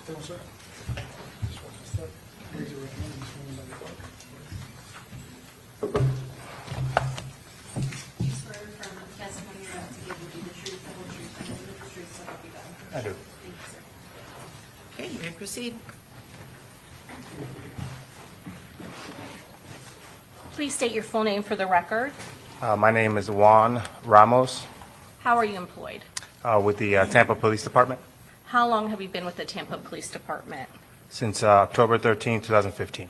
No, sir. Raise your right hand and swear by the clerk. Swear from the testimony you're about to give will be the truth, the whole truth, and nothing but the truth, so help you God. I do. Thank you, sir. Okay, you may proceed. Please state your full name for the record. My name is Juan Ramos How are you employed? with the Tampa Police Department How long have you been with the Tampa Police Department? since October 13, 2015.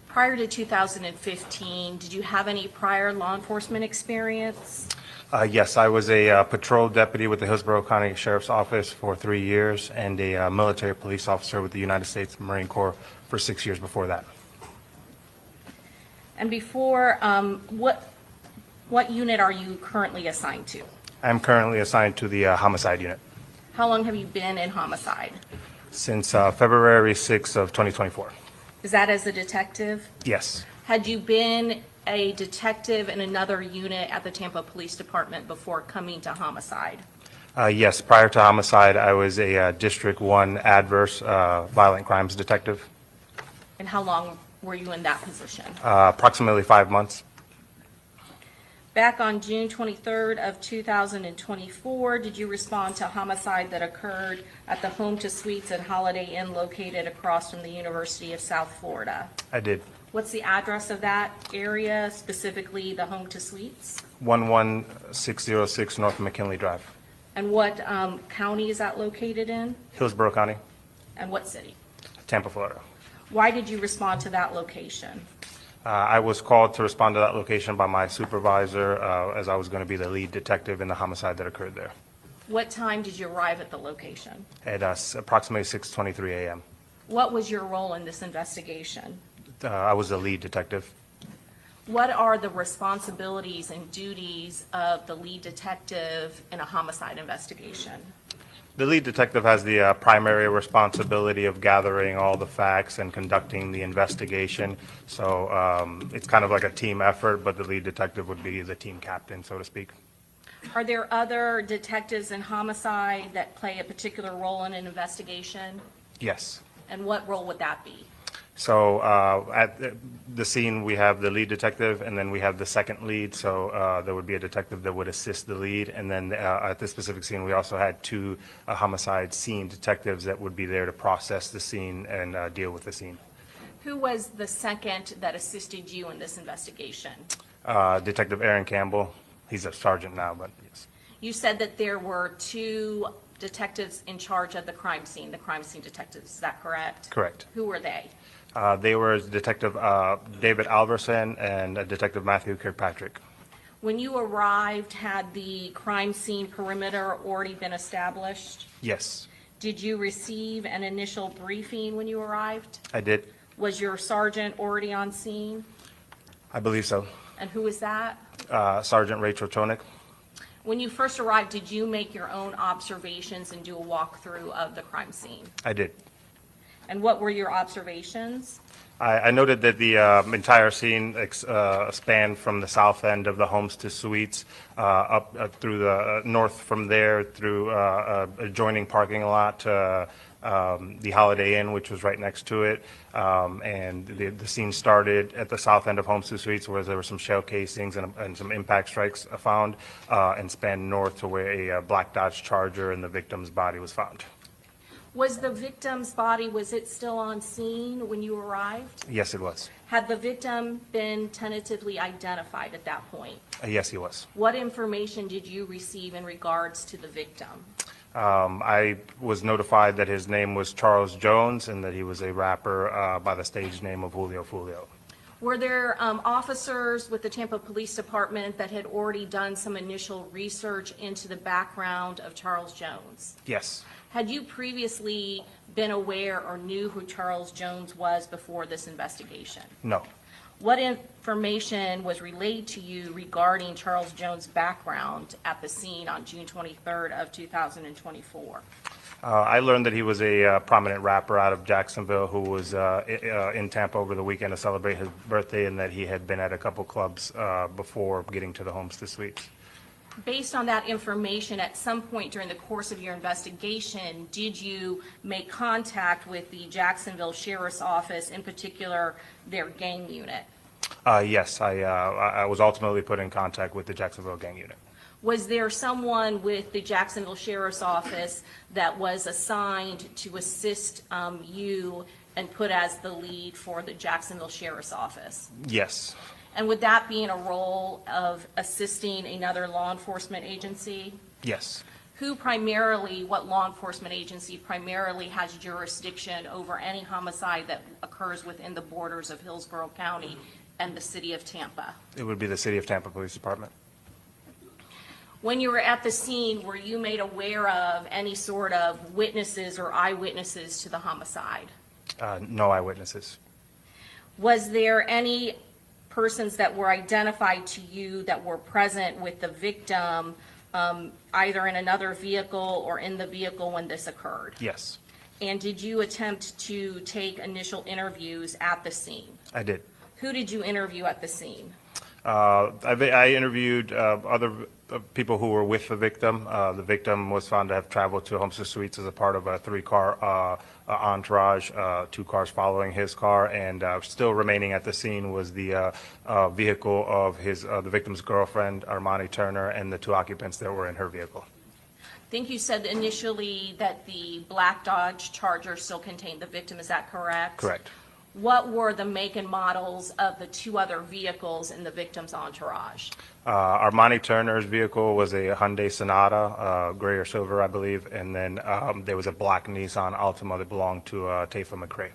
Prior to 2015, did you have any prior law enforcement experience? Yes, I was a patrol deputy with the Hillsborough County Sheriff's Office for 3 years and a military police officer with the United States Marine Corps for 6 years before that. And before, what unit are you currently assigned to? I'm currently assigned to the homicide unit How long have you been in homicide? since February 6 of 2024. Is that as a detective? Yes, Had you been a detective in another unit at the Tampa Police Department before coming to homicide? yes. Prior to homicide, I was a District 1 adverse violent crimes detective, And how long were you in that position? approximately 5 months. Back on June 23rd of 2024, did you respond to a homicide that occurred at the Home to Suites at Holiday Inn located across from the University of South Florida? I did. What's the address of that area, specifically the Home to Suites? 11606 North McKinley Drive, And what county is that located in? Hillsborough County, And what city? Tampa, Florida. Why did you respond to that location? I was called to respond to that location by my supervisor as I was going to be the lead detective in the homicide that occurred there What time did you arrive at the location? at approximately 6:23 a.m. What was your role in this investigation? I was the lead detective. What are the responsibilities and duties of the lead detective in a homicide investigation? The lead detective has the primary responsibility of gathering all the facts and conducting the investigation. So it's kind of like a team effort, but the lead detective would be the team captain, so to speak. Are there other detectives in homicide that play a particular role in an investigation? Yes. And what role would that be? So at the scene, we have the lead detective, and then we have the second lead. So there would be a detective that would assist the lead. And then at this specific scene, we also had two homicide scene detectives that would be there to process the scene and deal with the scene. Who was the second that assisted you in this investigation? Detective Aaron Campbell. He's a sergeant now, but yes. You said that there were two detectives in charge of the crime scene detectives. Is that correct? Correct. Who were they? They were Detective David Alverson and Detective Matthew Kirkpatrick. When you arrived, had the crime scene perimeter already been established? Yes, Did you receive an initial briefing when you arrived? I did. Was your sergeant already on scene? I believe so. And who is that? Sergeant Rachel Chonik. When you first arrived, did you make your own observations and do a walkthrough of the crime scene? I did. And what were your observations? I noted that the entire scene spanned from the south end of the homes to suites up through the north from there through adjoining parking lot to the Holiday Inn, which was right next to it. And the scene started at the south end of homes to suites where there were some shell casings and some impact strikes found and spanned north to where a black Dodge Charger and the victim's body was found. Was the victim's body, was it still on scene when you arrived? Yes, it was. Had the victim been tentatively identified at that point? Yes, he was. What information did you receive in regards to the victim? I was notified that his name was Charles Jones and that he was a rapper by the stage name of Julio Fulio. Were there officers with the Tampa Police Department that had already done some initial research into the background of Charles Jones? Yes. Had you previously been aware or knew who Charles Jones was before this investigation? No. What information was relayed to you regarding Charles Jones' background at the scene on June 23rd of 2024? I learned that he was a prominent rapper out of Jacksonville who was in Tampa over the weekend to celebrate his birthday and that he had been at a couple clubs before getting to the homes to suites. Based on that information, at some point during the course of your investigation, did you make contact with the Jacksonville Sheriff's Office, in particular their gang unit? Yes, I was ultimately put in contact with the Jacksonville gang unit. Was there someone with the Jacksonville Sheriff's Office that was assigned to assist you and put as the lead for the Jacksonville Sheriff's Office? Yes, And would that be in a role of assisting another law enforcement agency? yes. Who primarily, what law enforcement agency primarily has jurisdiction over any homicide that occurs within the borders of Hillsborough County and the city of Tampa? It would be the City of Tampa Police Department. When you were at the scene, were you made aware of any sort of witnesses or eyewitnesses to the homicide? No eyewitnesses. Was there any persons that were identified to you that were present with the victim, either in another vehicle or in the vehicle when this occurred? Yes, And did you attempt to take initial interviews at the scene? I did. Who did you interview at the scene? I interviewed other people who were with the victim. The victim was found to have traveled to Homestead Suites as a part of a three-car entourage, two cars following his car, and still remaining at the scene was the vehicle of the victim's girlfriend, Armani Turner, and the two occupants that were in her vehicle. I think you said initially that the black Dodge Charger still contained the victim, is that correct? Correct. What were the make and models of the two other vehicles in the victim's entourage? Armani Turner's vehicle was a Hyundai Sonata, gray or silver, I believe, and then there was a black Nissan Altima that belonged to Tafa McCrae.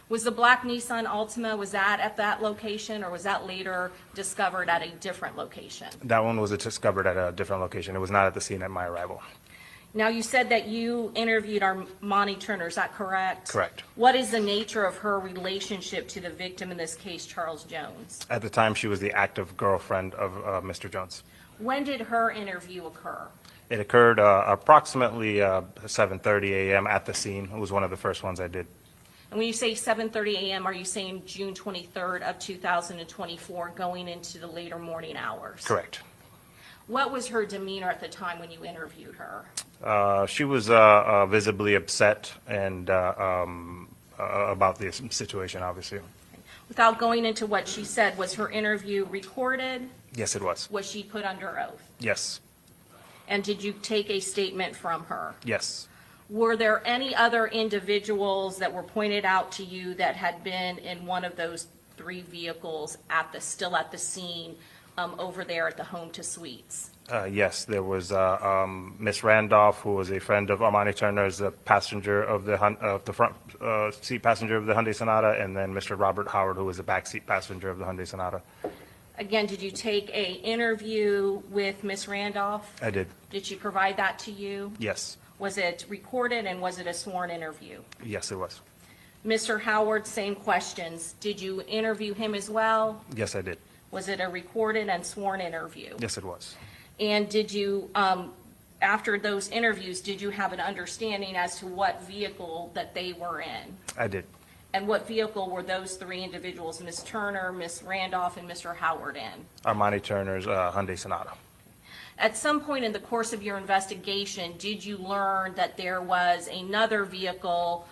Was the black Nissan Altima, was that at that location, or was that later discovered at a different location? That one was discovered at a different location. It was not at the scene at my arrival. Now, you said that you interviewed Armani Turner, is that correct? Correct. What is the nature of her relationship to the victim, in this case, Charles Jones? At the time, she was the active girlfriend of Mr. Jones. When did her interview occur? It occurred approximately 7:30 a.m. at the scene. It was one of the first ones I did. And when you say 7:30 a.m., are you saying June 23rd of 2024, going into the later morning hours? Correct. What was her demeanor at the time when you interviewed her? She was visibly upset and about the situation, obviously. Without going into what she said, was her interview recorded? Yes, it was. Was she put under oath? Yes. And did you take a statement from her? Yes. Were there any other individuals that were pointed out to you that had been in one of those three vehicles still at the scene over there at the Home to Suites? Yes, there was Miss Randolph, who was a friend of Armani Turner's, the passenger of the front seat passenger of the Hyundai Sonata, and then Mr. Robert Howard, who was the back seat passenger of the Hyundai Sonata. Again, did you take a interview with Miss Randolph? I did. Did she provide that to you? Yes. Was it recorded, and was it a sworn interview? Yes, it was. Mr. Howard, same questions. Did you interview him as well? Yes, I did. Was it a recorded and sworn interview? Yes, it was. And did you, after those interviews, did you have an understanding as to what vehicle that they were in? I did. And what vehicle were those three individuals, Ms. Turner, Ms. Randolph, and Mr. Howard, in? Armani Turner's Hyundai Sonata. At some point in the course of your investigation, did you learn that there was another vehicle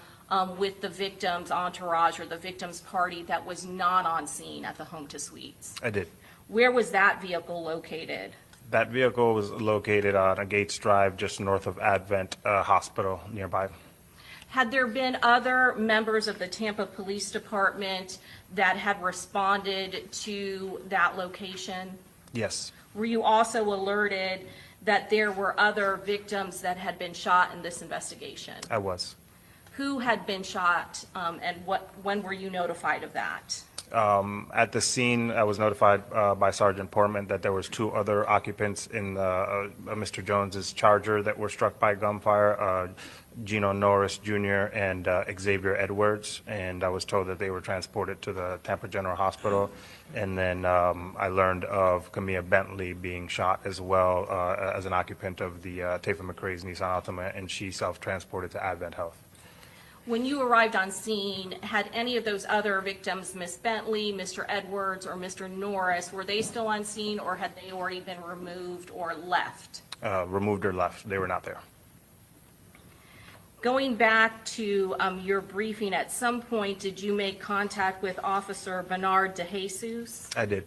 with the victim's entourage or the victim's party that was not on scene at the Home to Suites? I did. Where was that vehicle located? That vehicle was located on a Gates Drive just north of Advent Hospital nearby. Had there been other members of the Tampa Police Department that had responded to that location? Yes. Were you also alerted that there were other victims that had been shot in this investigation? I was. Who had been shot, and when were you notified of that? At the scene, I was notified by Sergeant Portman that there was two other occupants in Mr. Jones's Charger that were struck by gunfire, Gino Norris Jr. and Xavier Edwards, and I was told that they were transported to the Tampa General Hospital. And then I learned of Camilla Bentley being shot as well as an occupant of the Tafa McCrae's Nissan Altima, and she self-transported to Advent Health. When you arrived on scene, had any of those other victims, Miss Bentley, Mr. Edwards, or Mr. Norris, were they still on scene, or had they already been removed or left? Removed or left. They were not there. Going back to your briefing, at some point, did you make contact with Officer Bernard DeJesus? I did.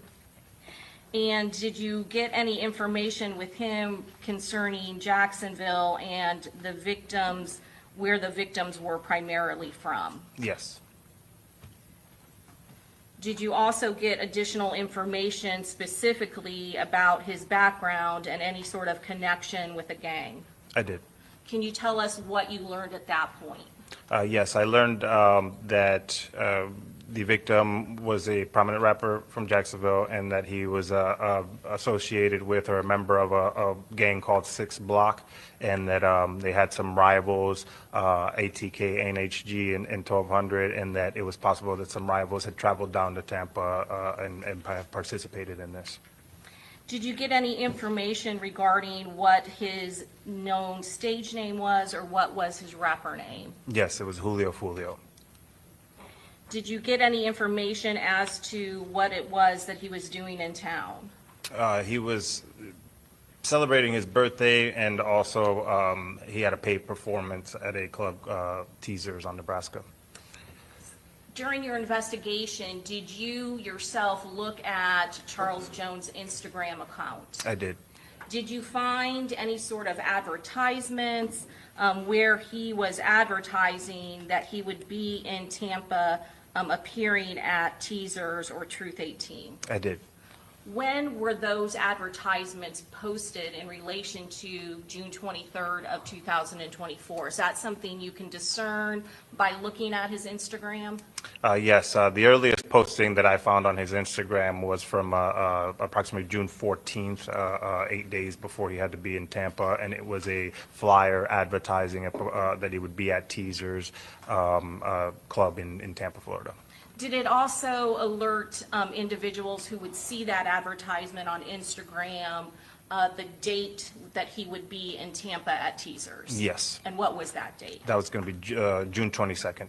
And did you get any information with him concerning Jacksonville and the victims, where the victims were primarily from? Yes. Did you also get additional information specifically about his background and any sort of connection with the gang? I did. Can you tell us what you learned at that point? Yes, I learned that the victim was a prominent rapper from Jacksonville and that he was associated with or a member of a gang called 6 Block, and that they had some rivals, ATK, NHG, and 1200, and that it was possible that some rivals had traveled down to Tampa and participated in this. Did you get any information regarding what his known stage name was or what was his rapper name? Yes, it was Julio Fulio. Did you get any information as to what it was that he was doing in town? He was celebrating his birthday, and also he had a paid performance at a club, Teasers on Nebraska. During your investigation, did you yourself look at Charles Jones' Instagram account? I did. Did you find any sort of advertisements where he was advertising that he would be in Tampa appearing at Teasers or Truth 18? I did. When were those advertisements posted in relation to June 23rd of 2024? Is that something you can discern by looking at his Instagram? Yes, the earliest posting that I found on his Instagram was from approximately June 14th, 8 days before he had to be in Tampa, and it was a flyer advertising that he would be at Teasers Club in Tampa, Florida. Did it also alert individuals who would see that advertisement on Instagram the date that he would be in Tampa at Teasers? Yes. And what was that date? That was going to be June 22nd.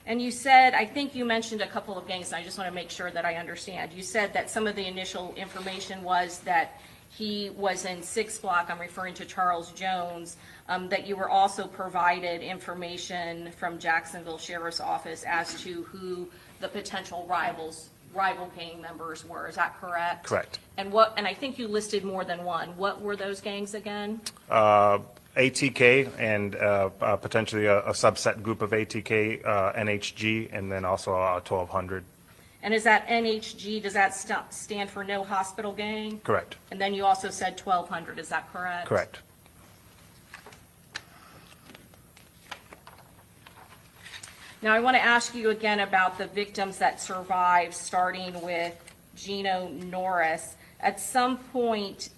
And you said, I think you mentioned a couple of gangs, and I just want to make sure that I understand. You said that some of the initial information was that he was in 6 Block, I'm referring to Charles Jones, that you were also provided information from Jacksonville Sheriff's Office as to who the potential rival gang members were. Is that correct? Correct. And I think you listed more than one. What were those gangs again? ATK and potentially a subset group of ATK, NHG, and then also 1200. And is that NHG, does that stand for No Hospital Gang? Correct. And then you also said 1200, is that correct? Correct. Now, I want to ask you again about the victims that survived, starting with Gino Norris. At some point,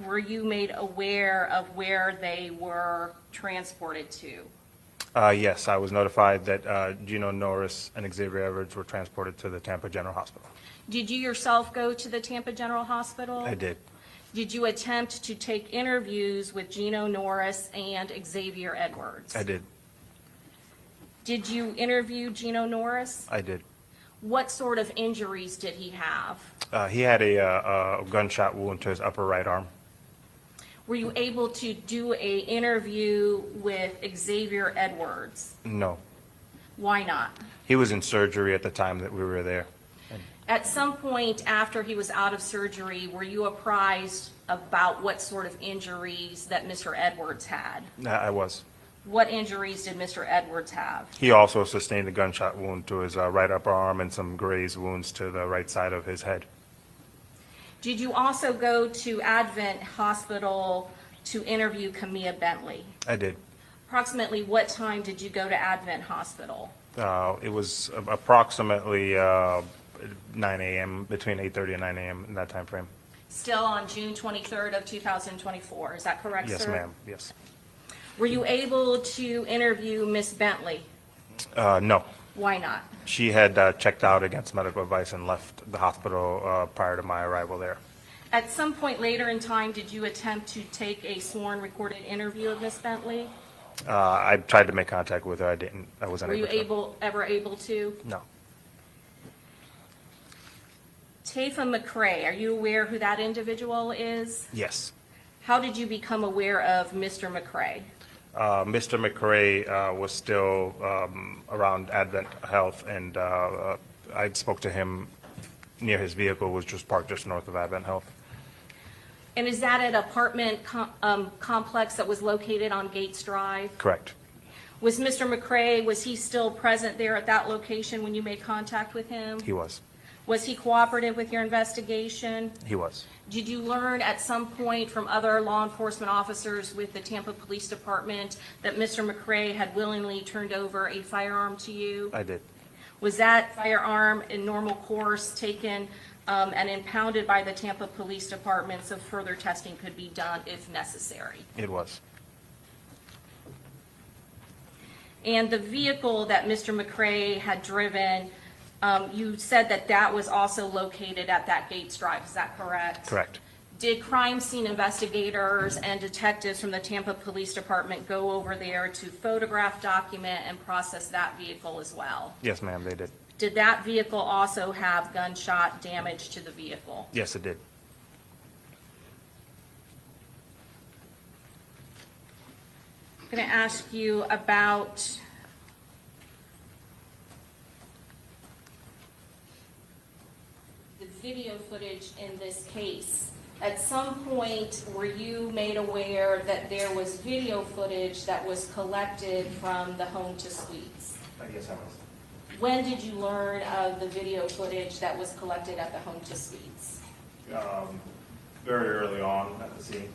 were you made aware of where they were transported to? Yes, I was notified that Gino Norris and Xavier Edwards were transported to the Tampa General Hospital. Did you yourself go to the Tampa General Hospital? I did. Did you attempt to take interviews with Gino Norris and Xavier Edwards? I did. Did you interview Gino Norris? I did. What sort of injuries did he have? He had a gunshot wound to his upper right arm. Were you able to do a interview with Xavier Edwards? No. Why not? He was in surgery at the time that we were there. At some point after he was out of surgery, were you apprised about what sort of injuries that Mr. Edwards had? I was. What injuries did Mr. Edwards have? He also sustained a gunshot wound to his right upper arm and some grazed wounds to the right side of his head. Did you also go to Advent Hospital to interview Camilla Bentley? I did. Approximately what time did you go to Advent Hospital? It was approximately 9 a.m., between 8:30 and 9 a.m. in that time frame. Still on June 23rd of 2024, is that correct, sir? Yes, ma'am, yes. Were you able to interview Miss Bentley? No. Why not? She had checked out against medical advice and left the hospital prior to my arrival there. At some point later in time, did you attempt to take a sworn recorded interview of Ms. Bentley? I tried to make contact with her. I didn't. I wasn't Were you able to. ever able to? No. Tafa McCray, are you aware who that individual is? Yes. How did you become aware of Mr. McCray? Mr. McCray was still around Advent Health, and I spoke to him near his vehicle, was just parked just north of Advent Health. And is that an apartment complex that was located on Gates Drive? Correct. Was Mr. McCray, was he still present there at that location when you made contact with him? He was. Was he cooperative with your investigation? He was. Did you learn at some point from other law enforcement officers with the Tampa Police Department that Mr. McCray had willingly turned over a firearm to you? I did. Was that firearm in normal course taken and impounded by the Tampa Police Department so further testing could be done if necessary? It was. And the vehicle that Mr. McCray had driven, you said that that was also located at that Gates Drive, is that correct? Correct. Did crime scene investigators and detectives from the Tampa Police Department go over there to photograph, document, and process that vehicle as well? Yes, ma'am, they did. Did that vehicle also have gunshot damage to the vehicle? Yes, it did. I'm going to ask you about the video footage in this case. At some point, were you made aware that there was video footage that was collected from the home to suites? Yes, I was. When did you learn of the video footage that was collected at the home to suites? Very early on at the scene.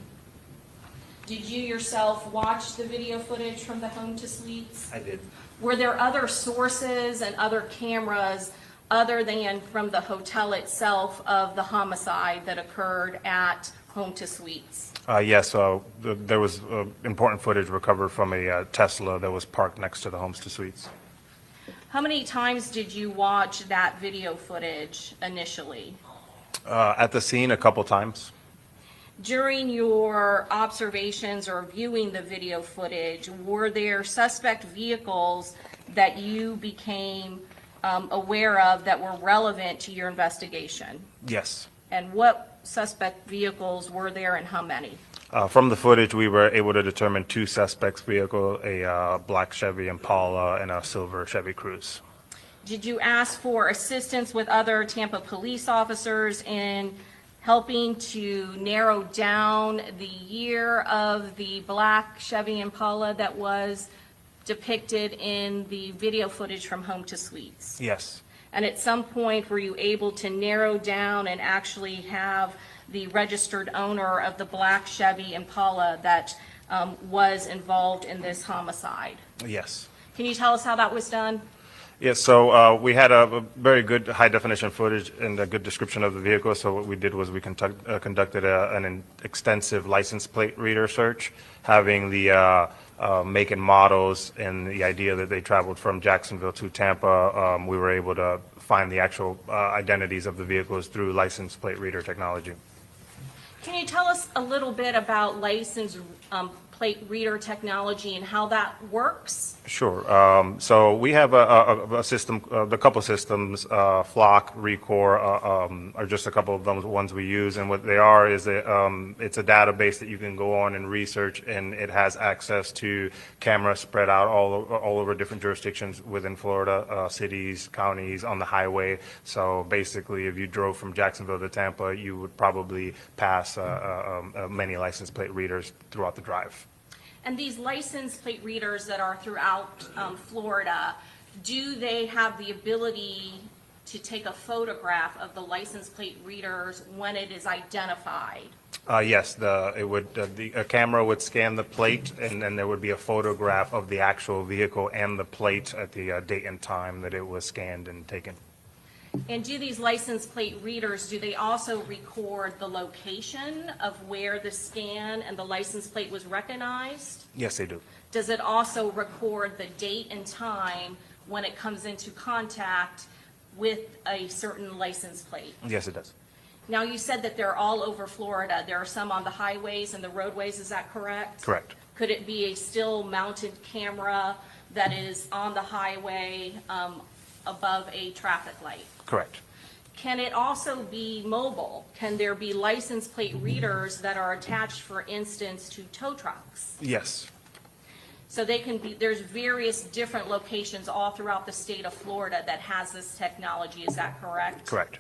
Did you yourself watch the video footage from the home to suites? I did. Were there other sources and other cameras other than from the hotel itself of the homicide that occurred at home to suites? Yes, there was important footage recovered from a Tesla that was parked next to the homes to suites. How many times did you watch that video footage initially? At the scene, a couple times. During your observations or viewing the video footage, were there suspect vehicles that you became aware of that were relevant to your investigation? Yes. And what suspect vehicles were there and how many? From the footage, we were able to determine two suspects' vehicles, a black Chevy Impala and a silver Chevy Cruze. Did you ask for assistance with other Tampa police officers in helping to narrow down the year of the black Chevy Impala that was depicted in the video footage from home to suites? Yes. And at some point, were you able to narrow down and actually have the registered owner of the black Chevy Impala that was involved in this homicide? Yes. Can you tell us how that was done? Yes, so we had a very good high-definition footage and a good description of the vehicle. So what we did was we conducted an extensive license plate reader search, having the make and models and the idea that they traveled from Jacksonville to Tampa. We were able to find the actual identities of the vehicles through license plate reader technology. Can you tell us a little bit about license plate reader technology and how that works? Sure. So we have a system, a couple systems, Flock, Recore, are just a couple of the ones we use. And what they are is it's a database that you can go on and research, and it has access to cameras spread out all over different jurisdictions within Florida, cities, counties, on the highway. So basically, if you drove from Jacksonville to Tampa, you would probably pass many license plate readers throughout the drive. And these license plate readers that are throughout Florida, do they have the ability to take a photograph of the license plate readers when it is identified? Yes, a camera would scan the plate, and then there would be a photograph of the actual vehicle and the plate at the date and time that it was scanned and taken. And do these license plate readers, do they also record the location of where the scan and the license plate was recognized? Yes, they do. Does it also record the date and time when it comes into contact with a certain license plate? Yes, it does. Now, you said that they're all over Florida. There are some on the highways and the roadways, is that correct? Correct. Could it be a still mounted camera that is on the highway above a traffic light? Correct. Can it also be mobile? Can there be license plate readers that are attached, for instance, to tow trucks? Yes. So they can be, there's various different locations all throughout the state of Florida that has this technology, is that correct? Correct.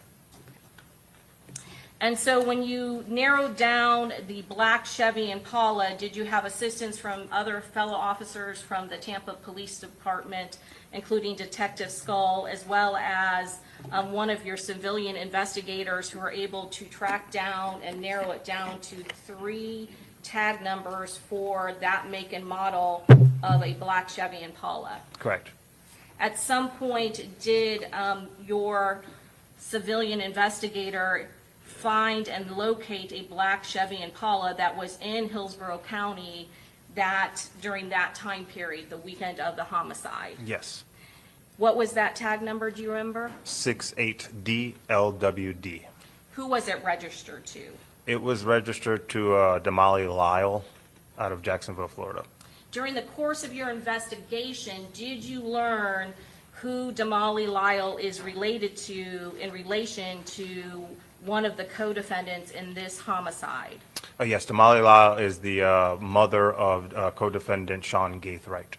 And so when you narrowed down the black Chevy Impala, did you have assistance from other fellow officers from the Tampa Police Department, including Detective Skull, as well as one of your civilian investigators who were able to track down and narrow it down to 3 tag numbers for that make and model of a black Chevy Impala? Correct. At some point, did your civilian investigator find and locate a black Chevy Impala that was in Hillsborough County during that time period, the weekend of the homicide? Yes. What was that tag number, do you remember? 68DLWD. Who was it registered to? It was registered to Damali Lyle out of Jacksonville, Florida. During the course of your investigation, did you learn who Damali Lyle is related to in relation to one of the co-defendants in this homicide? Yes, Damali Lyle is the mother of co-defendant Sean Gaithright.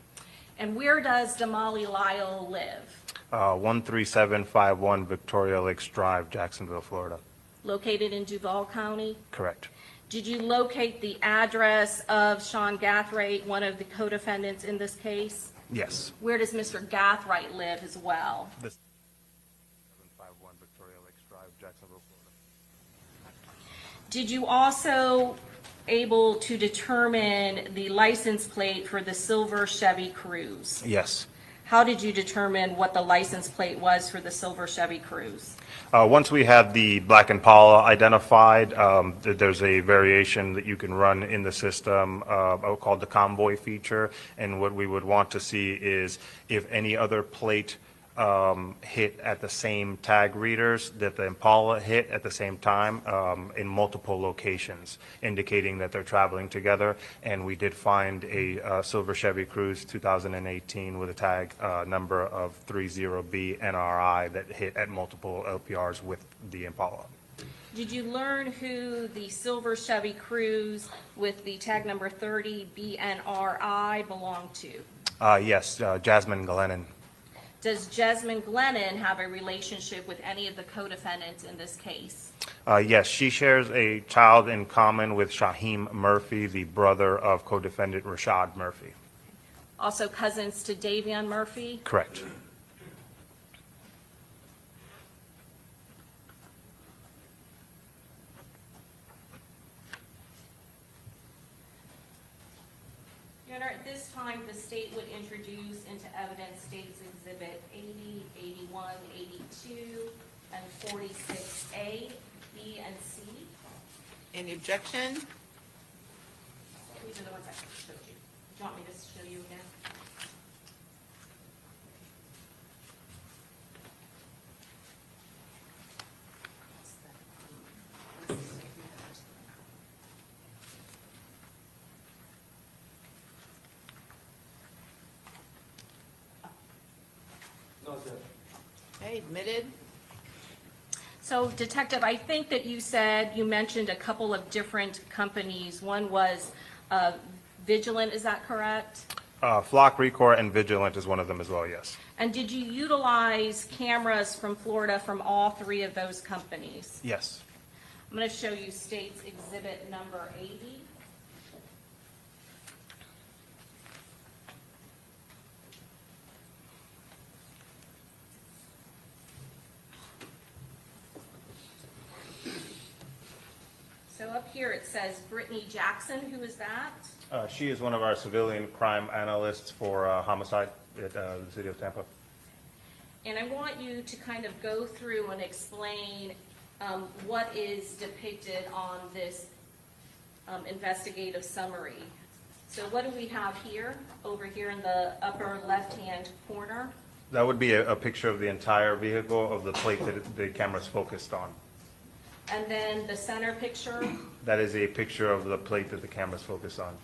And where does Damali Lyle live? 13751 Victoria Lakes Drive, Jacksonville, Florida. Located in Duval County? Correct. Did you locate the address of Sean Gaithright, one of the co-defendants in this case? Yes. Where does Mr. Gaithright live as well? This 751 Victoria Lakes Drive, Jacksonville, Florida. Did you also able to determine the license plate for the silver Chevy Cruze? Yes. How did you determine what the license plate was for the silver Chevy Cruze? Once we had the black Impala identified, there's a variation that you can run in the system called the convoy feature. And what we would want to see is if any other plate hit at the same tag readers that the Impala hit at the same time in multiple locations, indicating that they're traveling together. And we did find a silver Chevy Cruze 2018 with a tag number of 30B NRI that hit at multiple LPRs with the Impala. Did you learn who the silver Chevy Cruze with the tag number 30 BNRI belonged to? Yes, Jasmine Glennon. Does Jasmine Glennon have a relationship with any of the co-defendants in this case? Yes, she shares a child in common with Shaheem Murphy, the brother of co-defendant Rashad Murphy. Also cousins to Davion Murphy? Correct. Your Honor, at this time, the state would introduce into evidence State's Exhibit 80, 81, 82, and 46A, B, and C. Any objection? These are the ones I showed you. Do you want me to show you again? Okay, admitted. So Detective, I think that you mentioned a couple of different companies. One was Vigilant, is that correct? Flock, Recore, and Vigilant is one of them as well, yes. And did you utilize cameras from Florida from all 3 of those companies? Yes. I'm going to show you State's Exhibit number 80. So up here it says Brittany Jackson. Who is that? She is one of our civilian crime analysts for homicide at the city of Tampa. And I want you to kind of go through and explain what is depicted on this investigative summary. So what do we have here, over here in the upper left-hand corner? That would be a picture of the entire vehicle of the plate that the camera's focused on. And then the center picture, That is a picture of the plate that the camera's focused on.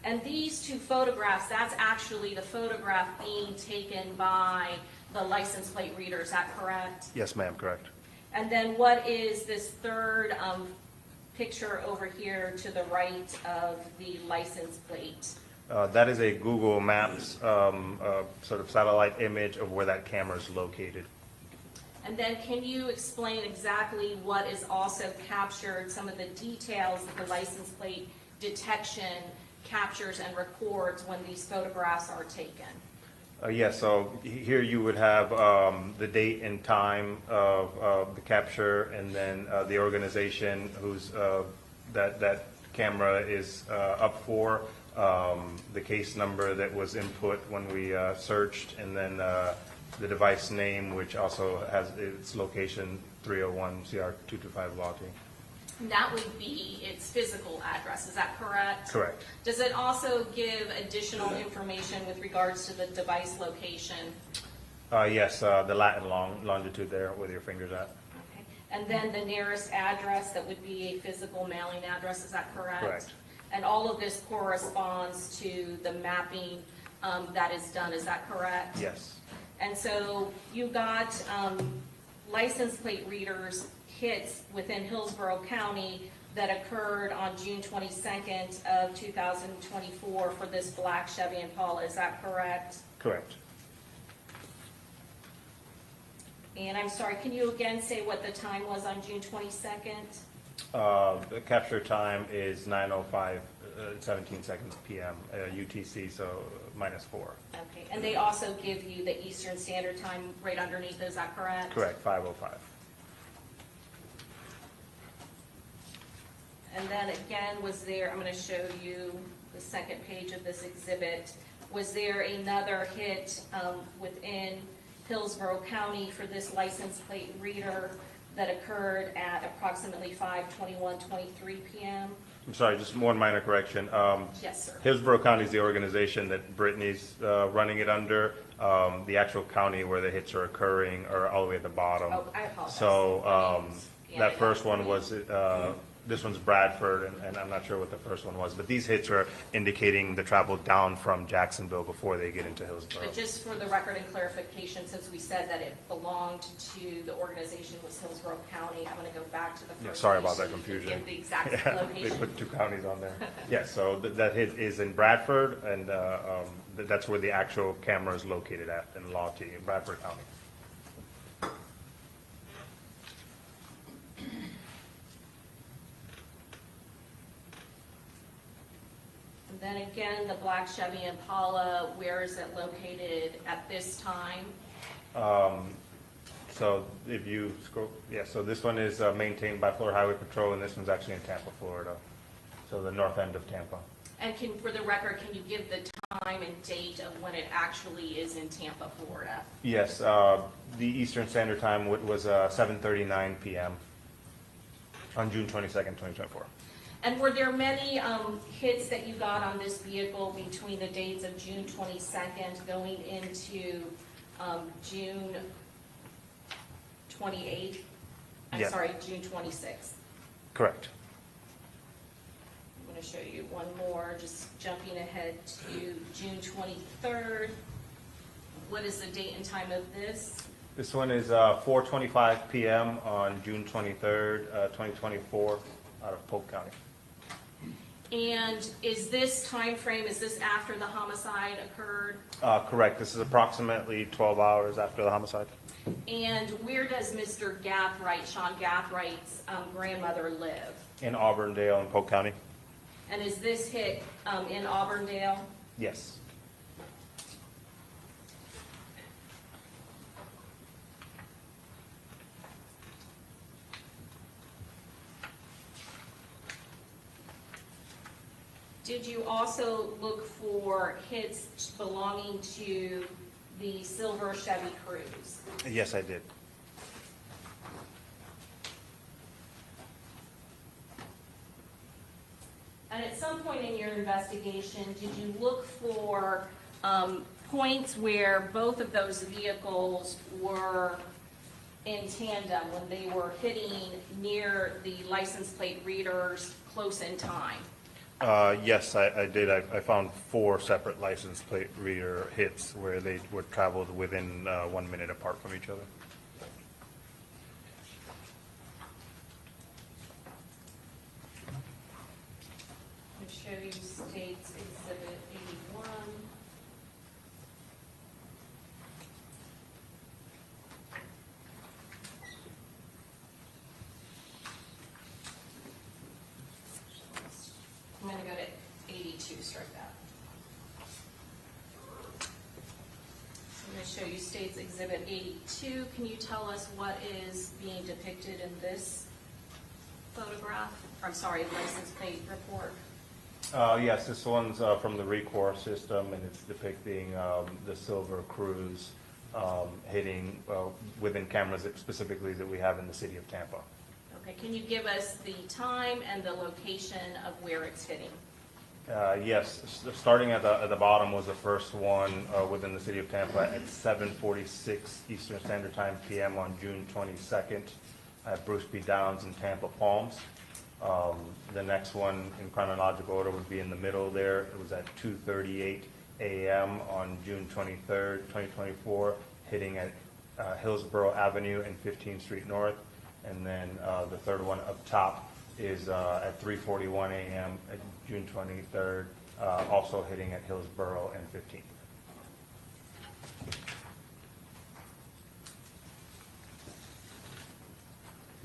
and these two photographs, that's actually the photograph being taken by the license plate reader, is that correct? Yes, ma'am, correct. And then what is this third picture over here to the right of the license plate? That is a Google Maps sort of satellite image of where that camera is located. And then can you explain exactly what is also captured, some of the details that the license plate detection captures and records when these photographs are taken? Yes, so here you would have the date and time of the capture, and then the organization whose that camera is up for, the case number that was input when we searched, and then the device name, which also has its location, 301 CR 225 Lottie. And that would be its physical address, is that correct? Correct. Does it also give additional information with regards to the device location? Yes, the Latin longitude there, where your finger's at. Okay. And then the nearest address, that would be a physical mailing address, is that correct? Correct. And all of this corresponds to the mapping that is done, is that correct? Yes. And so you got license plate readers hits within Hillsborough County that occurred on June 22nd of 2024 for this black Chevy Impala, is that correct? Correct. And I'm sorry, can you again say what the time was on June 22nd? The capture time is 9:05, 17 seconds PM, UTC, so -4. Okay, and they also give you the Eastern Standard Time right underneath, is that correct? Correct, 5:05. And then again, was there, I'm going to show you the second page of this exhibit, was there another hit within Hillsborough County for this license plate reader that occurred at approximately 5:21:23 PM? I'm sorry, just one minor correction. Yes, sir. Hillsborough County is the organization that Brittany's running it under. The actual county where the hits are occurring are all the way at the bottom. Oh, I apologize. So Yeah, that I first got one it. was, this one's Bradford, and I'm not sure what the first one was, but these hits are indicating the travel down from Jacksonville before they get into Hillsborough. But just for the record and clarification, since we said that it belonged to the organization was Hillsborough County, I'm going to go back to the Yeah, first. sorry about page that so you can confusion. give the exact Yeah, they location. put two counties on there. Yes, so that hit is in Bradford, and that's where the actual camera is located at, in Lottie, in Bradford County. And then again, the black Chevy Impala, where is it located at this time? So if you scroll, yeah, so this one is maintained by Florida Highway Patrol, and this one's actually in Tampa, Florida. So the north end of Tampa. And for the record, can you give the time and date of when it actually is in Tampa, Florida? Yes, the Eastern Standard Time was 7:39 PM on June 22nd, 2024. And were there many hits that you got on this vehicle between the dates of June 22nd going into June 28th? I'm Yeah. sorry, June 26th. Correct. I'm going to show you one more, just jumping ahead to June 23rd. What is the date and time of this? This one is 4:25 PM on June 23rd, 2024, out of Polk County. And is this time frame? Is this after the homicide occurred? Correct. This is approximately 12 hours after the homicide. And where does Mr. Gathright, Sean Gathwright's grandmother live? In Auburndale in Polk County? And is this hit in Auburndale? Yes. Did you also look for hits belonging to the silver Chevy Cruze? Yes, I did. And at some point in your investigation, did you look for points where both of those vehicles were in tandem when they were hitting near the license plate readers close in time? Yes, I did. I found 4 separate license plate reader hits where they were traveled within 1 minute apart from each other. I'll show you States Exhibit 81. I'm going to go to 82, strike that. I'm going to show you States Exhibit 82. Can you tell us what is being depicted in this photograph? I'm sorry, license plate report. Yes, this one's from the RECORE system, and it's depicting the Silver Cruise hitting within cameras specifically that we have in the city of Tampa. Okay, can you give us the time and the location of where it's hitting? Yes, starting at the bottom was the first one within the city of Tampa at 7:46 Eastern Standard Time PM on June 22nd at Bruce B. Downs in Tampa Palms. The next one in chronological order would be in the middle there. It was at 2:38 a.m. on June 23rd, 2024, hitting at Hillsborough Avenue and 15th Street North. And then the third one up top is at 3:41 a.m. at June 23rd, also hitting at Hillsborough and 15th.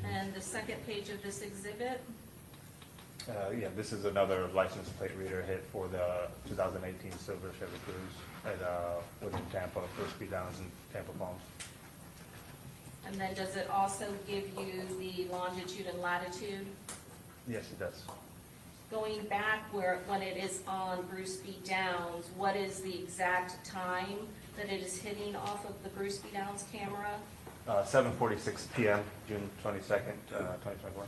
And the second page of this exhibit? Yeah, this is another license plate reader hit for the 2018 Silver Chevy Cruise at within Tampa, Bruce B. Downs in Tampa Palms. And then does it also give you the longitude and latitude? Yes, it does. Going back when it is on Bruce B. Downs, what is the exact time that it is hitting off of the Bruce B. Downs camera? 7:46 p.m., June 22nd, 2021.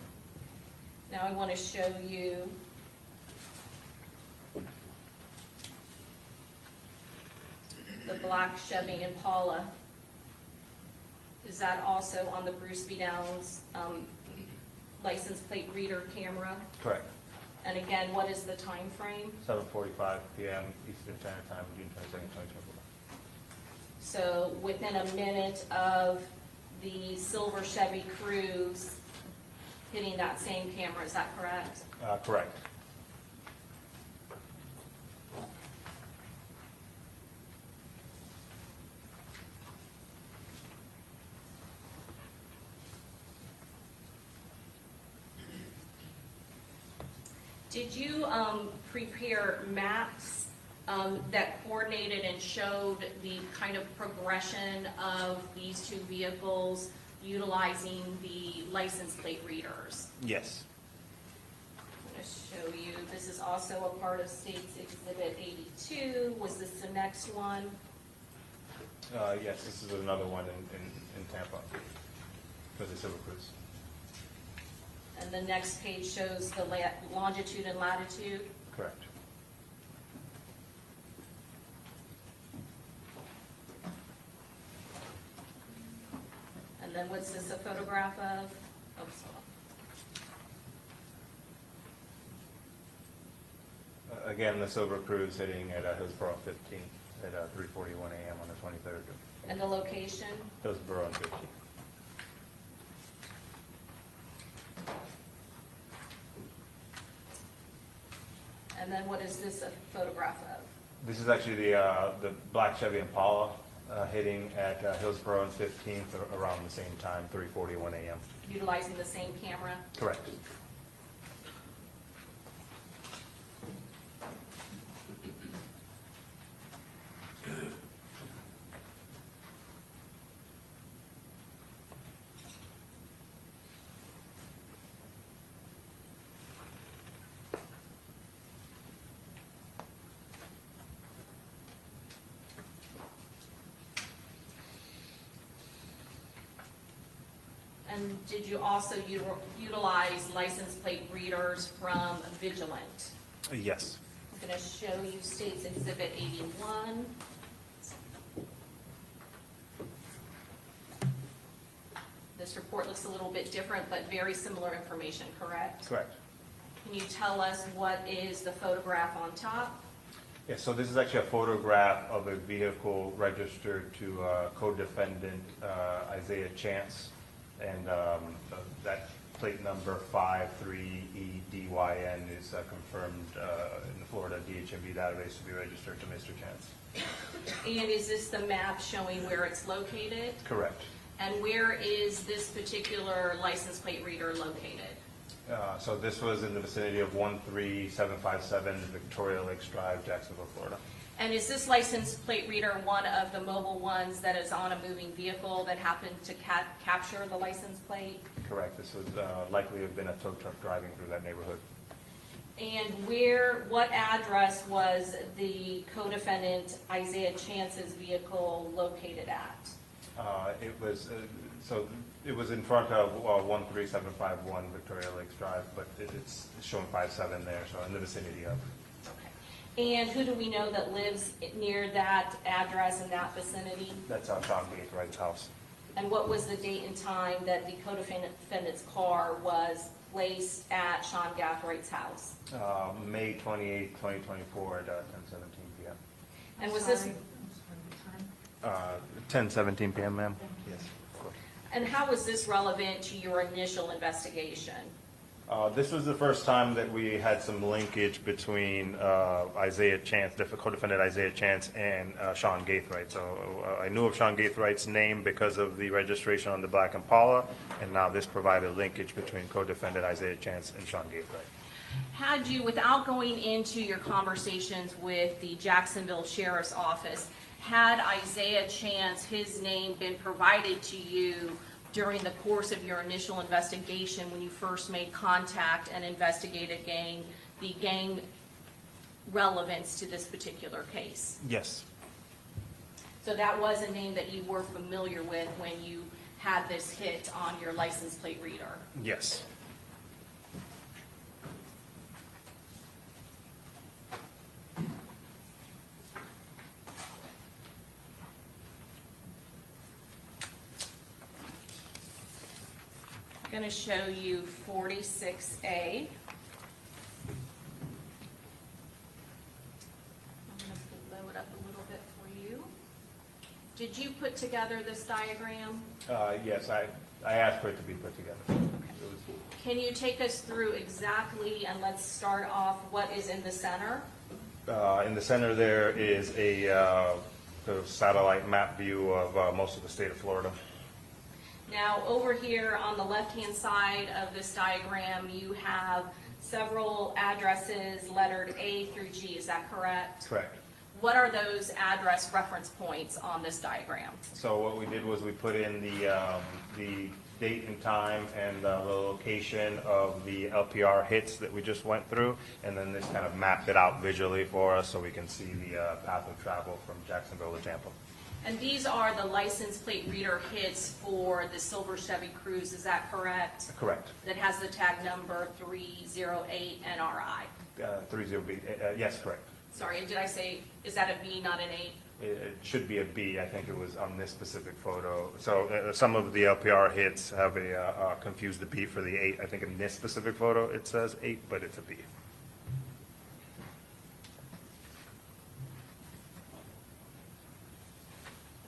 Now I want to show you the black Chevy Impala. Is that also on the Bruce B. Downs license plate reader camera? Correct. And again, what is the time frame? 7:45 p.m. Eastern Standard Time, June 22nd, 2024. So within a minute of the silver Chevy Cruise hitting that same camera, is that correct? Correct. Did you prepare maps that coordinated and showed the kind of progression of these two vehicles utilizing the license plate readers? Yes. I'm going to show you, this is also a part of States Exhibit 82. Was this the next one? Yes, this is another one in Tampa for the Silver Cruise. And the next page shows the longitude and latitude. Correct. And then what's this a photograph of? Oh, sorry. Again, the Silver Cruise hitting at Hillsborough 15th at 3:41 a.m. on the 23rd. And the location? Hillsborough and 15th. And then what is this a photograph of? This is actually the black Chevy Impala hitting at Hillsborough and 15th around the same time, 3:41 a.m. Utilizing the same camera? Correct. And did you also utilize license plate readers from Vigilant? Yes. I'm going to show you States Exhibit 81. This report looks a little bit different, but very similar information, correct? Correct. Can you tell us what is the photograph on top? Yeah, so this is actually a photograph of a vehicle registered to co-defendant Isaiah Chance, and that plate number 53EDYN is confirmed in the Florida DHMV database to be registered to Mr. Chance. And is this the map showing where it's located? Correct. And where is this particular license plate reader located? So this was in the vicinity of 13757 Victoria Lakes Drive, Jacksonville, Florida. And is this license plate reader one of the mobile ones that is on a moving vehicle that happened to capture the license plate? Correct. This would likely have been a tow truck driving through that neighborhood. And what address was the co-defendant Isaiah Chance's vehicle located at? It was in front of 13751 Victoria Lakes Drive, but it's showing 57 there, so in the vicinity of. Okay. And who do we know that lives near that address in that vicinity? That's Sean Gaithwright's house. And what was the date and time that the co-defendant's car was placed at Sean Gaithwright's house? May 28, 2024 at 10:17 p.m. And was this? 10:17 p.m., ma'am? Yes, of course. And how was this relevant to your initial investigation? This was the first time that we had some linkage between Isaiah Chance, the co-defendant Isaiah Chance, and Sean Gaithwright. So I knew of Sean Gaithwright's name because of the registration on the Black Impala, and now this provided linkage between co-defendant Isaiah Chance and Sean Gaithwright. Had you, without going into your conversations with the Jacksonville Sheriff's Office, had Isaiah Chance, his name, been provided to you during the course of your initial investigation when you first made contact and investigated the gang relevance to this particular case? Yes. So that was a name that you were familiar with when you had this hit on your license plate reader? Yes. I'm going to show you 46A. I'm going to blow it up a little bit for you. Did you put together this diagram? Yes, I asked for it to be put together. It was, Can you take us through exactly, and let's start off, what is in the center? in the center there is a satellite map view of most of the state of Florida. Now, over here on the left-hand side of this diagram, you have several addresses lettered A through G, is that correct? Correct. What are those address reference points on this diagram? So what we did was we put in the date and time and the location of the LPR hits that we just went through, and then this kind of mapped it out visually for us so we can see the path of travel from Jacksonville to Tampa. And these are the license plate reader hits for the silver Chevy Cruze, is that correct? Correct. That has the tag number 308 NRI. 30B, yes, correct. Sorry, did I say, is that a B, not an 8? It should be a B. I think it was on this specific photo. So some of the LPR hits have confused the B for the 8. I think in this specific photo it says 8, but it's a B.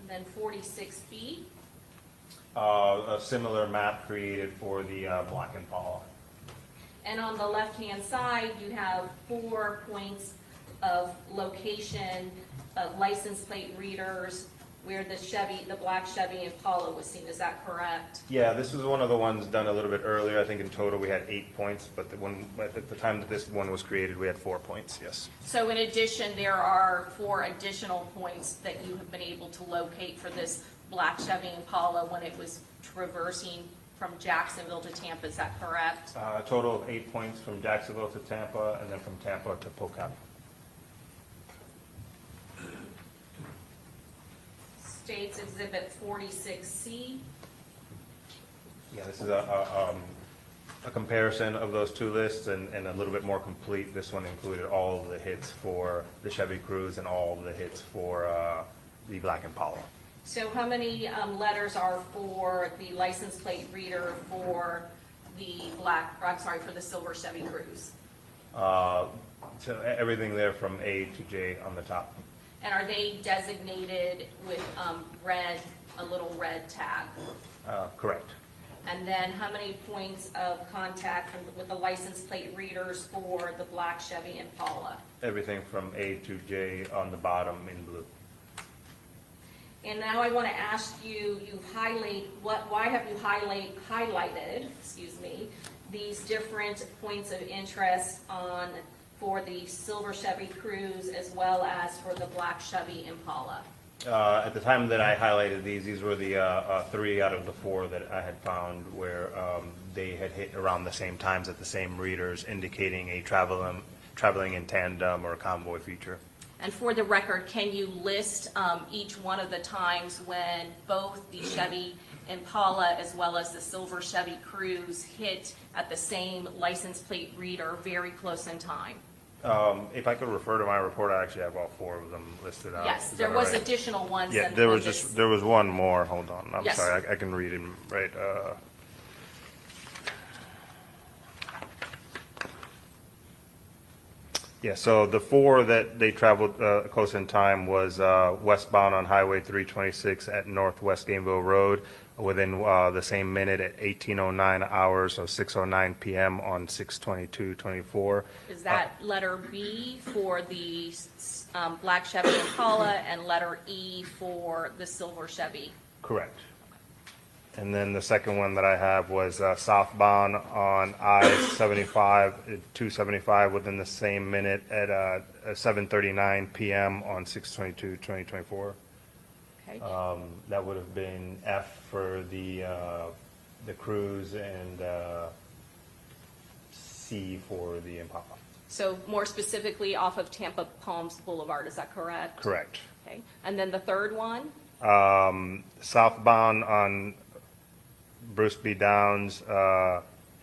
And then 46B. A similar map created for the Black Impala. And on the left-hand side, you have 4 points of location of license plate readers where the black Chevy Impala was seen. Is that correct? Yeah, this was one of the ones done a little bit earlier. I think in total we had 8 points, but at the time that this one was created, we had 4 points, yes. So in addition, there are 4 additional points that you have been able to locate for this black Chevy Impala when it was traversing from Jacksonville to Tampa. Is that correct? A total of 8 points from Jacksonville to Tampa, and then from Tampa to Pocatello. States Exhibit 46C. Yeah, this is a comparison of those two lists and a little bit more complete. This one included all of the hits for the Chevy Cruze and all of the hits for the Black Impala. So how many letters are for the license plate reader for the for the silver Chevy Cruze? So everything there from A to J on the top. And are they designated with a little red tag? Correct. And then how many points of contact with the license plate readers for the black Chevy Impala? Everything from A to J on the bottom in blue. And now I want to ask you, why have you highlighted, these different points of interest for the silver Chevy Cruze as well as for the black Chevy Impala? At the time that I highlighted these were the 3 out of the 4 that I had found where they had hit around the same times at the same readers, indicating a traveling in tandem or a convoy feature. And for the record, can you list each one of the times when both the Chevy Impala as well as the silver Chevy Cruze hit at the same license plate reader very close in time? If I could refer to my report, I actually have all 4 of them listed out. Yes, Is there that was all right? additional ones. Yeah, than there on was this. there was one more. Hold on. I'm Yes. sorry. I can read it right. Yeah, so the 4 that they traveled close in time was westbound on Highway 326 at Northwest Gameville Road within the same minute at 18:09 hours, so 6:09 p.m. on 6/22/24. Is that letter B for the black Chevy Impala and letter E for the silver Chevy? Correct. And then the second one that I have was southbound on I-75, 275 within the same minute at 7:39 p.m. on 6/22/2024. Okay. That would have been F for the Cruze and C for the Impala. So more specifically off of Tampa Palms Boulevard, is that correct? Correct. Okay. And then the third one? Southbound on Bruce B. Downs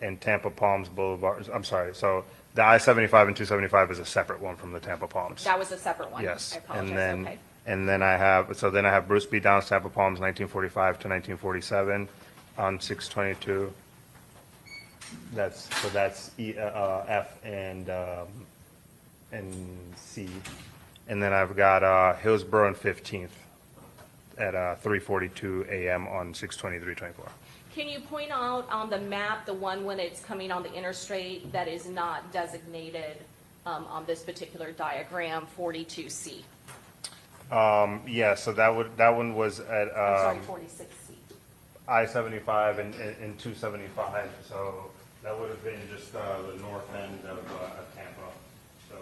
and Tampa Palms Boulevard. I'm sorry. So the I-75 and 275 is a separate one from the Tampa Palms. That was a separate one? Yes. I apologize. Okay. And then I have Bruce B. Downs, Tampa Palms, 1945 to 1947 on 6/22. That's F and C. And then I've got Hillsborough and 15th at 3:42 a.m. on 6/23/24. Can you point out on the map, the one when it's coming on the interstate that is not designated on this particular diagram, 42C? Yeah, so that one was at I'm sorry, 46C. I-75 and 275, so that would have been just the north end of Tampa. So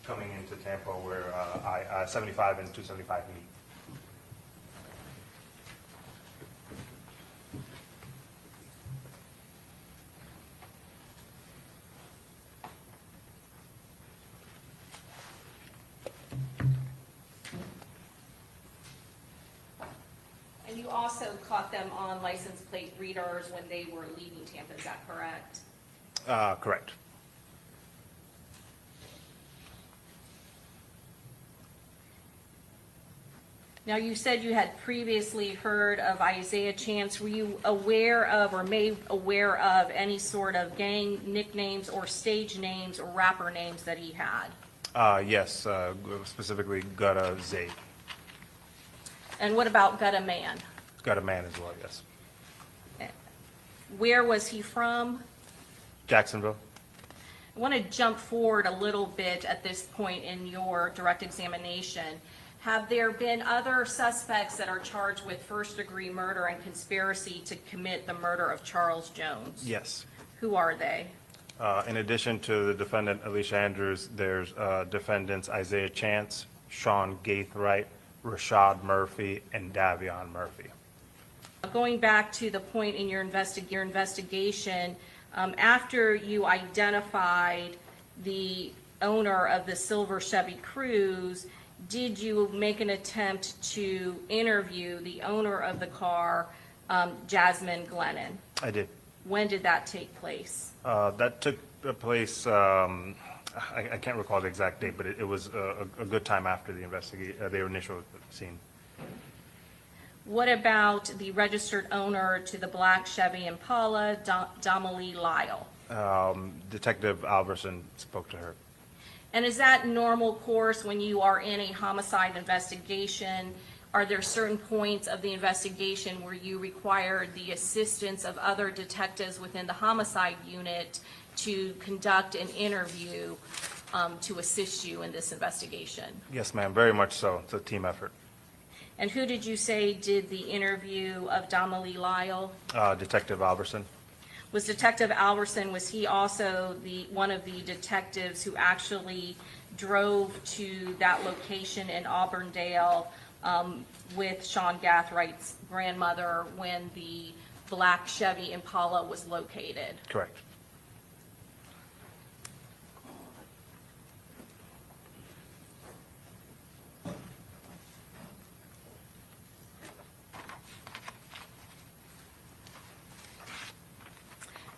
coming into Tampa where I-75 and 275 meet. And you also caught them on license plate readers when they were leaving Tampa, is that correct? Correct. Now, you said you had previously heard of Isaiah Chance. Were you aware of or made aware of any sort of gang nicknames or stage names or rapper names that he had? Yes, specifically Gutta Zay. And what about Gutta Man? Gutta Man as well, yes. Where was he from? Jacksonville. I want to jump forward a little bit at this point in your direct examination. Have there been other suspects that are charged with first-degree murder and conspiracy to commit the murder of Charles Jones? Yes. Who are they? In addition to the defendant, Alicia Andrews, there's defendants Isaiah Chance, Sean Gaithright, Rashad Murphy, and Davion Murphy. Going back to the point in your investigation, after you identified the owner of the silver Chevy Cruze, did you make an attempt to interview the owner of the car, Jasmine Glennon? I did. When did that take place? That took place, I can't recall the exact date, but it was a good time after the initial scene. What about the registered owner to the black Chevy Impala, Damalie Lyle? Detective Alverson spoke to her. And is that normal course when you are in a homicide investigation? Are there certain points of the investigation where you require the assistance of other detectives within the homicide unit to conduct an interview to assist you in this investigation? Yes, ma'am, very much so. It's a team effort. And who did you say did the interview of Damalie Lyle? Detective Alverson. Was Detective Alverson, was he also one of the detectives who actually drove to that location in Auburndale with Sean Gathwright's grandmother when the black Chevy Impala was located? Correct.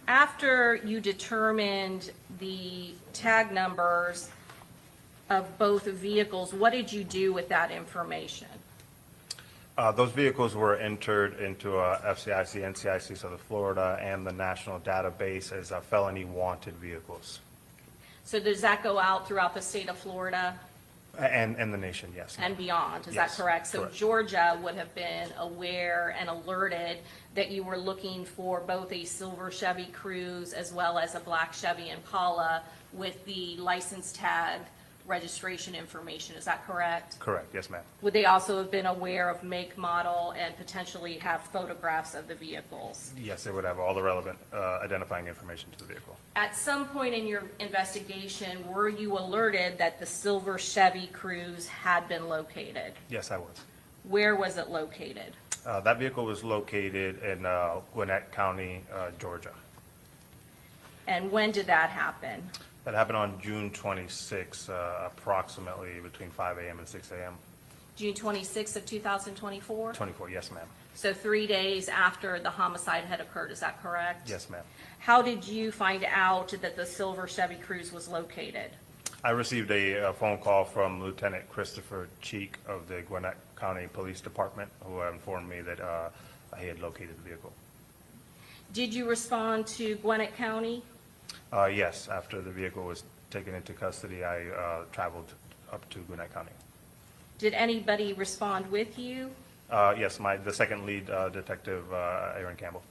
After you determined the tag numbers of both vehicles, what did you do with that information? Those vehicles were entered into FCIC, NCIC, so the Florida and the national database as felony wanted vehicles. So does that go out throughout the state of Florida And the nation, yes. and beyond? Is that Yes, correct? So correct. Georgia would have been aware and alerted that you were looking for both a silver Chevy Cruze as well as a black Chevy Impala with the license tag registration information. Is that correct? Correct, yes, ma'am. Would they also have been aware of make, model, and potentially have photographs of the vehicles? Yes, they would have all the relevant identifying information to the vehicle. At some point in your investigation, were you alerted that the silver Chevy Cruze had been located? Yes, I was. Where was it located? That vehicle was located in Gwinnett County, Georgia. And when did that happen? That happened on June 26, approximately between 5 a.m. and 6 a.m. June 26th of 2024? 24, yes, ma'am. So 3 days after the homicide had occurred, is that correct? Yes, ma'am. How did you find out that the silver Chevy Cruze was located? I received a phone call from Lieutenant Christopher Cheek of the Gwinnett County Police Department, who informed me that he had located the vehicle. Did you respond to Gwinnett County? Yes, after the vehicle was taken into custody, I traveled up to Gwinnett County. Did anybody respond with you? Yes, the second lead detective, Aaron Campbell.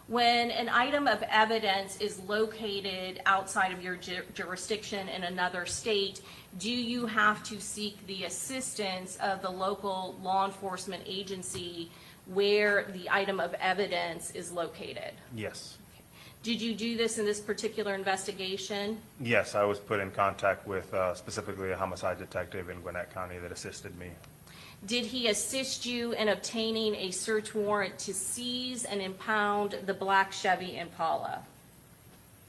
When an item of evidence is located outside of your jurisdiction in another state, do you have to seek the assistance of the local law enforcement agency where the item of evidence is located? Yes. Did you do this in this particular investigation? Yes, I was put in contact with specifically a homicide detective in Gwinnett County that assisted me. Did he assist you in obtaining a search warrant to seize and impound the black Chevy Impala?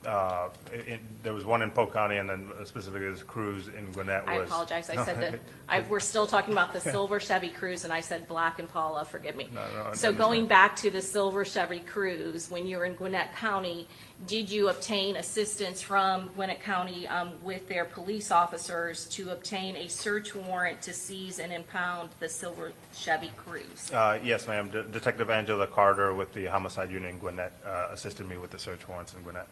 There was one in Polk County, and then specifically this Cruze in Gwinnett was... I apologize. I said that, we're still talking about the silver Chevy Cruze, and I said black Impala, forgive me. No, So going back to the silver Chevy Cruze, when you were in Gwinnett County, did you obtain assistance from Gwinnett County with their police officers to obtain a search warrant to seize and impound the silver Chevy Cruze? Yes, ma'am. Detective Angela Carter with the homicide unit in Gwinnett assisted me with the search warrants in Gwinnett.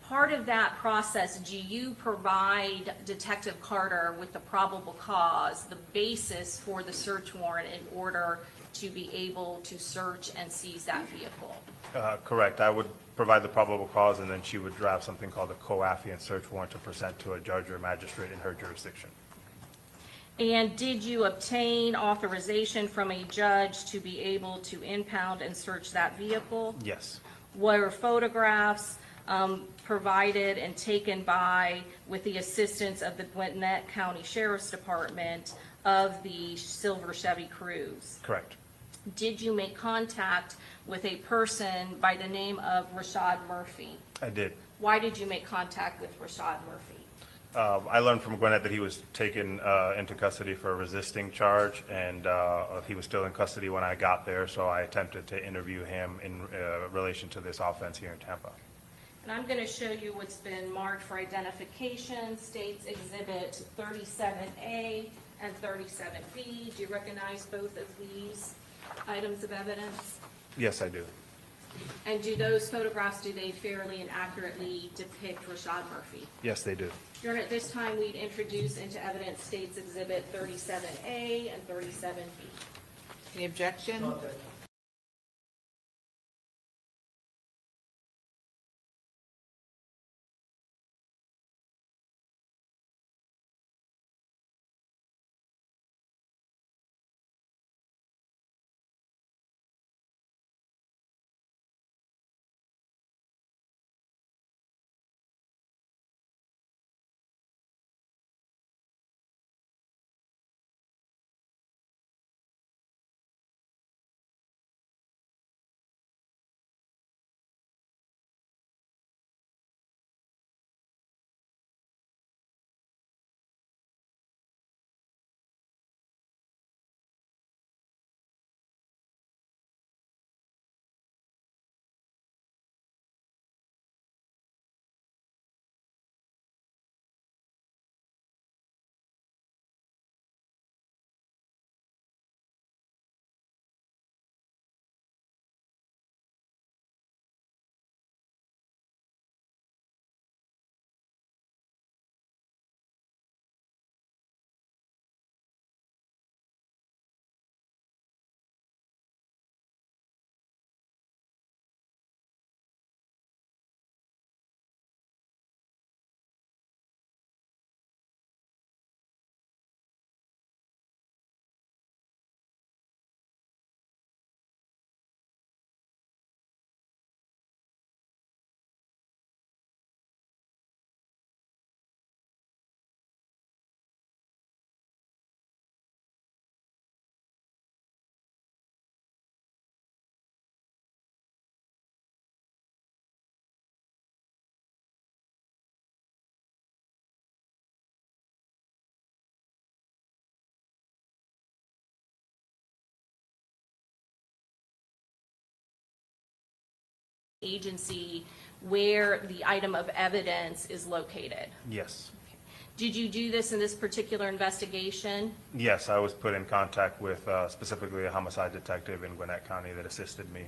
Part of that process, do you provide Detective Carter with the probable cause, the basis for the search warrant in order to be able to search and seize that vehicle? Correct. I would provide the probable cause, and then she would draft something called a co-affiant search warrant to present to a judge or magistrate in her jurisdiction. And did you obtain authorization from a judge to be able to impound and search that vehicle? Yes. Were photographs provided and taken by, with the assistance of the Gwinnett County Sheriff's Department, of the silver Chevy Cruze? Correct. Did you make contact with a person by the name of Rashad Murphy? I did. Why did you make contact with Rashad Murphy? I learned from Gwinnett that he was taken into custody for a resisting charge, and he was still in custody when I got there, so I attempted to interview him in relation to this offense here in Tampa. And I'm going to show you what's been marked for identification, States Exhibit 37A and 37B. Do you recognize both of these? items of evidence? Yes, I do. And do those photographs, do they fairly and accurately depict Rashad Murphy? Yes, they do. Your Honor, at this time, we'd introduce into evidence States Exhibit 37A and 37B. Any objection? No objection. Agency where the item of evidence is located. Yes. Did you do this in this particular investigation? Yes, I was put in contact with specifically a homicide detective in Gwinnett County that assisted me.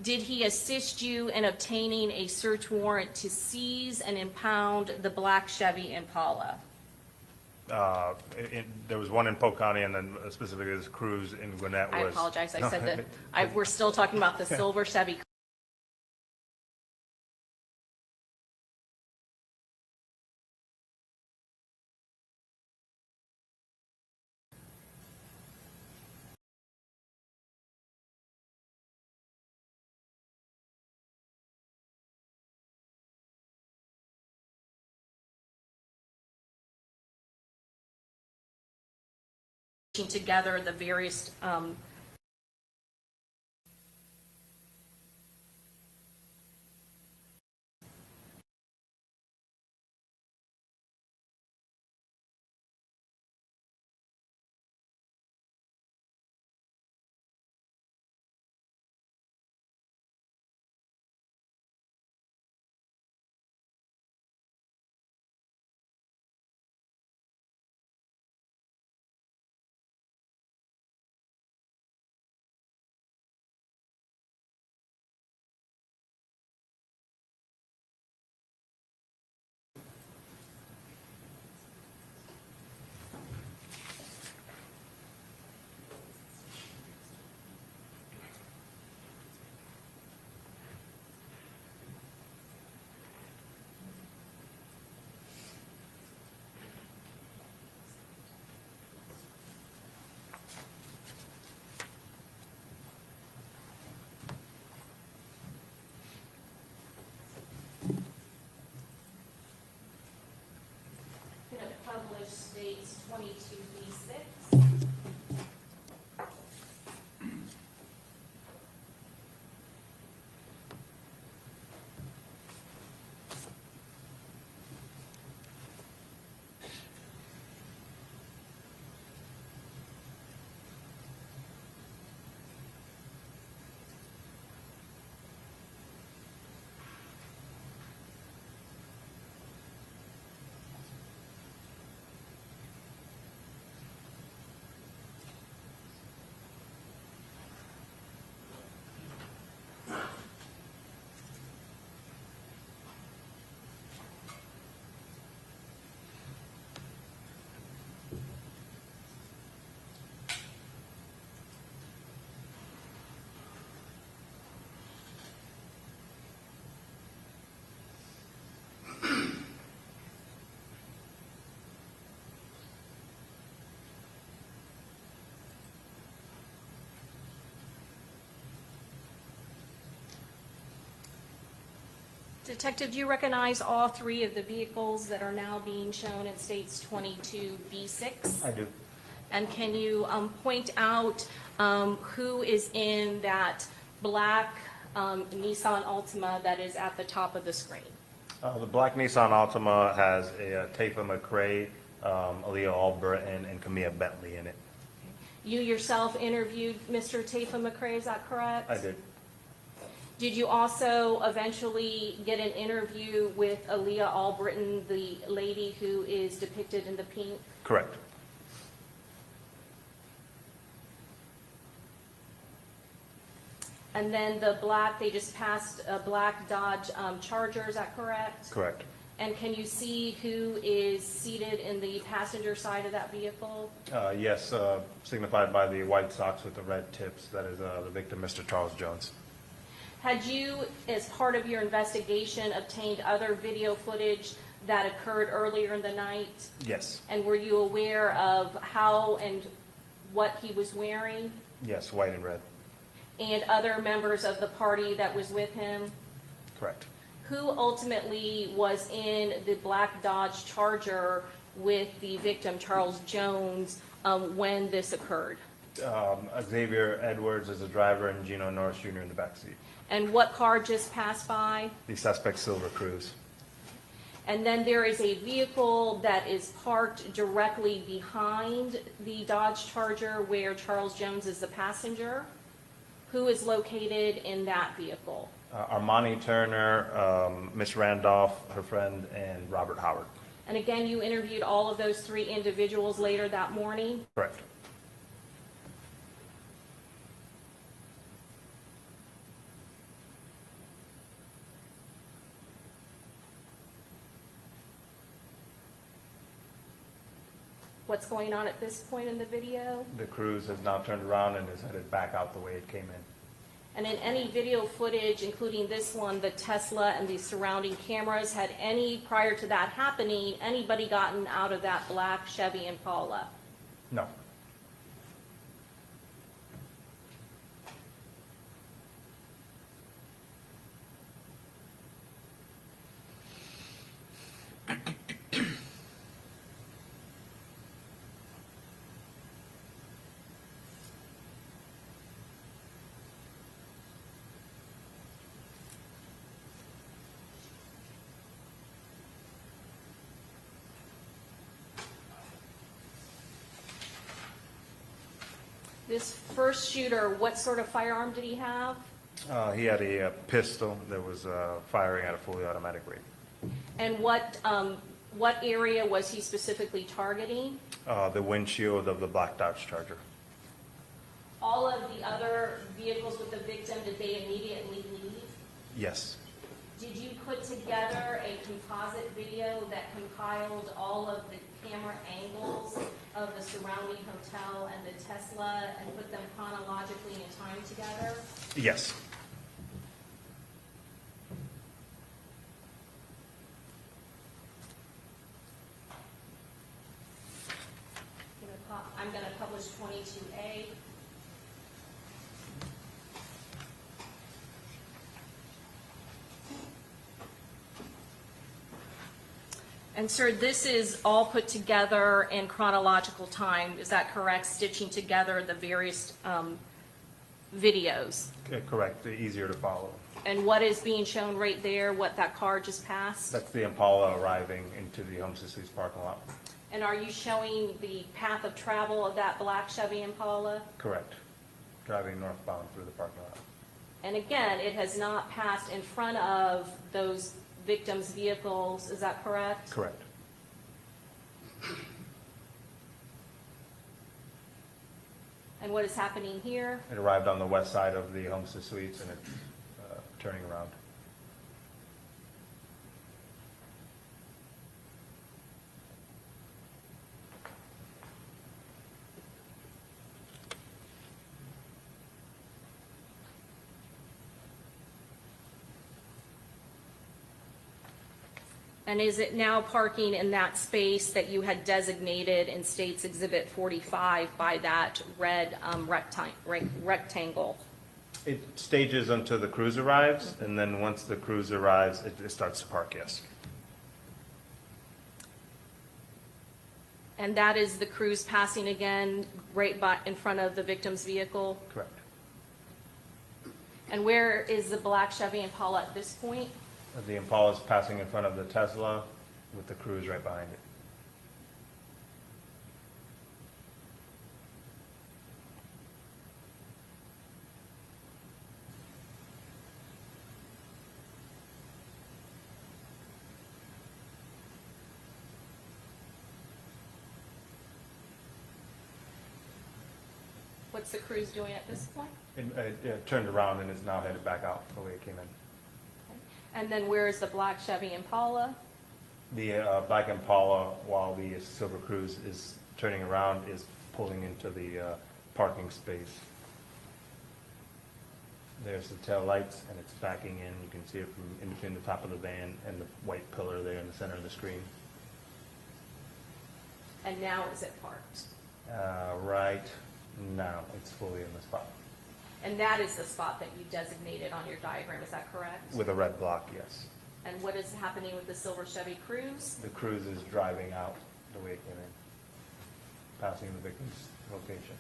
Did he assist you in obtaining a search warrant to seize and impound the black Chevy Impala? There was one in Polk County, and then specifically this cruise in Gwinnett was... I apologize, I said that, we're still talking about the silver Chevy. Together the various published states 22B6. Detective, do you recognize all three of the vehicles that are now being shown in States 22B6? I do. And can you point out who is in that black Nissan Altima that is at the top of the screen? The black Nissan Altima has a Tafa McRae, Aaliyah Albritton, and Camilla Bentley in it. You yourself interviewed Mr. Tafa McRae, is that correct? I did. Did you also eventually get an interview with Aaliyah Albritton, the lady who is depicted in the pink? Correct. And then the black, they just passed a black Dodge Charger, is that correct? Correct. And can you see who is seated in the passenger side of that vehicle? Yes, signified by the white socks with the red tips. That is the victim, Mr. Charles Jones. Had you, as part of your investigation, obtained other video footage that occurred earlier in the night? Yes. And were you aware of how and what he was wearing? Yes, white and red. And other members of the party that was with him? Correct. Who ultimately was in the black Dodge Charger with the victim, Charles Jones, when this occurred? Xavier Edwards is the driver and Gino Norris Jr. in the backseat. And what car just passed by? The suspect, Silver Cruz. And then there is a vehicle that is parked directly behind the Dodge Charger where Charles Jones is the passenger. Who is located in that vehicle? Armani Turner, Miss Randolph, her friend, and Robert Howard. And again, you interviewed all of those three individuals later that morning? Correct. What's going on at this point in the video? The Cruz has now turned around and is headed back out the way it came in. And in any video footage, including this one, the Tesla and the surrounding cameras, had any, prior to that happening, anybody gotten out of that black Chevy Impala? No. This first shooter, what sort of firearm did he have? He had a pistol that was firing at a fully automatic rate. And what area was he specifically targeting? The windshield of the black Dodge Charger. All of the other vehicles with the victim, did they immediately leave? Yes. Did you put together a composite video that compiled all of the camera angles of the surrounding hotel and the Tesla and put them chronologically in time together? Yes. I'm going to publish 22A. And sir, this is all put together in chronological time, is that correct? Stitching together the various videos. Correct. Easier to follow. And what is being shown right there, what that car just passed? That's the Impala arriving into the Homestead Suites parking lot. And are you showing the path of travel of that black Chevy Impala? Correct. Driving northbound through the parking lot. And again, it has not passed in front of those victims' vehicles, is that correct? Correct. And what is happening here? It arrived on the west side of the Homestead Suites and it's turning around. And is it now parking in that space that you had designated in States Exhibit 45 by that red rectangle? It stages until the cruise arrives, and then once the cruise arrives, it starts to park, yes. And that is the cruise passing again right in front of the victim's vehicle? Correct. And where is the black Chevy Impala at this point? The Impala is passing in front of the Tesla with the cruise right behind it. What's the cruise doing at this point? It turned around and is now headed back out the way it came in. And then where is the black Chevy Impala? The black Impala, while the Silver Cruise is turning around, is pulling into the parking space. There's the tail lights, and it's backing in. You can see it from in between the top of the van and the white pillar there in the center of the screen. And now is it parked? Right now, it's fully in the spot. And that is the spot that you designated on your diagram, is that correct? With a red block, yes. And what is happening with the Silver Chevy Cruise? The cruise is driving out the way it came in, passing the victim's location.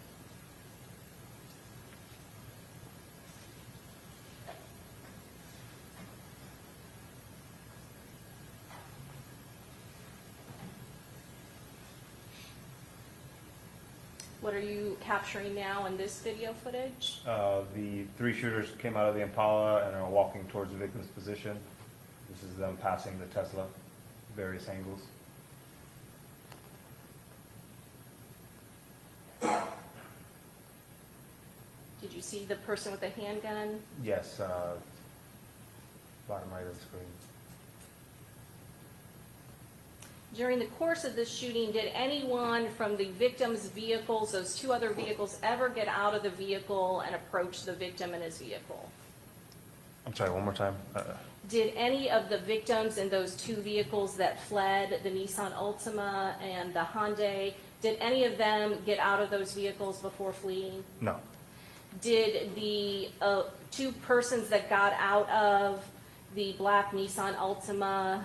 What are you capturing now in this video footage? The three shooters came out of the Impala and are walking towards the victim's position. This is them passing the Tesla, various angles. Did you see the person with the handgun? Yes, bottom right of the screen. During the course of this shooting, did anyone from the victim's vehicles, those two other vehicles, ever get out of the vehicle and approach the victim in his vehicle? I'm sorry, one more time. Did any of the victims in those two vehicles that fled, the Nissan Altima and the Hyundai, did any of them get out of those vehicles before fleeing? No, Did the two persons that got out of the black Nissan Altima,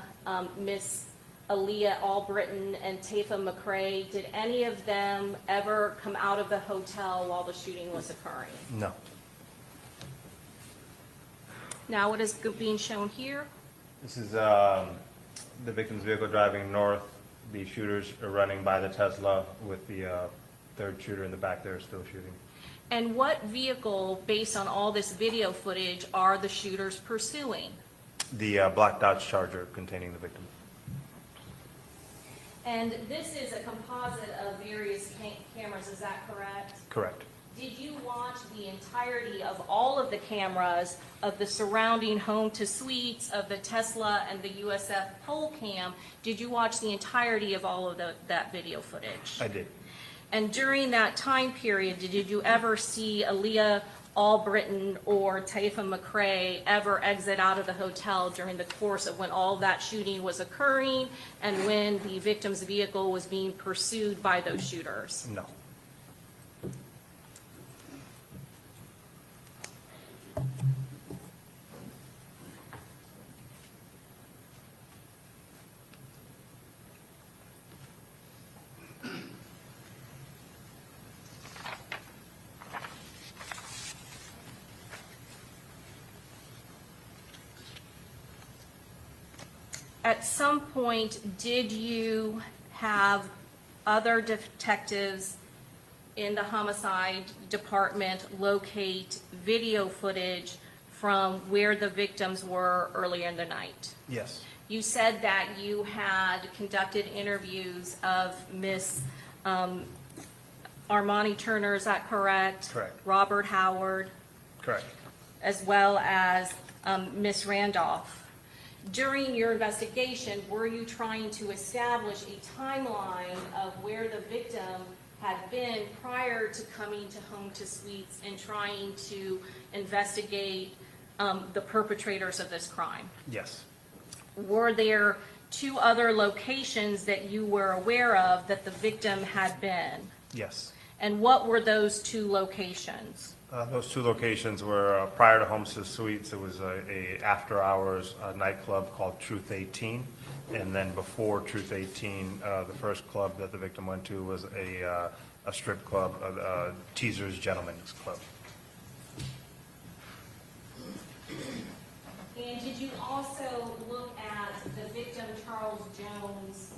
Miss Aaliyah Albritton and Tafa McCrae, did any of them ever come out of the hotel while the shooting was occurring? no. Now, what is being shown here? This is the victim's vehicle driving north. The shooters are running by the Tesla with the third shooter in the back there still shooting. And what vehicle, based on all this video footage, are the shooters pursuing? The black Dodge Charger containing the victim. And this is a composite of various cameras, is that correct? Correct. Did you watch the entirety of all of the cameras of the surrounding home to suites of the Tesla and the USF pole cam? Did you watch the entirety of all of that video footage? I did. And during that time period, did you ever see Aaliyah Albritton or Tafa McCrae ever exit out of the hotel during the course of when all that shooting was occurring and when the victim's vehicle was being pursued by those shooters? No. At some point, did you have other detectives in the homicide department locate video footage from where the victims were earlier in the night? Yes. You said that you had conducted interviews of Miss Armani Turner, is that correct? Correct. Robert Howard, Correct. as well as Miss Randolph. During your investigation, were you trying to establish a timeline of where the victim had been prior to coming to Home to Suites and trying to investigate the perpetrators of this crime? Yes. Were there two other locations that you were aware of that the victim had been? Yes. And what were those two locations? Those two locations were prior to Homestead Suites. It was a after-hours nightclub called Truth 18, and then before Truth 18, the first club that the victim went to was a strip club, Teaser's Gentlemen's Club. And did you also look at the victim Charles Jones'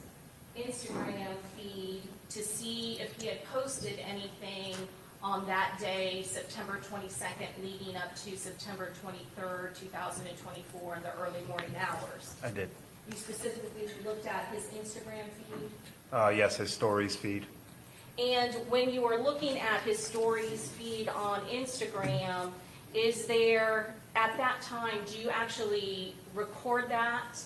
Instagram feed to see if he had posted anything on that day, September 22nd, leading up to September 23rd, 2024, in the early morning hours? I did. You specifically looked at his Instagram feed? Yes, his stories feed. And when you were looking at his stories feed on Instagram, is there, at that time, do you actually record that?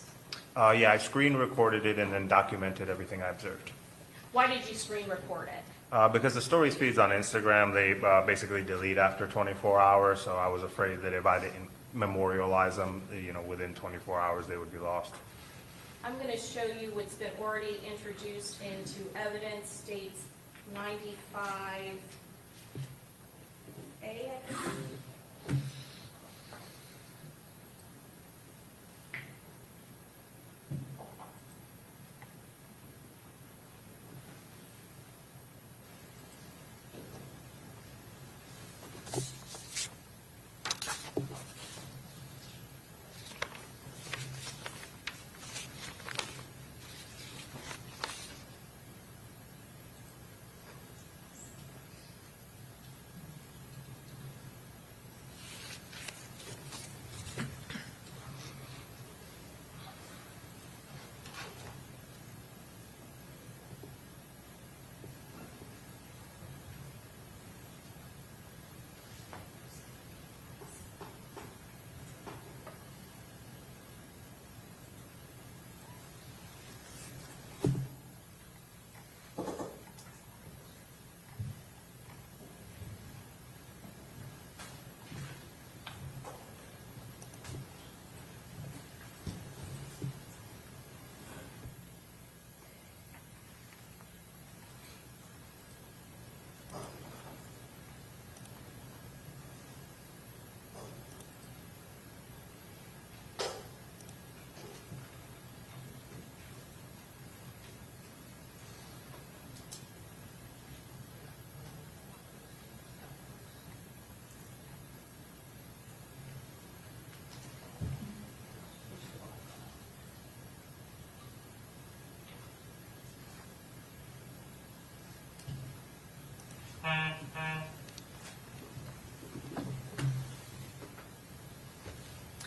Yeah, I screen recorded it and then documented everything I observed. Why did you screen record it? Because the stories feeds on Instagram, they basically delete after 24 hours, so I was afraid that if I didn't memorialize them, within 24 hours they would be lost. I'm going to show you what's been already introduced into evidence, states 95A, I think.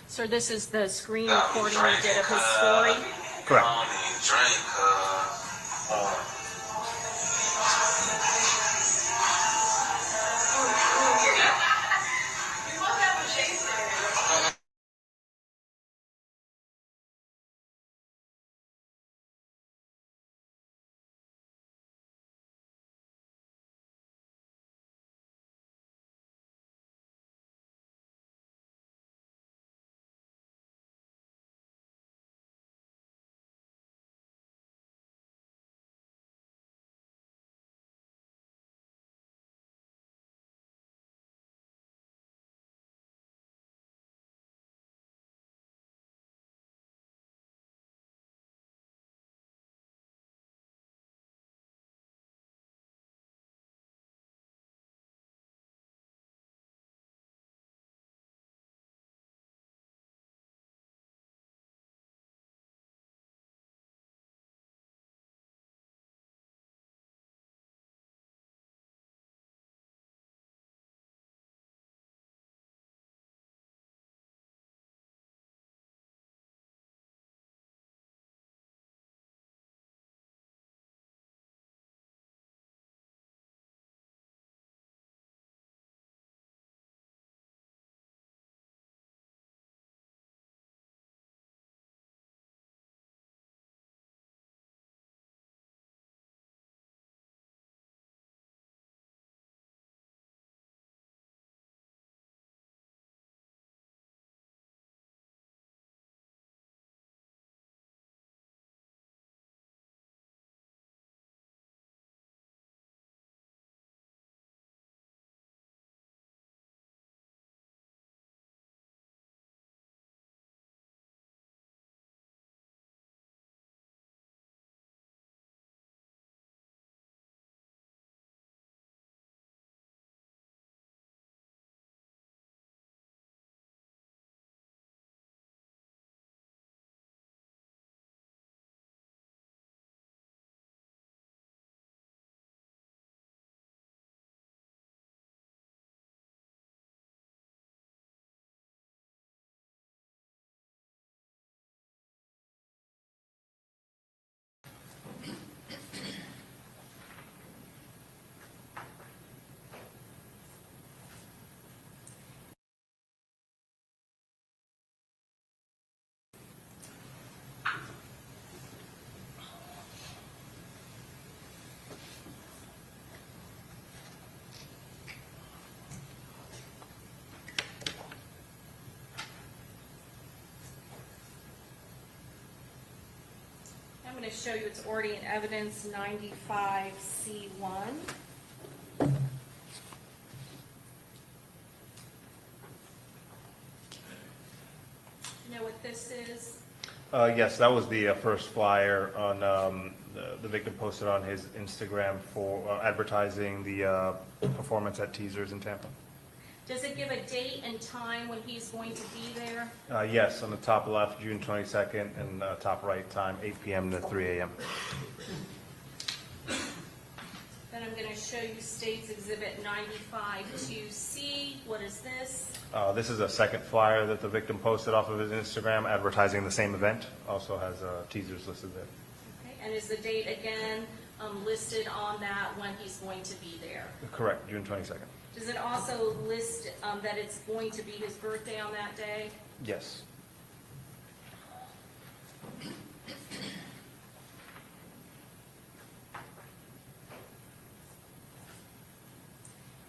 Sir, this is the screen recording you did of his story? Correct. Drink, I'm going to show you it's already in evidence 95C1. You know what this is? Yes, that was the first flyer on, the victim posted on his Instagram for advertising the performance at Teasers in Tampa. Does it give a date and time when he's going to be there? Yes, on the top left, June 22nd, and top right time, 8 p.m. to 3 a.m. Then I'm going to show you State's Exhibit 95-2C. What is this? This is a second flyer that the victim posted off of his Instagram advertising the same event. Also has Teasers listed there. Okay. And is the date again listed on that when he's going to be there? Correct, June 22nd. Does it also list that it's going to be his birthday on that day? Yes.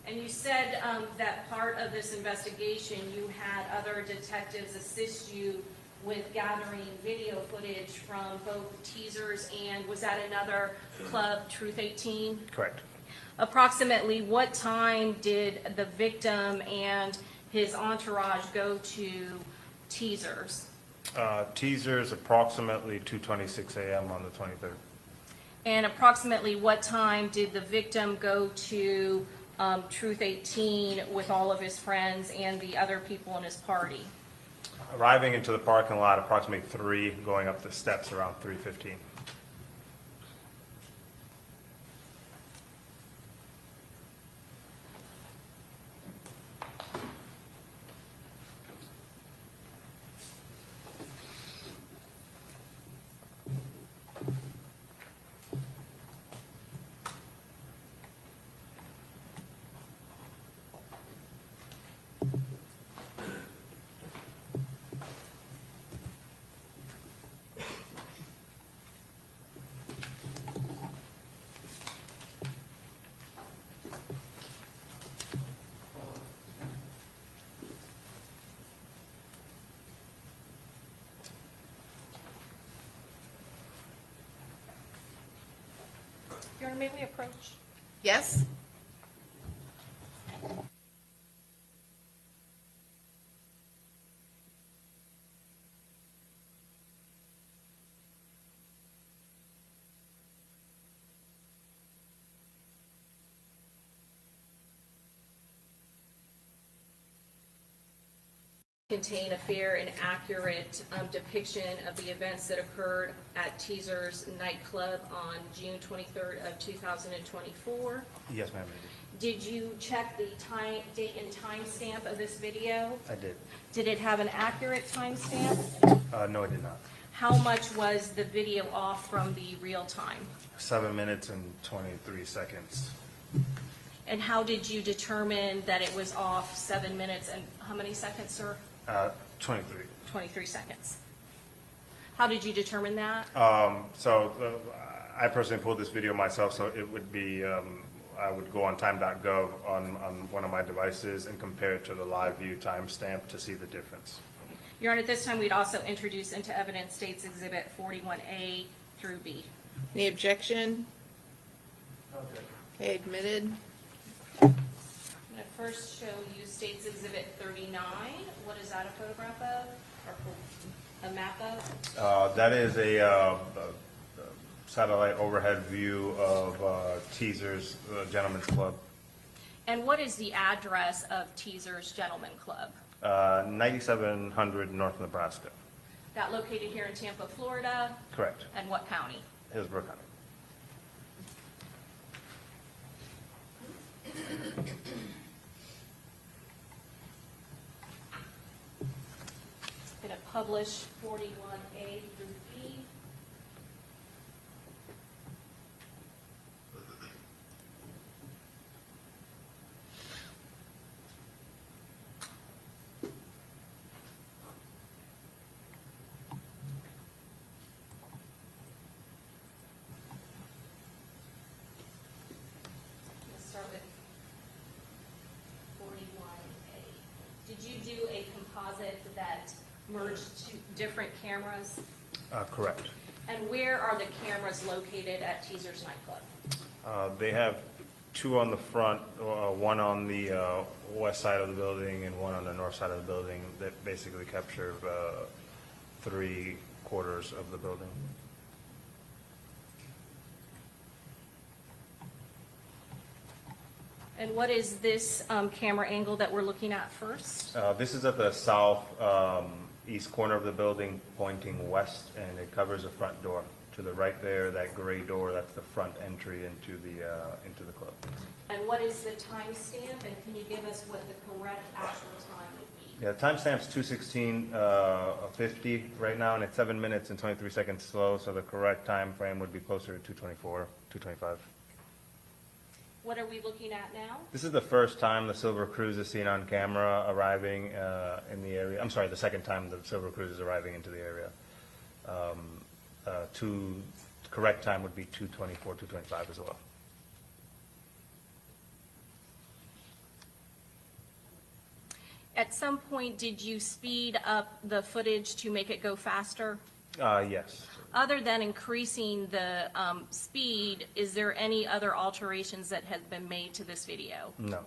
And you said that part of this investigation, you had other detectives assist you with gathering video footage from both Teasers and, was that another club, Truth 18? Correct. Approximately what time did the victim and his entourage go to Teasers? Teasers approximately 2:26 a.m. on the 23rd. And approximately what time did the victim go to Truth 18 with all of his friends and the other people in his party? Arriving into the parking lot approximately 3, going up the steps around 3:15. Your Honor, may we approach? Yes? Contain a fair and accurate depiction of the events that occurred at Teasers nightclub on June 23rd of 2024. Yes, ma'am, Did you check the time, date and time stamp of this video? I did. Did it have an accurate time stamp? No, I did not. How much was the video off from the real time? 7 minutes and 23 seconds. And how did you determine that it was off 7 minutes and how many seconds, sir? 23. 23 seconds. How did you determine that? I personally pulled this video myself, so it would be, I would go on time.gov on one of my devices and compare it to the live view timestamp to see the difference. Your Honor, at this time, we'd also introduce into evidence States Exhibit 41A through B. Any objection? Okay, admitted. I'm going to first show you States Exhibit 39. What is that a photograph of, or a map of? That is a satellite overhead view of Teasers Gentlemen's Club. And what is the address of Teasers Gentlemen Club? 9700 North Nebraska. That located here in Tampa, Florida, Correct. and what county? Hillsborough County. Going to publish 41A through B. Let's start with 41A. Did you do a composite that merged two different cameras? Correct. And where are the cameras located at Teasers nightclub? They have two on the front, one on the west side of the building and one on the north side of the building that basically capture 3/4 of the building. And what is this camera angle that we're looking at first? This is at the south east corner of the building pointing west, and it covers the front door. To the right there, that gray door, that's the front entry into the club. And what is the timestamp, and can you give us what the correct actual time would be? Yeah, timestamp's 2:16:50 right now, and it's 7 minutes and 23 seconds slow, so the correct time frame would be closer to 2:24, 2:25. What are we looking at now? This is the first time the Silver Cruise is seen on camera arriving in the area. I'm sorry, the second time the Silver Cruise is arriving into the area. Correct time would be 2:24, 2:25 as well. At some point, did you speed up the footage to make it go faster? Yes. Other than increasing the speed, is there any other alterations that have been made to this video? No.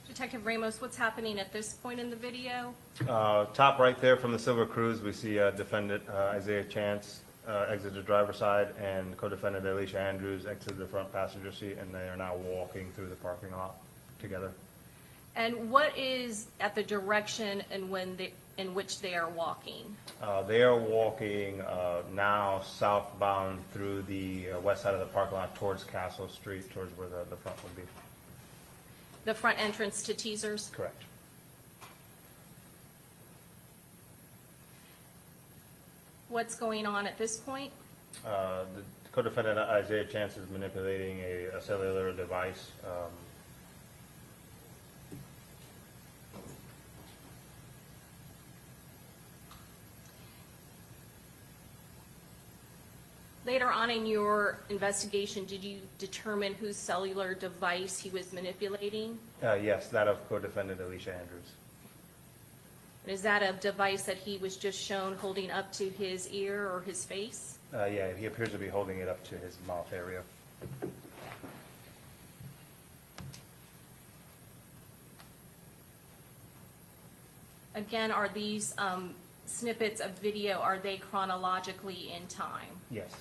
Detective Ramos, what's happening at this point in the video? Top right there from the Silver Cruise, we see defendant Isaiah Chance exit the driver's side, and co-defendant Alicia Andrews exit the front passenger seat, and they are now walking through the parking lot together. And what is at the direction in which they are walking? They are walking now southbound through the west side of the parking lot towards Castle Street, towards where the front would be. The front entrance to Teasers? Correct. What's going on at this point? The co-defendant Isaiah Chance is manipulating a cellular device. Later on in your investigation, did you determine whose cellular device he was manipulating? Yes, that of co-defendant Alicia Andrews. And is that a device that he was just shown holding up to his ear or his face? Yeah, he appears to be holding it up to his mouth area. Again, are these snippets of video, are they chronologically in time? Yes.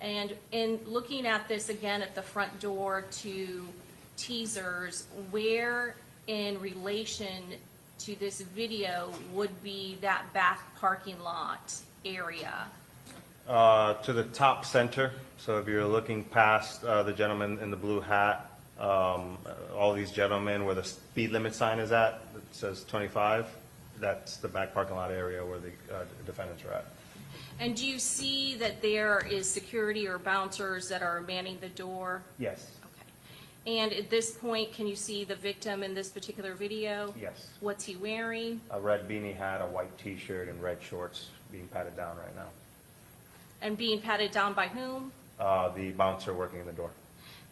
And in looking at this again at the front door to Teasers, where in relation to this video would be that back parking lot area? To the top center. So if you're looking past the gentleman in the blue hat, all these gentlemen where the speed limit sign is at, it says 25, that's the back parking lot area where the defendants are at. And do you see that there is security or bouncers that are manning the door? Yes. Okay. And at this point, can you see the victim in this particular video? Yes. What's he wearing? A red beanie hat, a white t-shirt, and red shorts being patted down right now. And being patted down by whom? The bouncer working the door.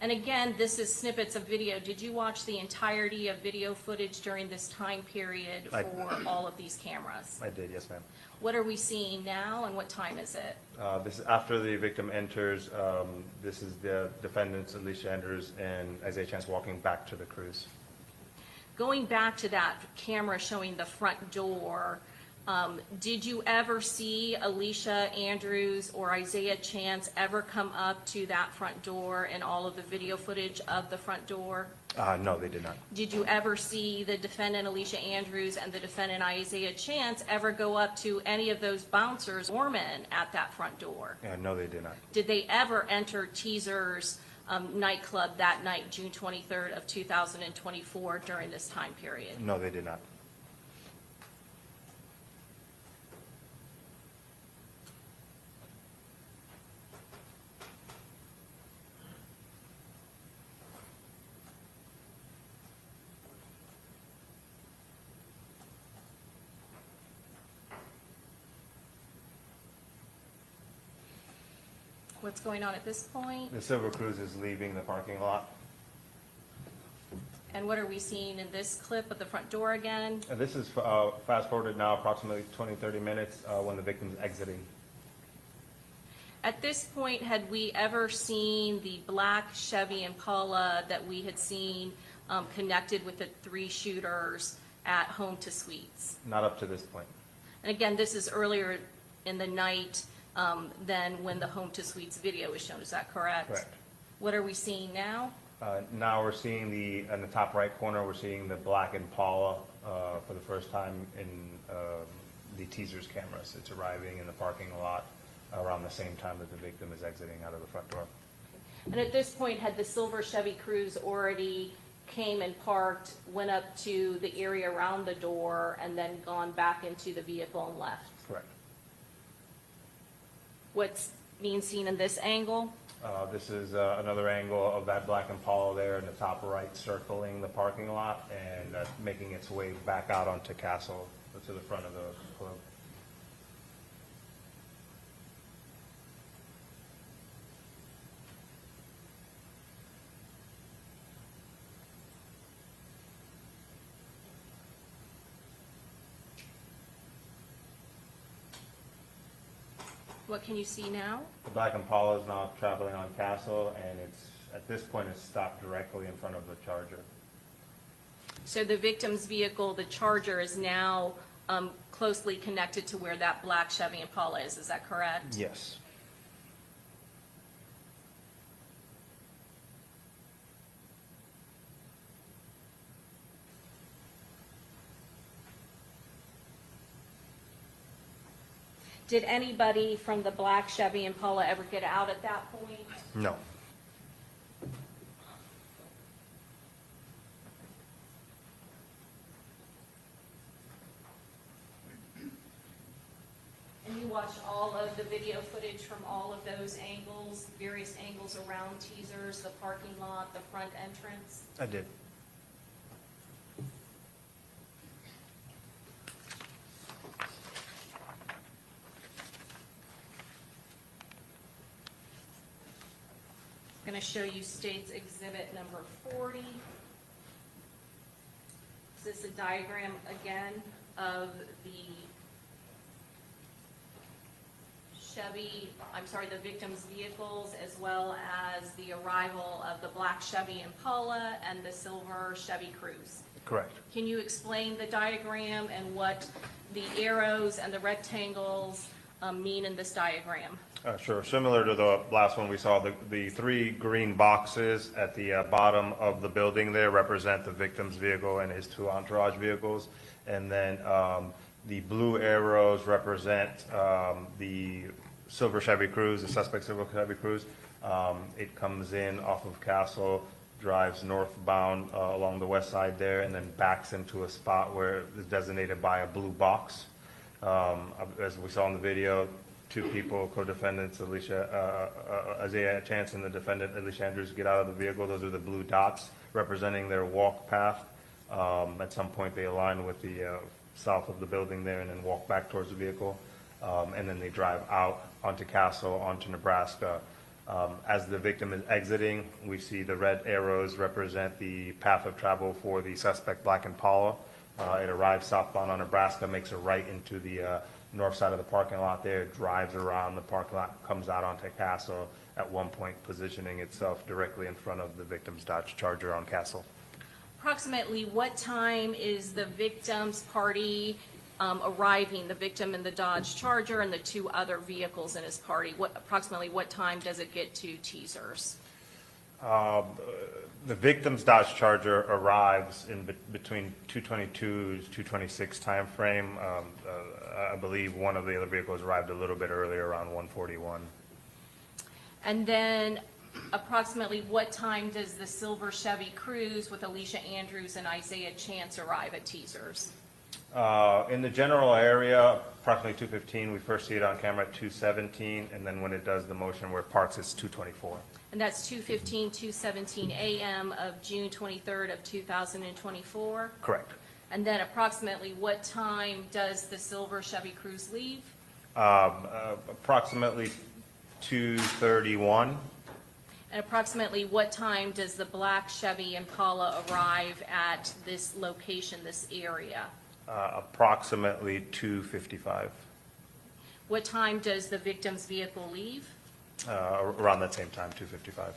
And again, this is snippets of video. Did you watch the entirety of video footage during this time period for all of these cameras? I did, yes, ma'am. What are we seeing now, and what time is it? This is after the victim enters. This is the defendants, Alicia Andrews and Isaiah Chance, walking back to the cruise. Going back to that camera showing the front door, did you ever see Alicia Andrews or Isaiah Chance ever come up to that front door in all of the video footage of the front door? No, they did not. Did you ever see the defendant Alicia Andrews and the defendant Isaiah Chance ever go up to any of those bouncers or men at that front door? No, they did not. Did they ever enter Teaser's nightclub that night, June 23rd of 2024, during this time period? No, they did not. What's going on at this point? The Silver Cruise is leaving the parking lot. And what are we seeing in this clip of the front door again? And this is fast forwarded now approximately 20, 30 minutes when the victim's exiting. At this point, had we ever seen the black Chevy Impala that we had seen connected with the 3 shooters at Home to Suites? Not up to this point. And again, this is earlier in the night than when the Home to Suites video is shown, is that correct? Correct. What are we seeing now? Now we're seeing in the top right corner, we're seeing the black Impala for the first time in the teaser's cameras. It's arriving in the parking lot around the same time that the victim is exiting out of the front door. And at this point, had the silver Chevy Cruze already came and parked, went up to the area around the door, and then gone back into the vehicle and left? Correct. What's being seen in this angle? This is another angle of that black Impala there in the top right, circling the parking lot and making its way back out onto Castle to the front of the club. What can you see now? The black Impala is now traveling on Castle, and at this point it's stopped directly in front of the Charger. So the victim's vehicle, the Charger, is now closely connected to where that black Chevy Impala is that correct? Yes. Did anybody from the black Chevy Impala ever get out at that point? No. And you watched all of the video footage from all of those angles, various angles around Teasers, the parking lot, the front entrance? I did. I'm going to show you State's Exhibit number 40. This is a diagram again of the the victim's vehicles, as well as the arrival of the black Chevy Impala and the silver Chevy Cruze. Correct. Can you explain the diagram and what the arrows and the rectangles mean in this diagram? Sure. Similar to the last one we saw, the 3 green boxes at the bottom of the building there represent the victim's vehicle and his 2 entourage vehicles. And then the blue arrows represent the silver Chevy Cruze, the suspect silver Chevy Cruze. It comes in off of Castle, drives northbound along the west side there, and then backs into a spot where it's designated by a blue box. As we saw in the video, 2 people, co-defendants, Isaiah Chance and the defendant, Alicia Andrews, get out of the vehicle. Those are the blue dots representing their walk path. At some point, they align with the south of the building there and then walk back towards the vehicle. And then they drive out onto Castle, onto Nebraska. As the victim is exiting, we see the red arrows represent the path of travel for the suspect black Impala. It arrives southbound on Nebraska, makes a right into the north side of the parking lot there, drives around the parking lot, comes out onto Castle, at one point positioning itself directly in front of the victim's Dodge Charger on Castle. Approximately what time is the victim's party arriving, the victim in the Dodge Charger and the 2 other vehicles in his party? Approximately what time does it get to Teasers? The victim's Dodge Charger arrives in between 222 to 226 timeframe. I believe one of the other vehicles arrived a little bit earlier, around 141. And then approximately what time does the silver Chevy Cruze with Alicia Andrews and Isaiah Chance arrive at Teasers? In the general area, approximately 215. We first see it on camera at 217, and then when it does the motion where it parks, it's 224. And that's 2:15, 2:17 a.m. of June 23rd of 2024? Correct. And then approximately what time does the silver Chevy Cruze leave? Approximately 2:31. And approximately what time does the black Chevy Impala arrive at this location, this area? Approximately 2:55. What time does the victim's vehicle leave? Around that same time, 2:55.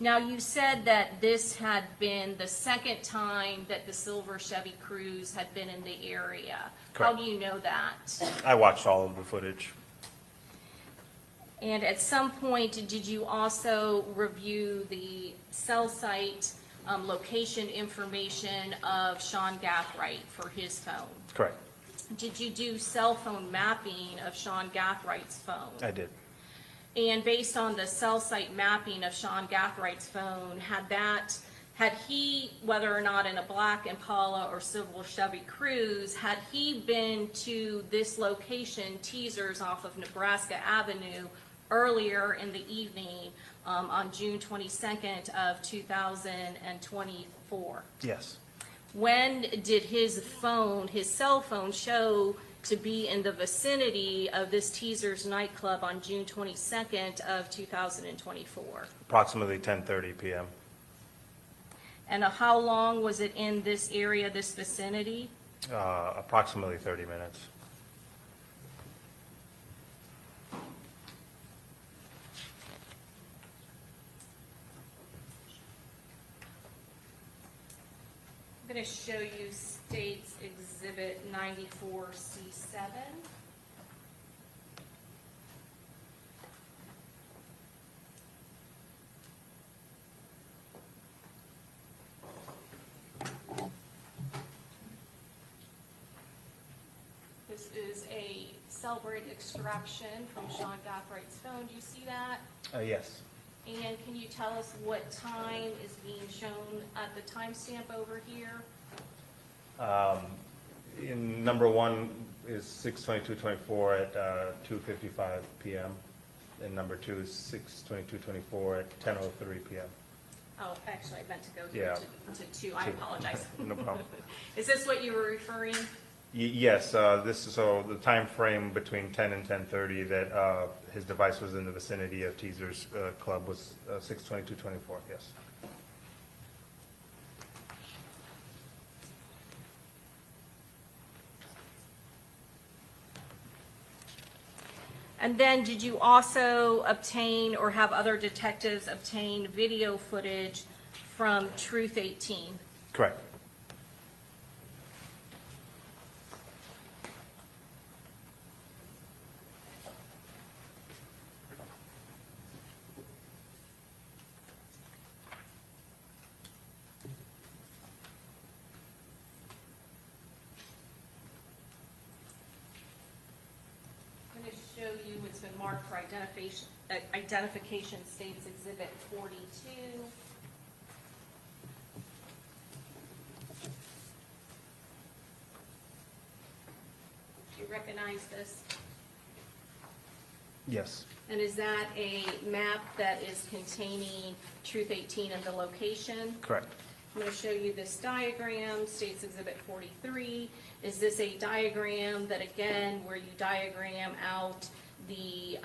Now, you said that this had been the second time that the silver Chevy Cruze had been in the area. How Correct. do you know that? I watched all of the footage. And at some point, did you also review the cell site location information of Sean Gathright for his phone? Correct. Did you do cell phone mapping of SeanGathright's phone? I did. And based on the cell site mapping of Sean Gathright's phone, had he, whether or not in a black Impala or silver Chevy Cruze, had he been to this location, Teasers off of Nebraska Avenue, earlier in the evening on June 22nd of 2024? Yes. When did his cell phone show to be in the vicinity of this Teasers nightclub on June 22nd of 2024? Approximately 10:30 p.m. And how long was it in this area, this vicinity? Approximately 30 minutes. I'm going to show you State's Exhibit 94C7. This is a celebrate extraction from Sean Gathright's phone. Do you see that? Yes. And can you tell us what time is being shown at the timestamp over here? In number one is 6:22:24 at 2:55 p.m. And number two is 6:22:24 at 10:03 p.m. Oh, actually, I meant to go here Yeah. to two. I apologize. No problem. Is this what you were referring? Yes, this is, so the time frame between 10 and 10:30 that his device was in the vicinity of Teasers Club was 6:22:24, yes. And then did you also obtain or have other detectives obtain video footage from Truth 18? Correct. I'm going to show you, it's been marked for identification, States Exhibit 42. Do you recognize this? Yes. And is that a map that is containing Truth 18 and the location? Correct. I'm going to show you this diagram, States Exhibit 43. Is this a diagram that, again, where you diagram out the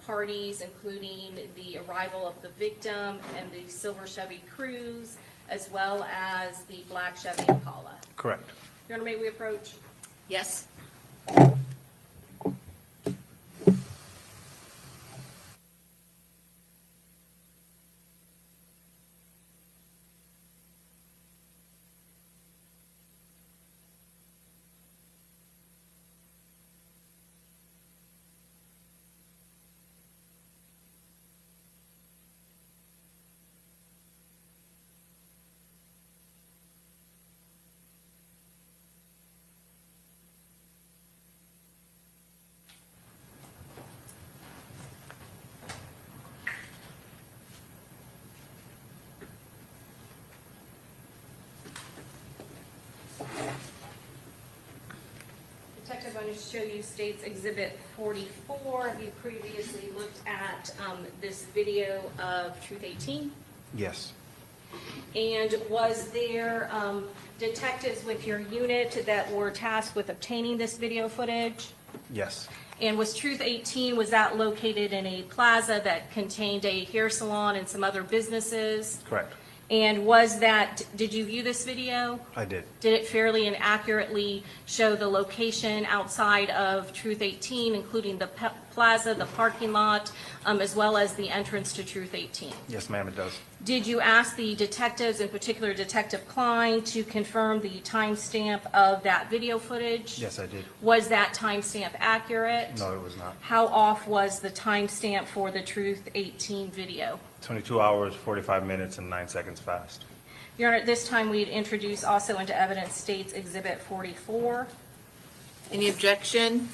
parties, including the arrival of the victim and the silver Chevy Cruze, as well as the black Chevy Impala? Correct. Your Honor, may we approach? Yes. Detective, I'm going to show you State's Exhibit 44. Have you previously looked at this video of Truth 18? Yes. And was there detectives with your unit that were tasked with obtaining this video footage? Yes. And was Truth 18, was that located in a plaza that contained a hair salon and some other businesses? Correct. And was that, did you view this video? I did. Did it fairly and accurately show the location outside of Truth 18, including the plaza, the parking lot, as well as the entrance to Truth 18? Yes, ma'am, it does. Did you ask the detectives, in particular Detective Klein, to confirm the timestamp of that video footage? Yes, I did. Was that timestamp accurate? No, it was not. How off was the timestamp for the Truth 18 video? 22 hours, 45 minutes, and 9 seconds fast. Your Honor, at this time, we'd introduce also into evidence State's Exhibit 44. Any objection?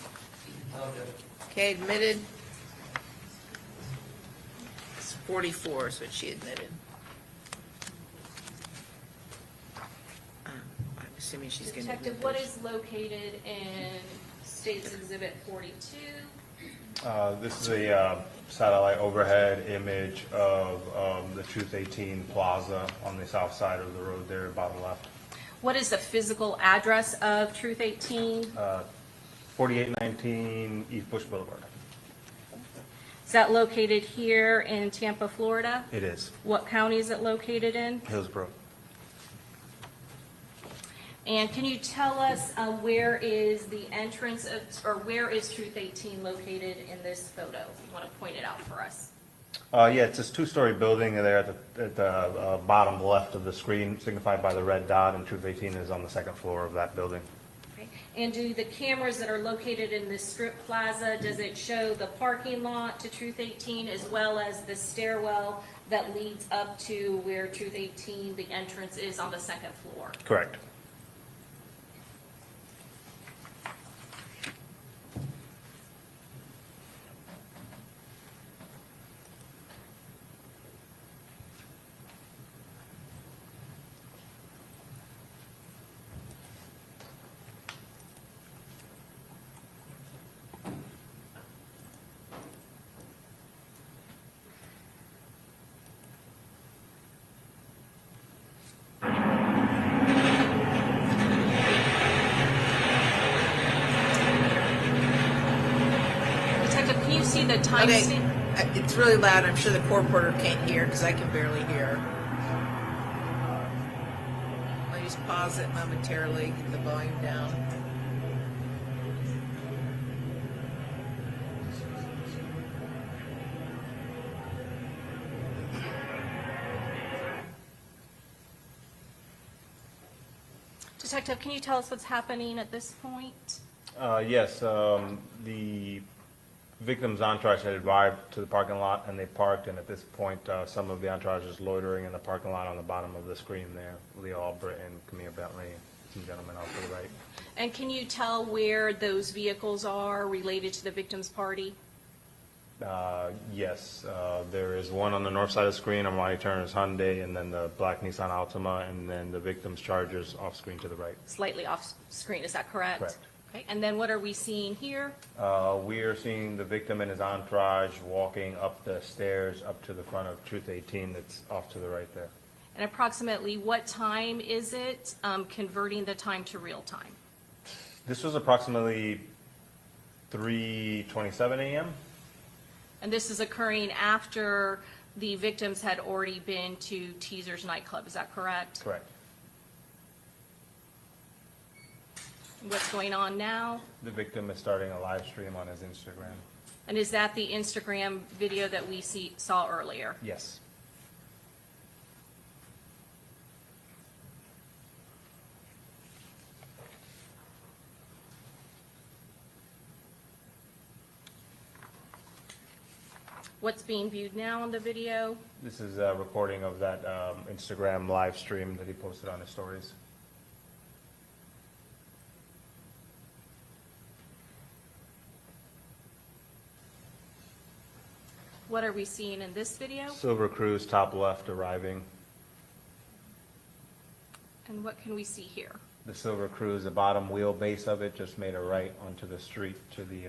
Okay, admitted. It's 44 is what she admitted. I'm assuming she's going to. Detective, what is located in State's Exhibit 42? This is a satellite overhead image of the Truth 18 Plaza on the south side of the road there, bottom left. What is the physical address of Truth 18? 4819 East Bush Boulevard. Is that located here in Tampa, Florida? It is. What county is it located in? Hillsborough. And can you tell us where is the entrance of, or where is Truth 18 located in this photo? If you want to point it out for us. Yeah, it's this two-story building there at the bottom left of the screen, signified by the red dot, and Truth 18 is on the second floor of that building. Okay. And do the cameras that are located in this strip plaza, does it show the parking lot to Truth 18 as well as the stairwell that leads up to where Truth 18, the entrance is on the second floor? Correct. Detective, can you see the time Okay, stamp? it's really loud. I'm sure the court reporter can't hear because I can barely hear. I'll just pause it momentarily, get the volume down. Detective, can you tell us what's happening at this point? Yes, the victim's entourage had arrived to the parking lot, and they parked, and at this point, some of the entourage is loitering in the parking lot on the bottom of the screen there. Leo Albritton, Camille Bentley, two gentlemen off to the right. And can you tell where those vehicles are related to the victim's party? Yes, there is one on the north side of the screen on Ronnie Turner's Hyundai, and then the black Nissan Altima, and then the victim's Charger's off screen to the right. Slightly off screen, is that correct? Correct. Okay, and then what are we seeing here? We are seeing the victim and his entourage walking up the stairs up to the front of Truth 18 that's off to the right there. And approximately what time is it, converting the time to real time? This was approximately 3:27 a.m. And this is occurring after the victims had already been to Teaser's nightclub, is that correct? Correct. What's going on now? The victim is starting a live stream on his Instagram. And is that the Instagram video that we saw earlier? Yes. What's being viewed now on the video? This is a recording of that Instagram live stream that he posted on his stories. What are we seeing in this video? Silver Cruise, top left, arriving. And what can we see here? The Silver Cruise, the bottom wheelbase of it just made a right onto the street to the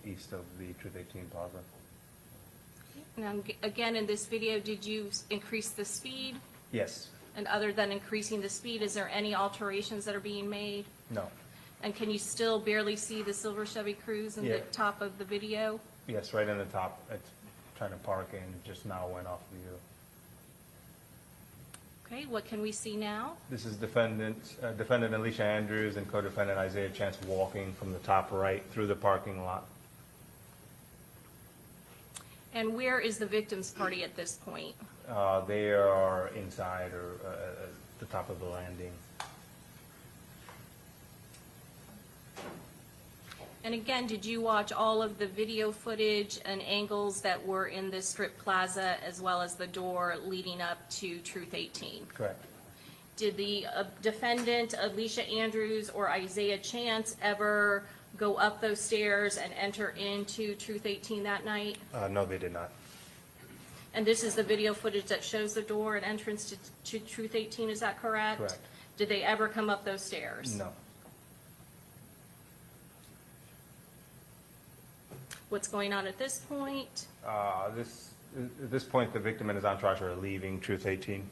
east of the Truth 18 Plaza. Now, again, in this video, did you increase the speed? Yes. And other than increasing the speed, is there any alterations that are being made? No. And can you still barely see the silver Chevy Cruze in the Yeah. top of the video? Yes, right in the top. It's trying to park and just now went off view. Okay, what can we see now? This is defendant Alicia Andrews and co-defendant Isaiah Chance walking from the top right through the parking lot. And where is the victim's party at this point? They are inside or at the top of the landing. And again, did you watch all of the video footage and angles that were in this strip plaza as well as the door leading up to Truth 18? Correct. Did the defendant, Alicia Andrews or Isaiah Chance, ever go up those stairs and enter into Truth 18 that night? No, they did not. And this is the video footage that shows the door and entrance to Truth 18, is that correct? Correct. Did they ever come up those stairs? No. What's going on at this point? At this point, the victim and his entourage are leaving Truth 18.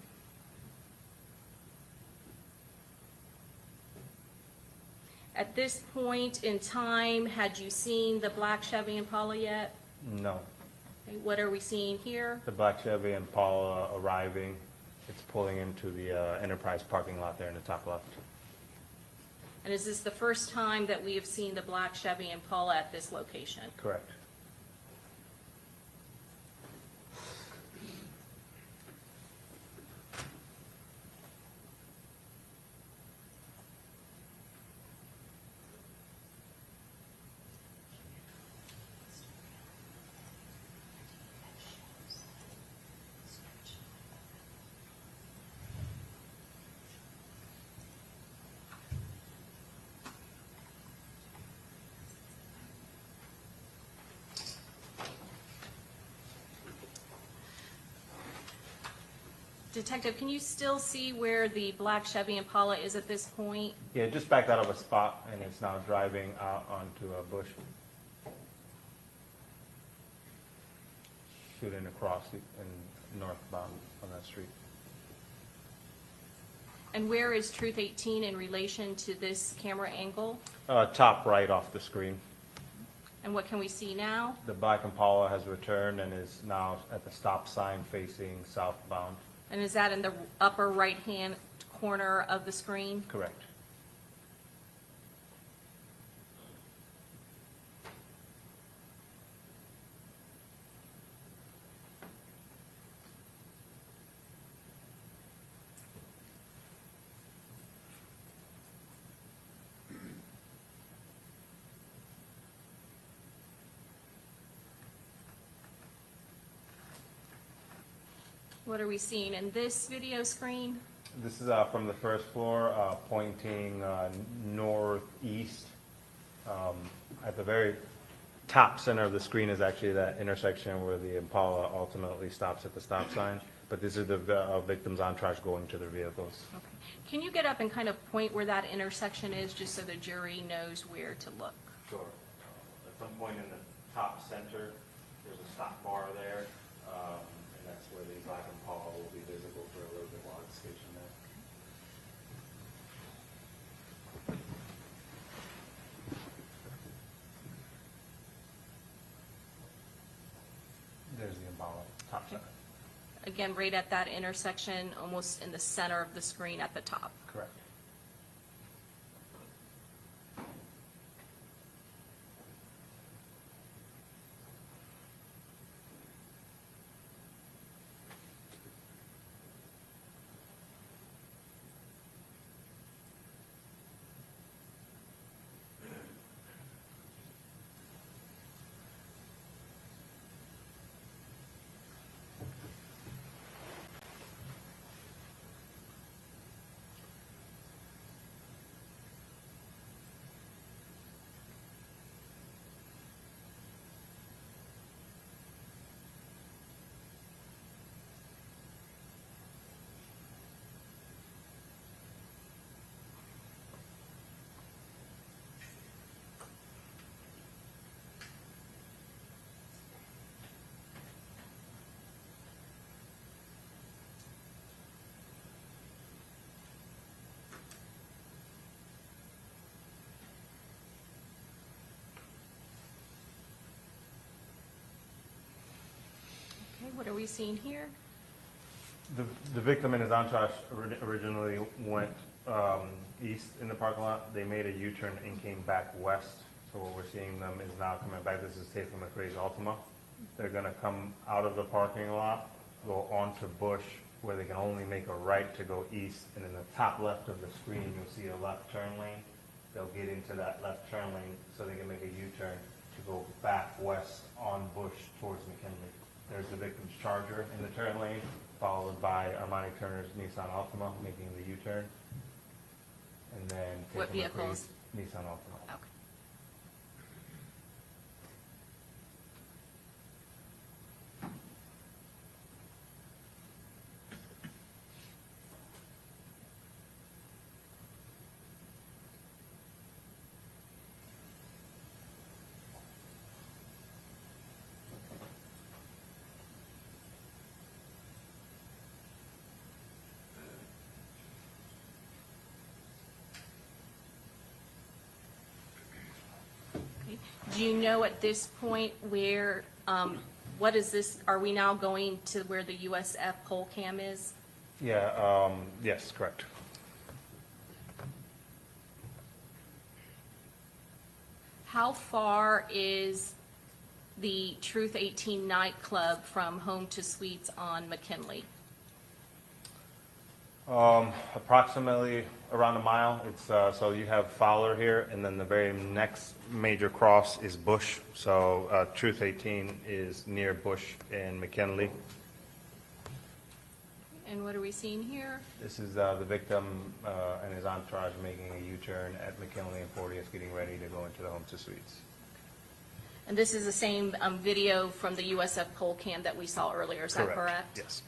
At this point in time, had you seen the black Chevy Impala yet? No. Okay, what are we seeing here? The black Chevy Impala arriving. It's pulling into the Enterprise parking lot there in the top left. And is this the first time that we have seen the black Chevy Impala at this location? Correct. Detective, can you still see where the black Chevy Impala is at this point? Yeah, just backed out of a spot and it's now driving out onto a bush. Shooting across and northbound on that street. And where is Truth 18 in relation to this camera angle? Top right off the screen. And what can we see now? The black Impala has returned and is now at the stop sign facing southbound. And is that in the upper right-hand corner of the screen? Correct. What are we seeing in this video screen? This is from the first floor, pointing northeast. At the very top center of the screen is actually that intersection where the Impala ultimately stops at the stop sign. But these are the victim's entourage going to their vehicles. Okay. Can you get up and kind of point where that intersection is, just so the jury knows where to look? Sure. At some point in the top center, there's a stop bar there, and that's where the black Impala will be visible for a little bit while it's stationed there. There's the Impala, top center. Again, right at that intersection, almost in the center of the screen at the top. Correct. what are we seeing here? The victim and his entourage originally went east in the parking lot. They made a U-turn and came back west. So what we're seeing them is now coming back. This is taken from McRae's Altima. They're gonna come out of the parking lot, go onto Bush, where they can only make a right to go east. And in the top left of the screen, you'll see a left turn lane. They'll get into that left turn lane so they can make a U-turn to go back west on Bush towards McKinley. There's the victim's Charger in the turn lane, followed by Armani Turner's Nissan Altima making the U-turn. And then What taking vehicles? McRae's Nissan Altima. Okay. Okay. Do you know at this point where, what is this, are we now going to where the USF pole cam is? Yeah, yes, correct. How far is the Truth 18 nightclub from Home to Suites on McKinley? Approximately around a mile. It's, so you have Fowler here, and then the very next major cross is Bush. So, Truth 18 is near Bush and McKinley. And what are we seeing here? This is, the victim, and his entourage making a U-turn at McKinley and 40th, getting ready to go into the Home to Suites. And this is the same video from the USF pole cam that we saw earlier, is that correct? Yes.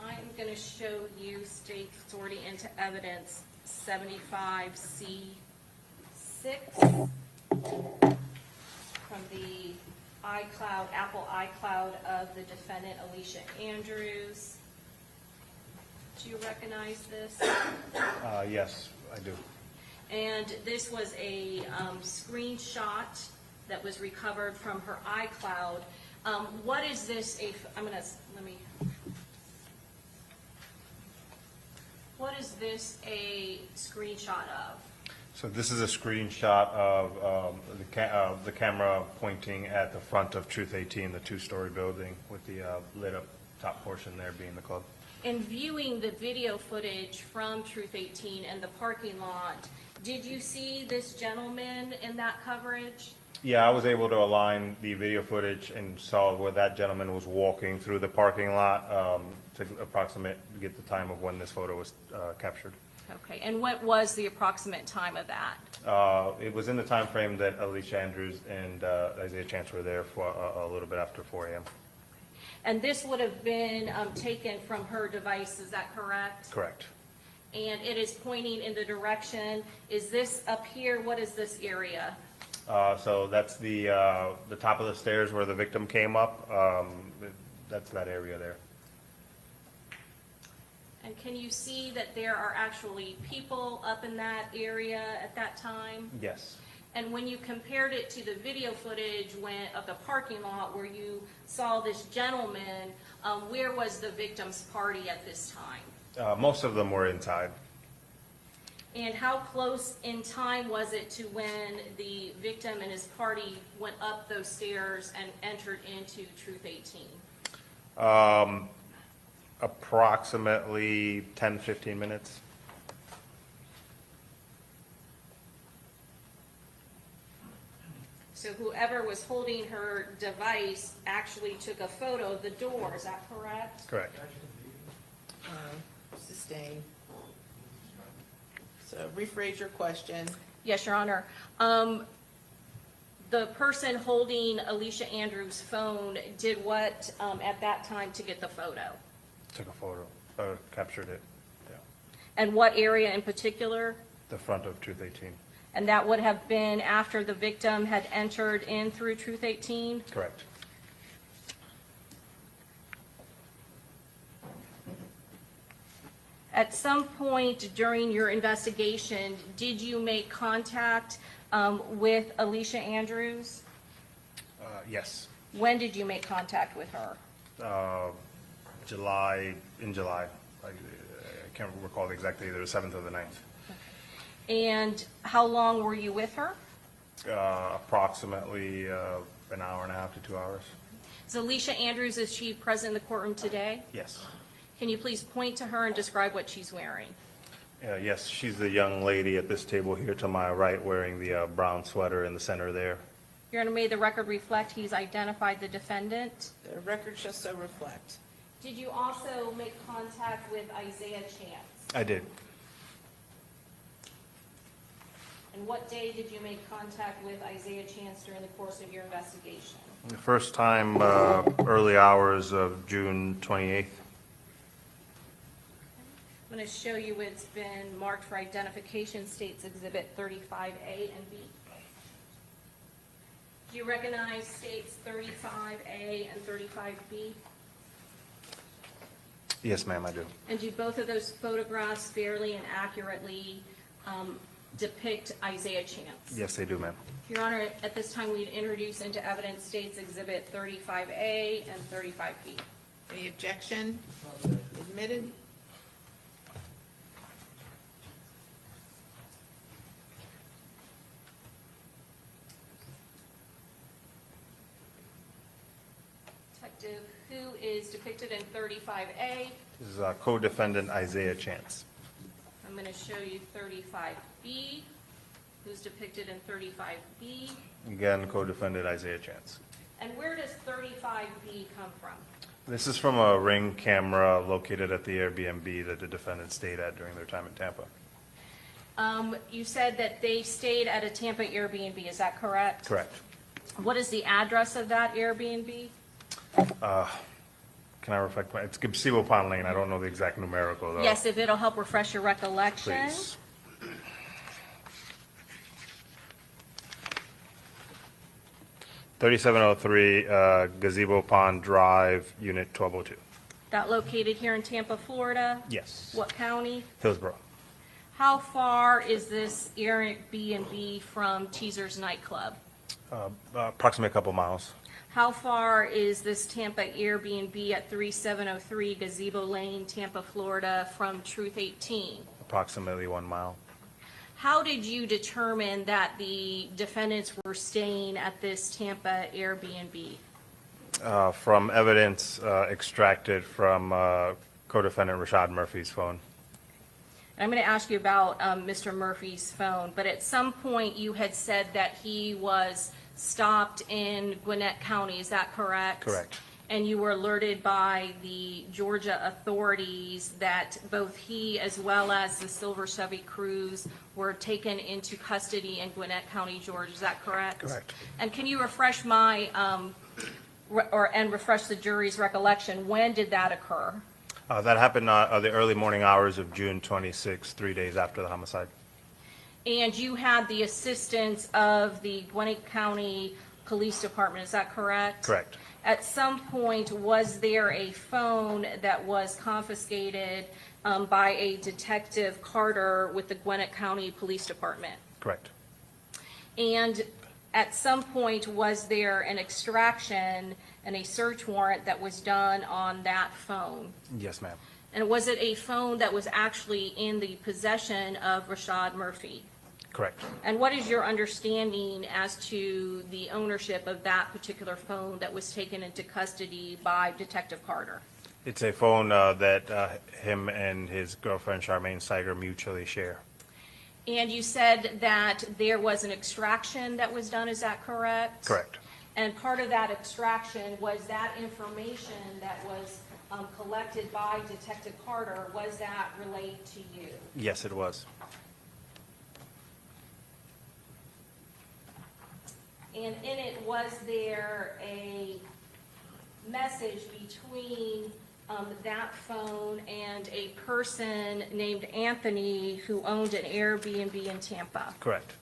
I'm going to show you state authority into evidence 75C6 from the iCloud, Apple iCloud of the defendant Alicia Andrews. Do you recognize this? Yes, I do. And this was a screenshot that was recovered from her iCloud. What is this? What is this a screenshot of? So this is a screenshot of the camera pointing at the front of Truth 18, the two-story building with the lit up top portion there being the club. In viewing the video footage from Truth 18 and the parking lot, did you see this gentleman in that coverage? Yeah, I was able to align the video footage and saw where that gentleman was walking through the parking lot to get the time of when this photo was captured. Okay, and what was the approximate time of that? It was in the time frame that Alicia Andrews and Isaiah Chance were there for a little bit after 4 a.m. And this would have been taken from her device, is that correct? Correct. And it is pointing in the direction, is this up here, what is this area? So that's the top of the stairs where the victim came up. That's that area there. And can you see that there are actually people up in that area at that time? Yes. And when you compared it to the video footage of the parking lot where you saw this gentleman, where was the victim's party at this time? Most of them were inside. And how close in time was it to when the victim and his party went up those stairs and entered into Truth 18? Approximately 10, 15 minutes. So whoever was holding her device actually took a photo of the door, is that correct? Correct. Sustained. So rephrase your question. Yes, Your Honor. The person holding Alicia Andrews' phone did what at that time to get the photo? Took a photo, captured it. Yeah. And what area in particular? The front of Truth 18. And that would have been after the victim had entered in through Truth 18? Correct. At some point during your investigation, did you make contact with Alicia Andrews? Yes. When did you make contact with her? In July. I can't recall the exact date, either the 7th or the 9th. And how long were you with her? Approximately an hour and a half to 2 hours. Is Alicia Andrews, is she present in the courtroom today? Yes. Can you please point to her and describe what she's wearing? Yes, she's the young lady at this table here to my right wearing the brown sweater in the center there. Your Honor, may the record reflect he's identified the defendant. The record shall so reflect. Did you also make contact with Isaiah Chance? I did. And what day did you make contact with Isaiah Chance during the course of your investigation? The first time, early hours of June 28th. I'm going to show you it's been marked for identification, States Exhibit 35A and B. Do you recognize States 35A and 35B? Yes, ma'am, I do. And do both of those photographs fairly and accurately depict Isaiah Chance? Yes, they do, ma'am. Your Honor, at this time, we'd introduce into evidence States Exhibit 35A and 35B. Any objection? Admitted? Detective, who is depicted in 35A? This is co-defendant Isaiah Chance. I'm going to show you 35B, who's depicted in 35B. Again, co-defendant Isaiah Chance. And where does 35B come from? This is from a Ring camera located at the Airbnb that the defendant stayed at during their time in Tampa. You said that they stayed at a Tampa Airbnb, is that correct? Correct. What is the address of that Airbnb? Can I reflect? It's Gazebo Pond Lane. I don't know the exact numerical, though. Yes, if it'll help refresh your recollection. Please. $3703 Gazebo Pond Drive, Unit 1202. That located here in Tampa, Florida? Yes. What county? Hillsborough. How far is this Airbnb from Teaser's nightclub? Approximately a couple miles. How far is this Tampa Airbnb at 3703 Gazebo Lane, Tampa, Florida, from Truth 18? Approximately 1 mile. How did you determine that the defendants were staying at this Tampa Airbnb? From evidence extracted from co-defendant Rashad Murphy's phone. I'm going to ask you about Mr. Murphy's phone, but at some point you had said that he was stopped in Gwinnett County, is that correct? Correct. And you were alerted by the Georgia authorities that both he as well as the Silver Chevy Cruise were taken into custody in Gwinnett County, Georgia, is that correct? Correct. And can you refresh my, and refresh the jury's recollection, when did that occur? That happened the early morning hours of June 26, 3 days after the homicide. And you had the assistance of the Gwinnett County Police Department, is that correct? Correct. At some point, was there a phone that was confiscated by a Detective Carter with the Gwinnett County Police Department? Correct. And at some point, was there an extraction and a search warrant that was done on that phone? Yes, ma'am. And was it a phone that was actually in the possession of Rashad Murphy? Correct. And what is your understanding as to the ownership of that particular phone that was taken into custody by Detective Carter? It's a phone that him and his girlfriend Charmaine Steiger mutually share. And you said that there was an extraction that was done, is that correct? Correct. And part of that extraction was that information that was collected by Detective Carter, was that relayed to you? Yes, it was. And in it, was there a message between that phone and a person named Anthony who owned an Airbnb in Tampa? Correct.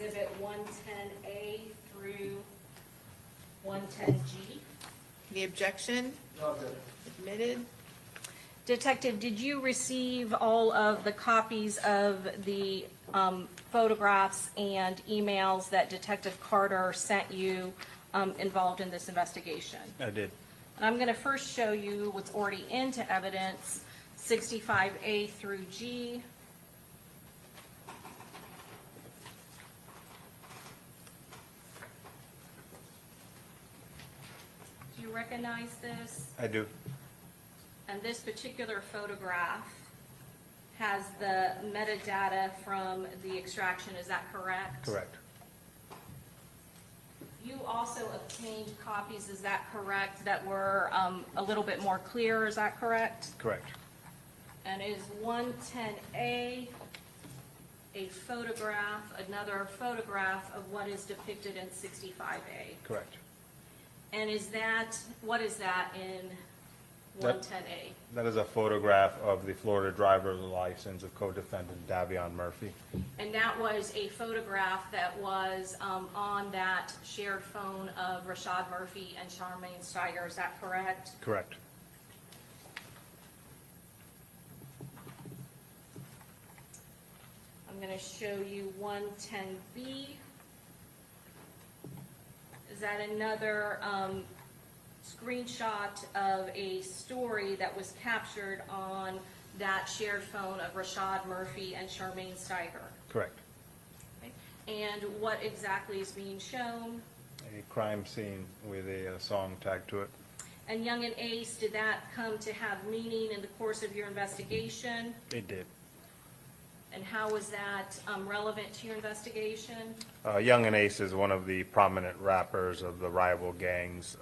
Exhibit 110A through 110G. Any objection? No, good. Admitted. Detective, did you receive all of the copies of the photographs and emails that Detective Carter sent you involved in this investigation? I did. And I'm going to first show you what's already into evidence, 65A through G. Do you recognize this? I do. And this particular photograph has the metadata from the extraction, is that correct? Correct. You also obtained copies, is that correct, that were a little bit more clear, is that correct? Correct. And is 110A a photograph, another photograph of what is depicted in 65A? Correct. And is that, what is that in That- 110A? That is a photograph of the Florida driver's license of co-defendant Davion Murphy. And that was a photograph that was on that shared phone of Rashad Murphy and Charmaine Steiger, is that correct? Correct. I'm going to show you 110B. Is that another screenshot of a story that was captured on that shared phone of Rashad Murphy and Charmaine Steiger? Correct. Okay. And what exactly is being shown? A crime scene with a song tagged to it. And Young and Ace, did that come to have meaning in the course of your investigation? It did. And how was that relevant to your investigation? Young and Ace is one of the prominent rappers of the rival gangs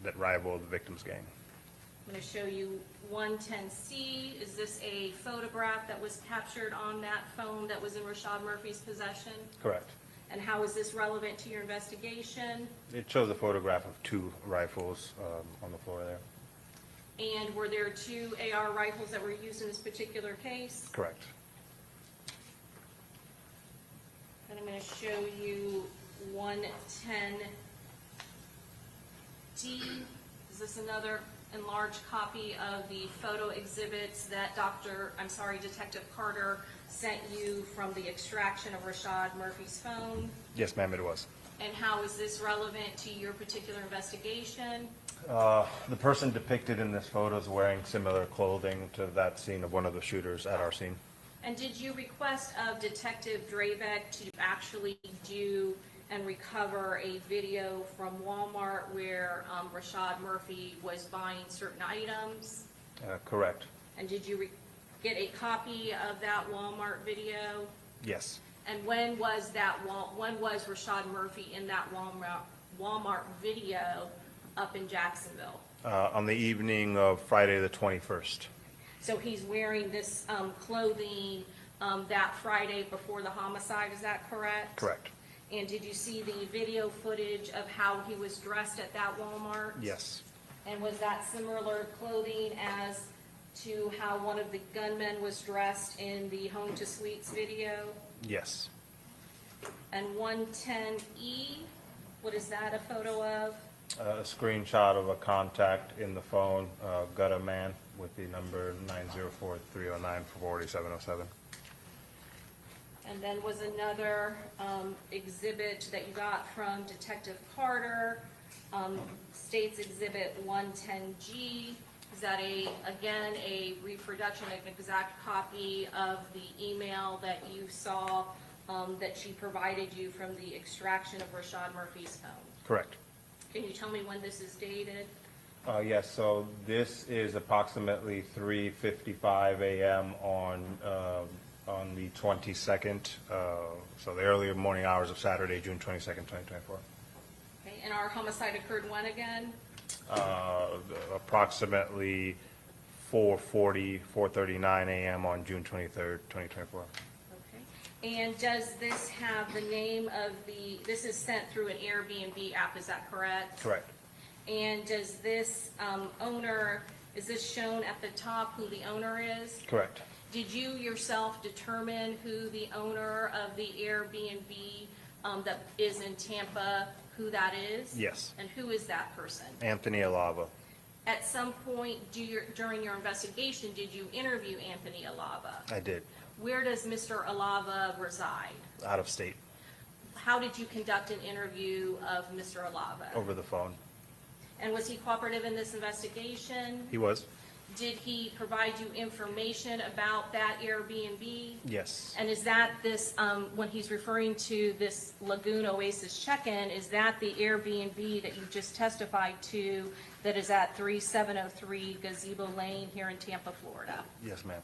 that rival the victim's gang. I'm going to show you 110C. Is this a photograph that was captured on that phone that was in Rashad Murphy's possession? Correct. And how is this relevant to your investigation? It shows a photograph of two rifles on the floor there. And were there two AR rifles that were used in this particular case? Correct. And I'm going to show you 110D. Is this another enlarged copy of the photo exhibits that Detective Carter sent you from the extraction of Rashad Murphy's phone? Yes, ma'am, it was. And how is this relevant to your particular investigation? The person depicted in this photo is wearing similar clothing to that scene of one of the shooters at our scene. And did you request of Detective Drabeck to actually do and recover a video from Walmart where Rashad Murphy was buying certain items? Correct. And did you get a copy of that Walmart video? Yes. And when was Rashad Murphy in that Walmart video up in Jacksonville? On the evening of Friday the 21st. So he's wearing this clothing that Friday before the homicide, is that correct? Correct. And did you see the video footage of how he was dressed at that Walmart? Yes. And was that similar clothing as to how one of the gunmen was dressed in the Home to Suites video? Yes. And 110E, what is that a photo of? A screenshot of a contact in the phone, Gutta Man, with the number 904-309-4707. And then was another exhibit that you got from Detective Carter, State's Exhibit 110G. Is that again, a reproduction, an exact copy of the email that you saw that she provided you from the extraction of Rashad Murphy's phone? Correct. Can you tell me when this is dated? Yes, so this is approximately 3:55 a.m. on the 22nd, so the early morning hours of Saturday, June 22nd, 2024. Okay, and our homicide occurred when again? Approximately 4:39 a.m. on June 23rd, 2024. Okay. And does this have the name of this is sent through an Airbnb app, is that correct? Correct. And does this owner, is this shown at the top who the owner is? Correct. Did you yourself determine who the owner of the Airbnb that is in Tampa, who that is? Yes. And who is that person? Anthony Alava. At some point during your investigation, did you interview Anthony Alava? I did. Where does Mr. Alava reside? Out of state. How did you conduct an interview of Mr. Alava? Over the phone. And was he cooperative in this investigation? He was? Did he provide you information about that Airbnb? Yes. And is that this, when he's referring to this Lagoon Oasis check-in, is that the Airbnb that you just testified to that is at 3703 Gazebo Lane here in Tampa, Florida? Yes, ma'am.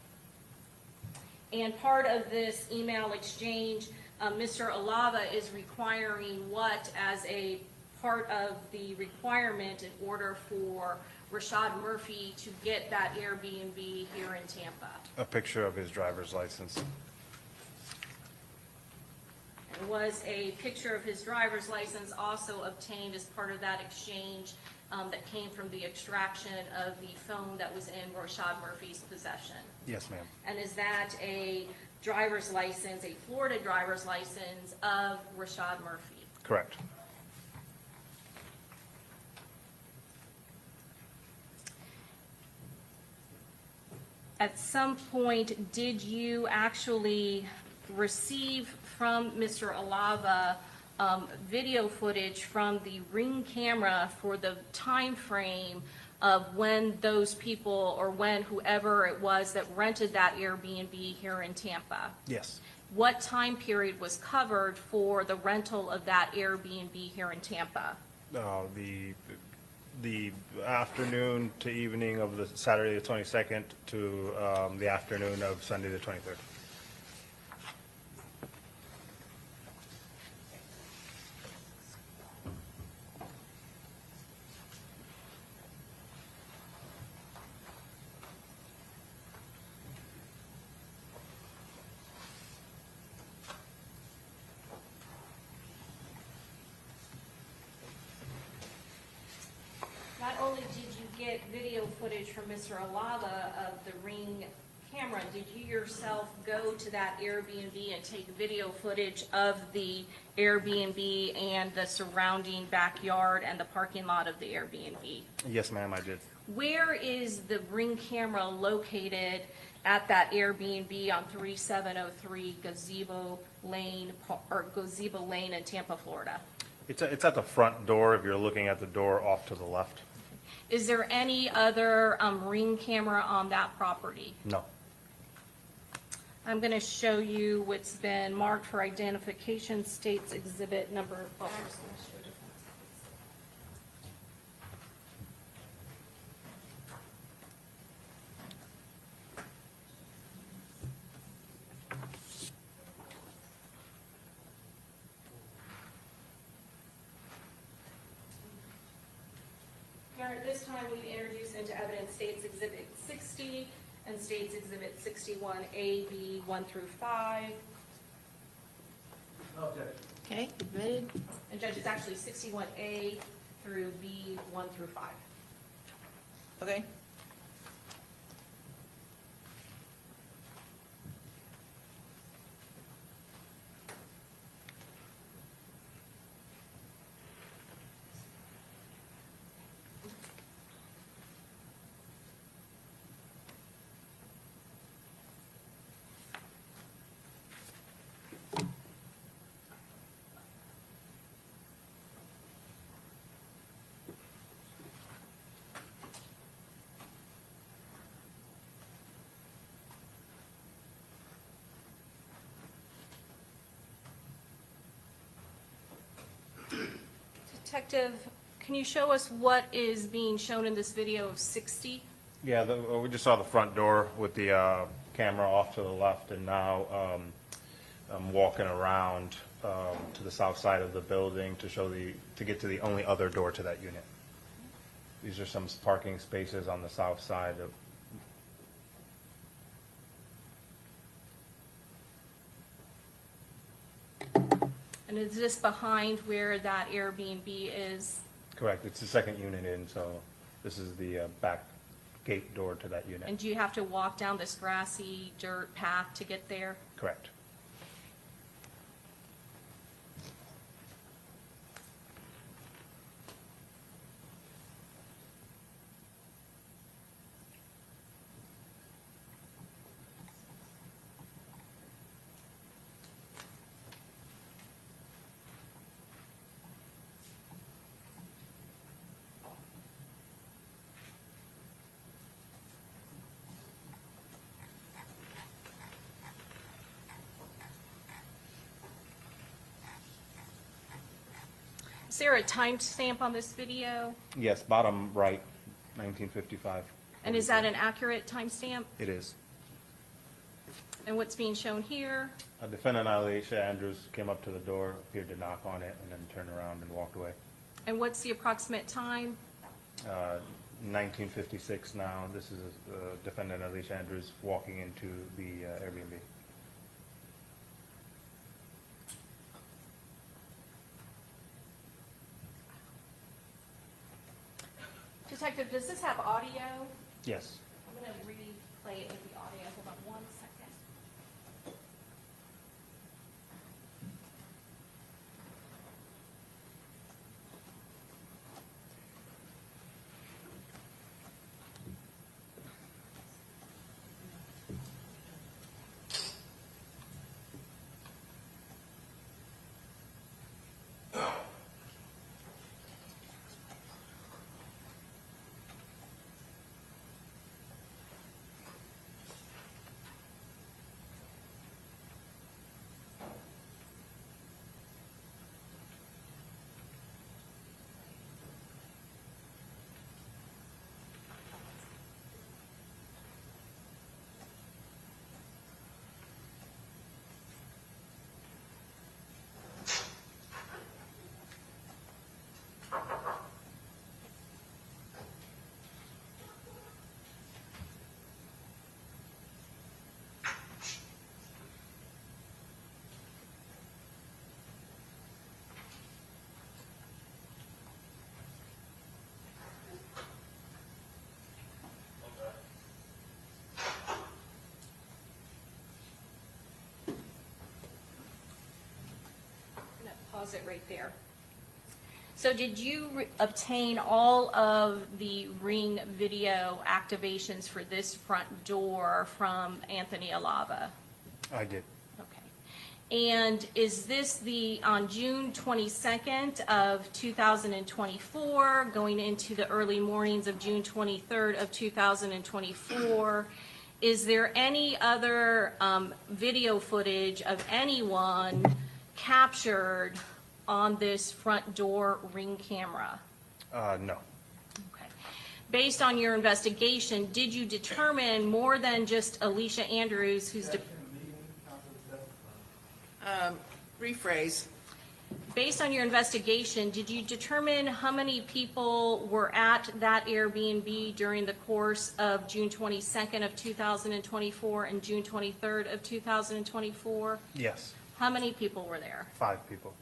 And part of this email exchange, Mr. Alava is requiring what as a part of the requirement in order for Rashad Murphy to get that Airbnb here in Tampa? A picture of his driver's license. And was a picture of his driver's license also obtained as part of that exchange that came from the extraction of the phone that was in Rashad Murphy's possession? Yes, ma'am. And is that a driver's license, a Florida driver's license of Rashad Murphy? Correct. At some point, did you actually receive from Mr. Alava video footage from the Ring camera for the time frame of when those people, or when whoever it was that rented that Airbnb here in Tampa? Yes. What time period was covered for the rental of that Airbnb here in Tampa? The afternoon to evening of the Saturday the 22nd to the afternoon of Sunday the 23rd. Not only did you get video footage from Mr. Alava of the Ring camera, did you yourself go to that Airbnb and take video footage of the Airbnb and the surrounding backyard and the parking lot of the Airbnb? Yes, ma'am, I did. Where is the Ring camera located at that Airbnb on 3703 Gazebo Lane, or Gazebo Lane in Tampa, Florida? It's at the front door if you're looking at the door off to the left. Is there any other Ring camera on that property? No. I'm going to show you what's been marked for identification, States Exhibit number. At this time, we introduce into evidence States Exhibit 60 and States Exhibit 61A, B, 1 through 5. Okay, admitted. And Judge, it's actually 61A through B, 1 through 5. Okay. Detective, can you show us what is being shown in this video of 60? Yeah, we just saw the front door with the camera off to the left, and now I'm walking around to the south side of the building to get to the only other door to that unit. These are some parking spaces on the south side of. And is this behind where that Airbnb is? Correct, it's the second unit in, so this is the back gate door to that unit. And do you have to walk down this grassy dirt path to get there? Correct. Is there a timestamp on this video? Yes, bottom right, 1955. And is that an accurate timestamp? It is. And what's being shown here? Defendant Alicia Andrews came up to the door, appeared to knock on it, and then turned around and walked away. And what's the approximate time? 1956 now. This is defendant Alicia Andrews walking into the Airbnb. Detective, does this have audio? Yes. I'm going to replay it with the audio. Hold on 1 second. Pause it right there. So did you obtain all of the Ring video activations for this front door from Anthony Alava? I did. Okay. And is this on June 22nd of 2024, going into the early mornings of June 23rd of 2024, is there any other video footage of anyone captured on this front door Ring camera? No. Okay. Based on your investigation, did you determine more than just Alicia Andrews, who's Rephrase. based on your investigation, did you determine how many people were at that Airbnb during the course of June 22nd of 2024 and June 23rd of 2024? Yes. How many people were there? 5 people.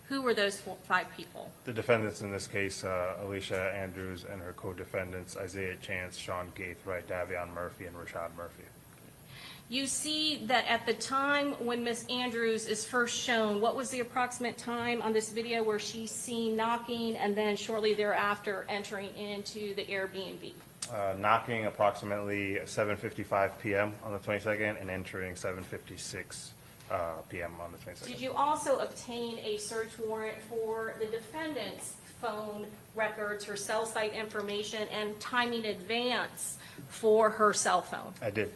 Who were those 5 people? The defendants in this case, Alicia Andrews and her co-defendants, Isaiah Chance, Sean Gaithright, Davion Murphy, and Rashad Murphy. You see that at the time when Miss Andrews is first shown, what was the approximate time on this video where she's seen knocking and then shortly thereafter entering into the Airbnb? Knocking approximately 7:55 p.m. on the 22nd and entering 7:56 p.m. on the 22nd. Did you also obtain a search warrant for the defendant's phone records, her cell site information, and timing advance for her cell phone? I did.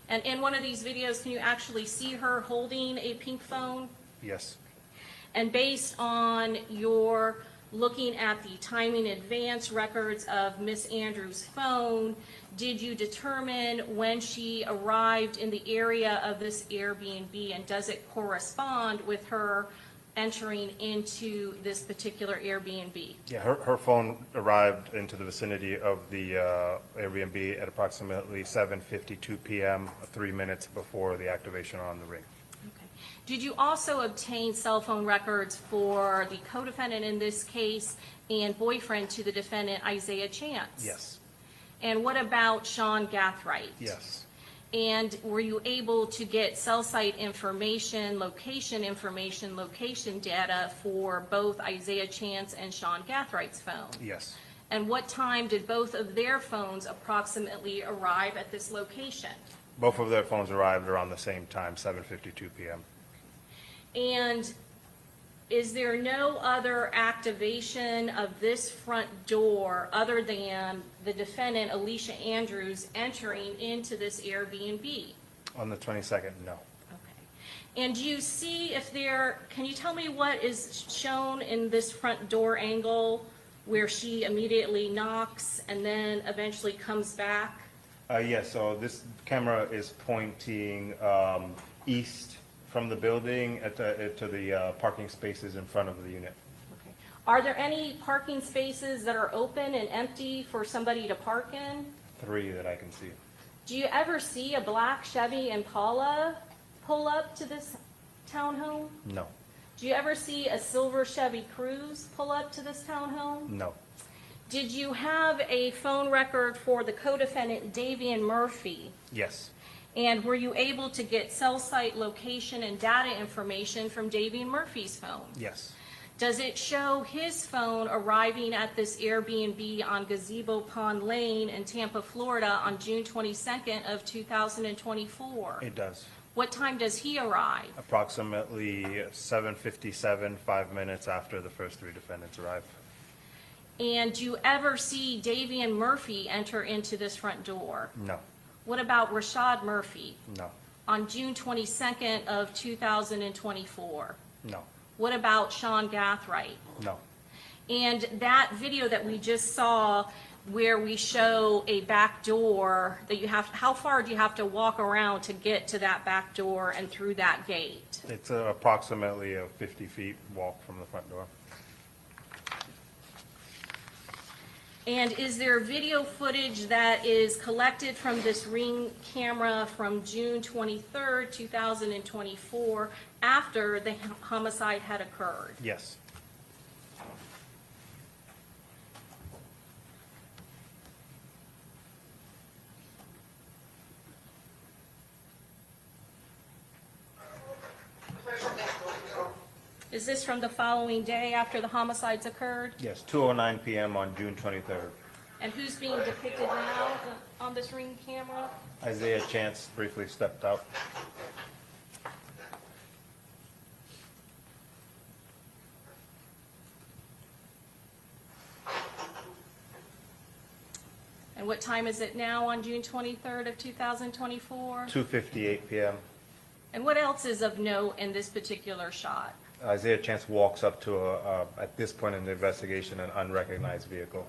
And in one of these videos, can you actually see her holding a pink phone? Yes. And based on your looking at the timing advance records of Miss Andrews' phone, did you determine when she arrived in the area of this Airbnb, and does it correspond with her entering into this particular Airbnb? Yeah, her phone arrived into the vicinity of the Airbnb at approximately 7:52 p.m., 3 minutes before the activation on the Ring. Okay. Did you also obtain cell phone records for the co-defendant in this case and boyfriend to the defendant, Isaiah Chance? Yes. And what about Sean Gathright? Yes. And were you able to get cell site information, location data for both Isaiah Chance and SeanGathright's phone? Yes. And what time did both of their phones approximately arrive at this location? Both of their phones arrived around the same time, 7:52 p.m. And is there no other activation of this front door other than the defendant, Alicia Andrews, entering into this Airbnb? On the 22nd, no. Okay. And do you see if there, can you tell me what is shown in this front door angle where she immediately knocks and then eventually comes back? Yes, so this camera is pointing east from the building to the parking spaces in front of the unit. Okay. Are there any parking spaces that are open and empty for somebody to park in? 3 that I can see. Do you ever see a black Chevy Impala pull up to this townhome? No. Do you ever see a silver Chevy Cruze pull up to this townhome? No. Did you have a phone record for the co-defendant Davian Murphy? Yes. And were you able to get cell site location and data information from Davian Murphy's phone? Yes. Does it show his phone arriving at this Airbnb on Gazebo Pond Lane in Tampa, Florida on June 22nd of 2024? It does. What time does he arrive? Approximately 7:57, 5 minutes after the first 3 defendants arrive. And do you ever see Davian Murphy enter into this front door? No. What about Rashad Murphy No. on June 22nd of 2024? No. What about Sean Gathright? No. And that video that we just saw where we show a back door that you have, how far do you have to walk around to get to that back door and through that gate? It's approximately a 50 feet walk from the front door. And is there video footage that is collected from this Ring camera from June 23rd, 2024, after the homicide had occurred? Yes. Is this from the following day after the homicides occurred? Yes, 2:09 p.m. on June 23rd. And who's being depicted now on this Ring camera? Isaiah Chance briefly stepped out. And what time is it now on June 23rd of 2024? 2:58 p.m. And what else is of note in this particular shot? Isaiah Chance walks up to at this point in the investigation, an unrecognized vehicle.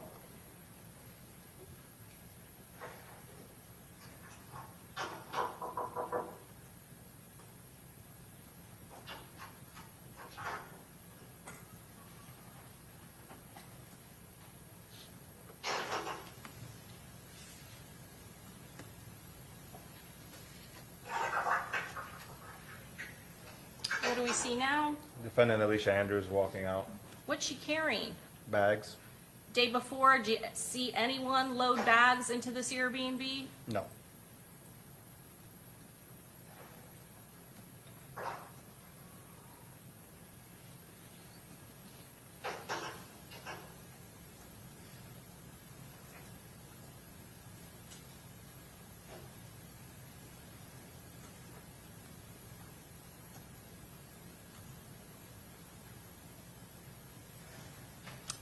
What do we see now? Defendant Alicia Andrews walking out. What's she carrying? Bags? Day before, did you see anyone load bags into this Airbnb? No.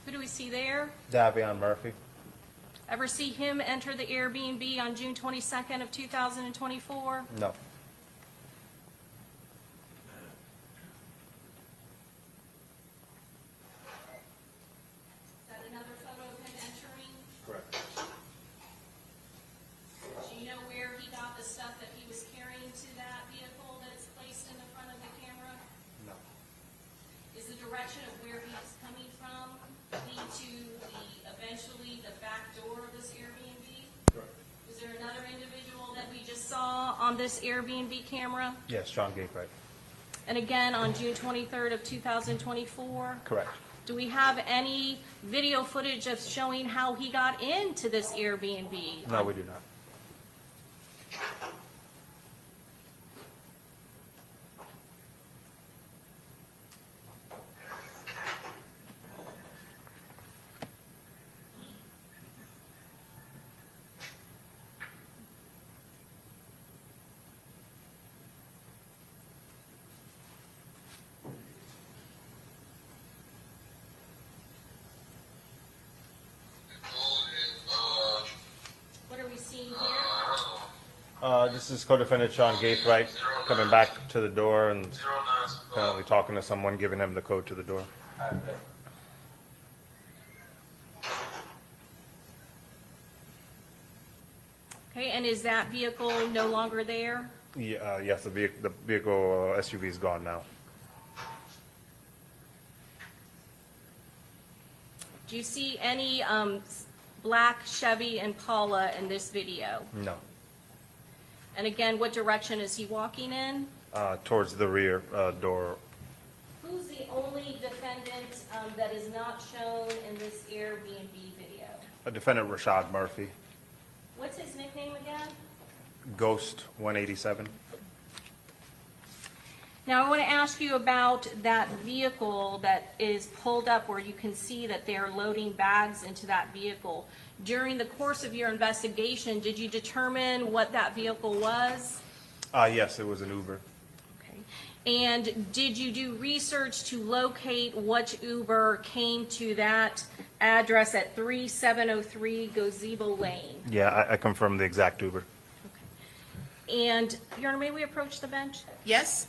Who do we see there? Davian Murphy? Ever see him enter the Airbnb on June 22nd of 2024? No. Is that another photo of him entering? Correct. Do you know where he got the stuff that he was carrying to that vehicle that's placed in the front of the camera? No. Is the direction of where he's coming from lead to eventually the back door of this Airbnb? Correct. Was there another individual that we just saw on this Airbnb camera? Yes, Sean Gathright. And again, on June 23rd of 2024? Correct. Do we have any video footage of showing how he got into this Airbnb? No, we do not. What are we seeing here? This is co-defendant Sean Gaithright coming back to the door and apparently talking to someone, giving him the code to the door. Okay, and is that vehicle no longer there? Yeah, yes, the vehicle SUV is gone now. Do you see any black Chevy Impala in this video? No. And again, what direction is he walking in? Towards the rear door. Who's the only defendant that is not shown in this Airbnb video? Defendant Rashad Murphy, What's his nickname again? Ghost 187. Now, I want to ask you about that vehicle that is pulled up where you can see that they're loading bags into that vehicle. During the course of your investigation, did you determine what that vehicle was? Yes, it was an Uber. Okay. And did you do research to locate which Uber came to that address at 3703 Gazebo Lane? Yeah, I confirmed the exact Uber. Okay. And, Your Honor, may we approach the bench? Yes?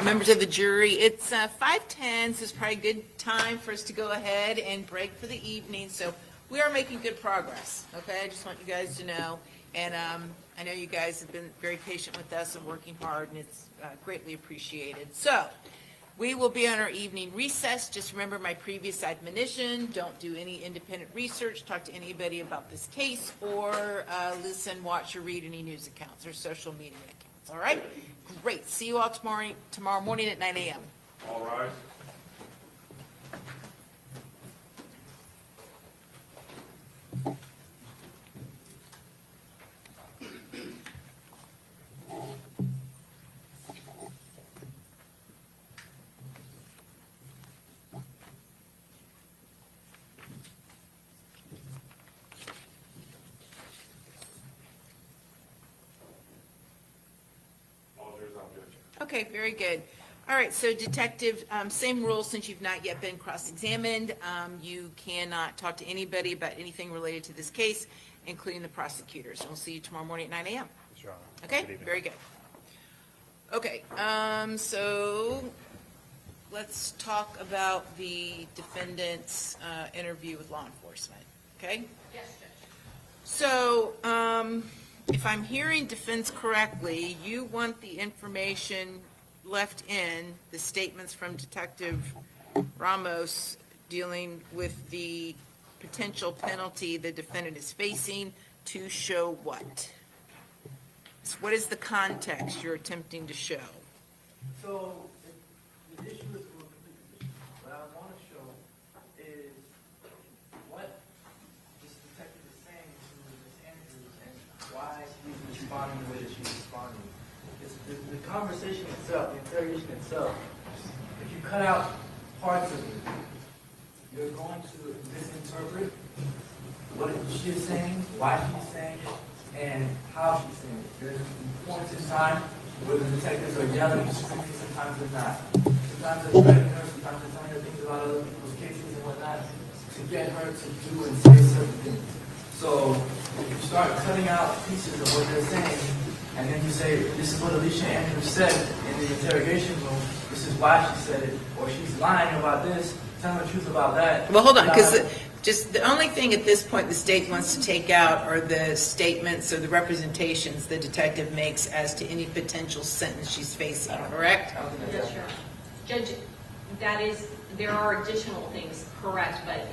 Members of the jury, it's 5:10, so it's probably a good time for us to go ahead and break for the evening. So we are making good progress, okay? I just want you guys to know. And I know you guys have been very patient with us and working hard, and it's greatly appreciated. So we will be on our evening recess. Just remember my previous admonition, don't do any independent research, talk to anybody about this case, or listen, watch, or read any news accounts or social media accounts, all right? Great. See you all tomorrow morning at 9 a.m. All right. Okay, very good. All right, so detective, same rules since you've not yet been cross-examined. You cannot talk to anybody about anything related to this case, including the prosecutors. We'll see you tomorrow morning at 9 a.m. Sure. Okay, Good evening. very good. Okay, so let's talk about the defendant's interview with law enforcement, okay? Yes, Judge. So, if I'm hearing defense correctly, you want the information left in, the statements from Detective Ramos dealing with the potential penalty the defendant is facing to show what? So what is the context you're attempting to show? So, the issue is, what I want to show is what this detective is saying to Ms. Andrews and why she's responding the way that she's responding. It's the conversation itself, the interrogation itself, if you cut out parts of it, you're going to misinterpret what she is saying, why she's saying it, and how she's saying it. There's points in time where the detectives are yelling and screaming, sometimes they're not. Sometimes they're threatening her, sometimes they're telling her things about other people's cases and whatnot to get her to do and say certain things. So if you start cutting out pieces of what they're saying, and then you say, this is what Alicia Andrews said in the interrogation room, this is why she said it, or she's lying about this, telling the truth about that. Well, hold on, because just the only thing at this point the state wants to take out are the statements or the representations the detective makes as to any potential sentence she's facing, correct? Yes, sure. Judge, that is, there are additional things, correct, but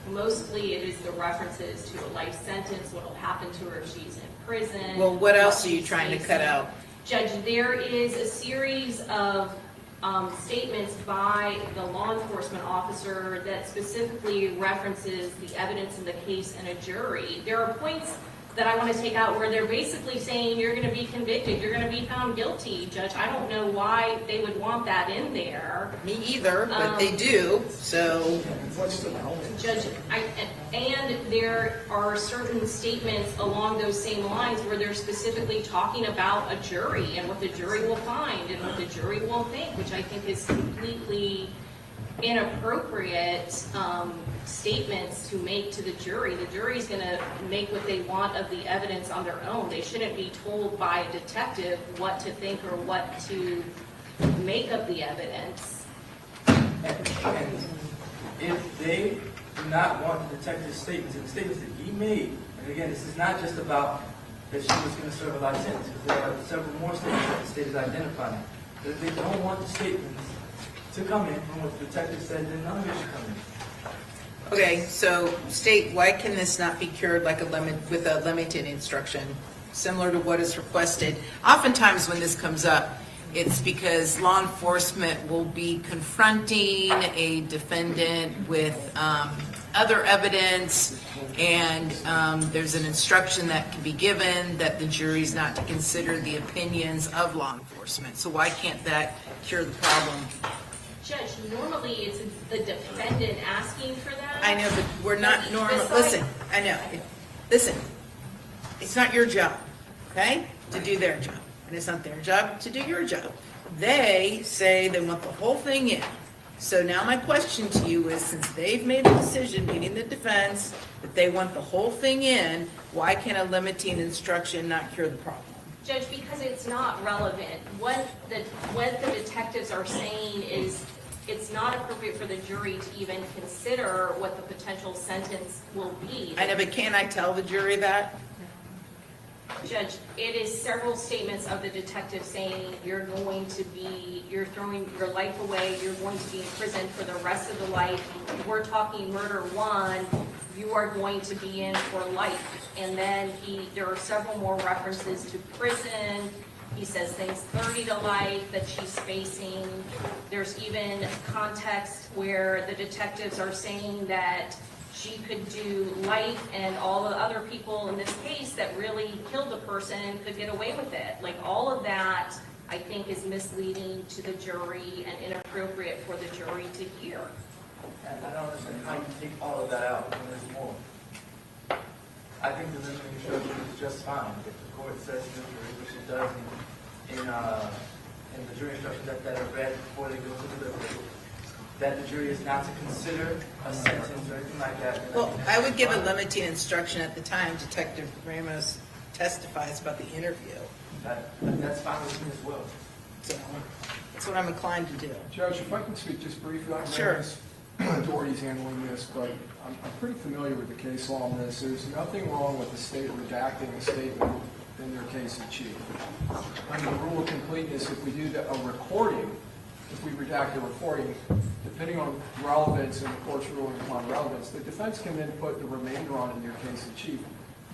mostly it is the references to a life sentence, what'll happen to her if she's in prison. Well, what else are you she's trying to cut facing. out? Judge, there is a series of statements by the law enforcement officer that specifically references the evidence in the case and a jury. There are points that I want to take out where they're basically saying you're going to be convicted, you're going to be found guilty. Judge, I don't know why they would want that in there. Me either, but they do, so. Judge, and there are certain statements along those same lines where they're specifically talking about a jury and what the jury will find and what the jury will think, which I think is completely inappropriate statements to make to the jury. The jury's going to make what they want of the evidence on their own. They shouldn't be told by a detective what to think or what to make of the evidence. And if they do not want the detective's statements, and the statements that he made, and again, this is not just about that she was going to serve a life sentence, because there are several more statements that the state is identifying. But if they don't want the statements to come in from what the detective said, then none of it should come in. Okay, so state, why can this not be cured like with a limited instruction, similar to what is requested? Oftentimes when this comes up, it's because law enforcement will be confronting a defendant with other evidence, and there's an instruction that can be given that the jury's not to consider the opinions of law enforcement. So why can't that cure the problem? Judge, normally it's the defendant asking for that. I know, but we're not normal, listen, I know, listen, it's not your job, okay, to do their job, and it's not their job to do your job. They say they want the whole thing in. So now my question to you is, since they've made a decision, meaning the defense, that they want the whole thing in, why can a limiting instruction not cure the problem? Judge, because it's not relevant. What the detectives are saying is it's not appropriate for the jury to even consider what the potential sentence will be. I know, but can't I tell the jury that? Judge, it is several statements of the detective saying you're throwing your life away, you're going to be in prison for the rest of the life. We're talking murder one, you are going to be in for life. And then there are several more references to prison. He says things 30 to life that she's facing. There's even context where the detectives are saying that she could do life and all the other people in this case that really killed the person could get away with it. Like all of that, I think, is misleading to the jury and inappropriate for the jury to hear. And I don't understand how you take all of that out when there's more. I think the limiting instruction is just fine. If the court says to the jury, which it does in the jury instructions that are read before they go to deliberate, that the jury is not to consider a sentence or anything like that. Well, I would give a limiting instruction at the time Detective Ramos testifies about the interview. That's fine with me as well. So that's what I'm inclined to do. Judge, if I can speak just briefly on Sure. this. Doherty's handling this, but I'm pretty familiar with the case law on this. There's nothing wrong with the state redacting a statement in their case in chief. Under the rule of completeness, if we do a recording, if we redact a recording, depending on relevance and the court's ruling upon relevance, the defense can then put the remainder on in their case in chief.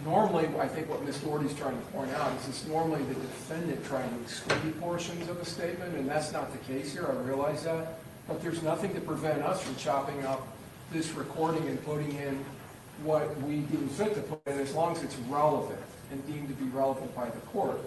Normally, I think what Ms. Doherty's trying to point out is it's normally the defendant trying to exclude portions of a statement, and that's not the case here, I realize that. But there's nothing to prevent us from chopping up this recording and putting in what we deem fit to put in, as long as it's relevant and deemed to be relevant by the court.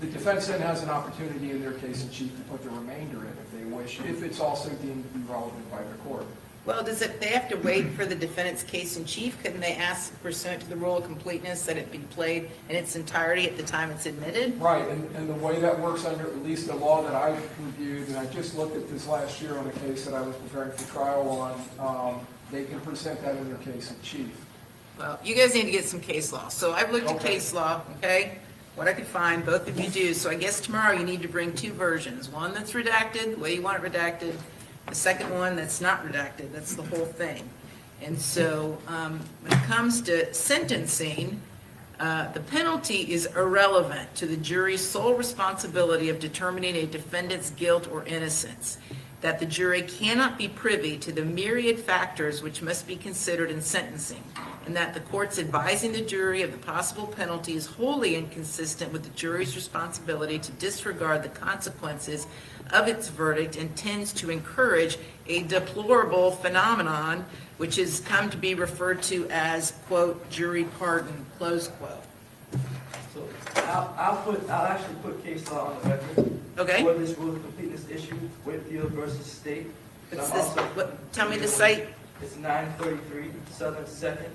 The defense then has an opportunity in their case in chief to put the remainder in if they wish, if it's also deemed to be relevant by the court. Well, they have to wait for the defendant's case in chief? Couldn't they ask pursuant to the rule of completeness that it be played in its entirety at the time it's admitted? Right, and the way that works under at least the law that I've reviewed, and I just looked at this last year on a case that I was preparing for trial on, they can present that in their case in chief. Well, you guys need to get some case law. So I've looked at Okay. case law, okay? What I could find, both of you do. So I guess tomorrow you need to bring two versions. One that's redacted, the way you want it redacted, The second one that's not redacted, that's the whole thing. And so when it comes to sentencing, the penalty is irrelevant to the jury's sole responsibility of determining a defendant's guilt or innocence, that the jury cannot be privy to the myriad factors which must be considered in sentencing, and that the court's advising the jury of the possible penalty is wholly inconsistent with the jury's responsibility to disregard the consequences of its verdict and tends to encourage a deplorable phenomenon which has come to be referred to as, quote, jury pardon, close quote. So I'll actually put case law on the record. Okay. For this rule of completeness issue, Whitfield versus State. And What's I'm this, also- tell me the site. It's 933 Southern 2nd,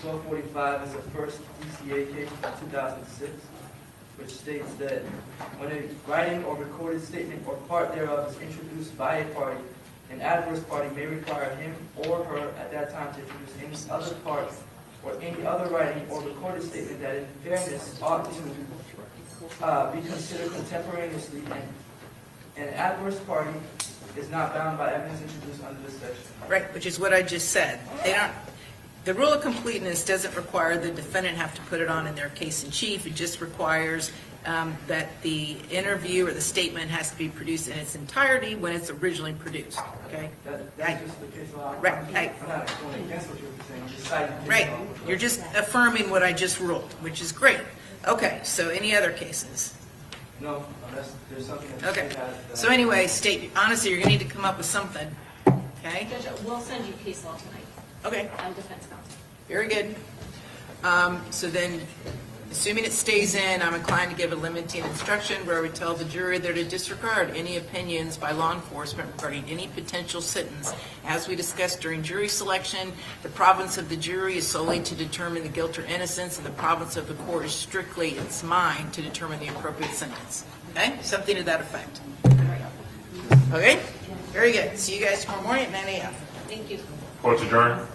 1245 is the first DCA case from 2006, which states that when a writing or recorded statement or part thereof is introduced by a party, an adverse party may require him or her at that time to introduce any other part or any other writing or recorded statement that in fairness ought to be considered contemporaneously, and an adverse party is not bound by evidence introduced under this section. Right, which is what I just said. They don't, the rule of completeness doesn't require the defendant have to put it on in their case in chief. It just requires that the interview or the statement has to be produced in its entirety when it's originally produced, okay? That's just the case law. Right, I'm not going against what you're saying, I'm just citing case Right, law. you're just affirming what I just ruled, which is great. Okay, so any other cases? No, unless there's something that Okay, the state has. so anyway, state, honestly, you're gonna need to come up with something, okay? Judge, we'll send you case law tonight. Okay. I'm defense counsel. Very good. So then, assuming it stays in, I'm inclined to give a limiting instruction where we tell the jury they're to disregard any opinions by law enforcement regarding any potential sentence. As we discussed during jury selection, the province of the jury is solely to determine the guilt or innocence, and the province of the court is strictly its mind to determine the appropriate sentence. Okay? Something to that effect. Okay? Very good. See you guys tomorrow morning at 9 a.m. Thank you. Court's adjourned.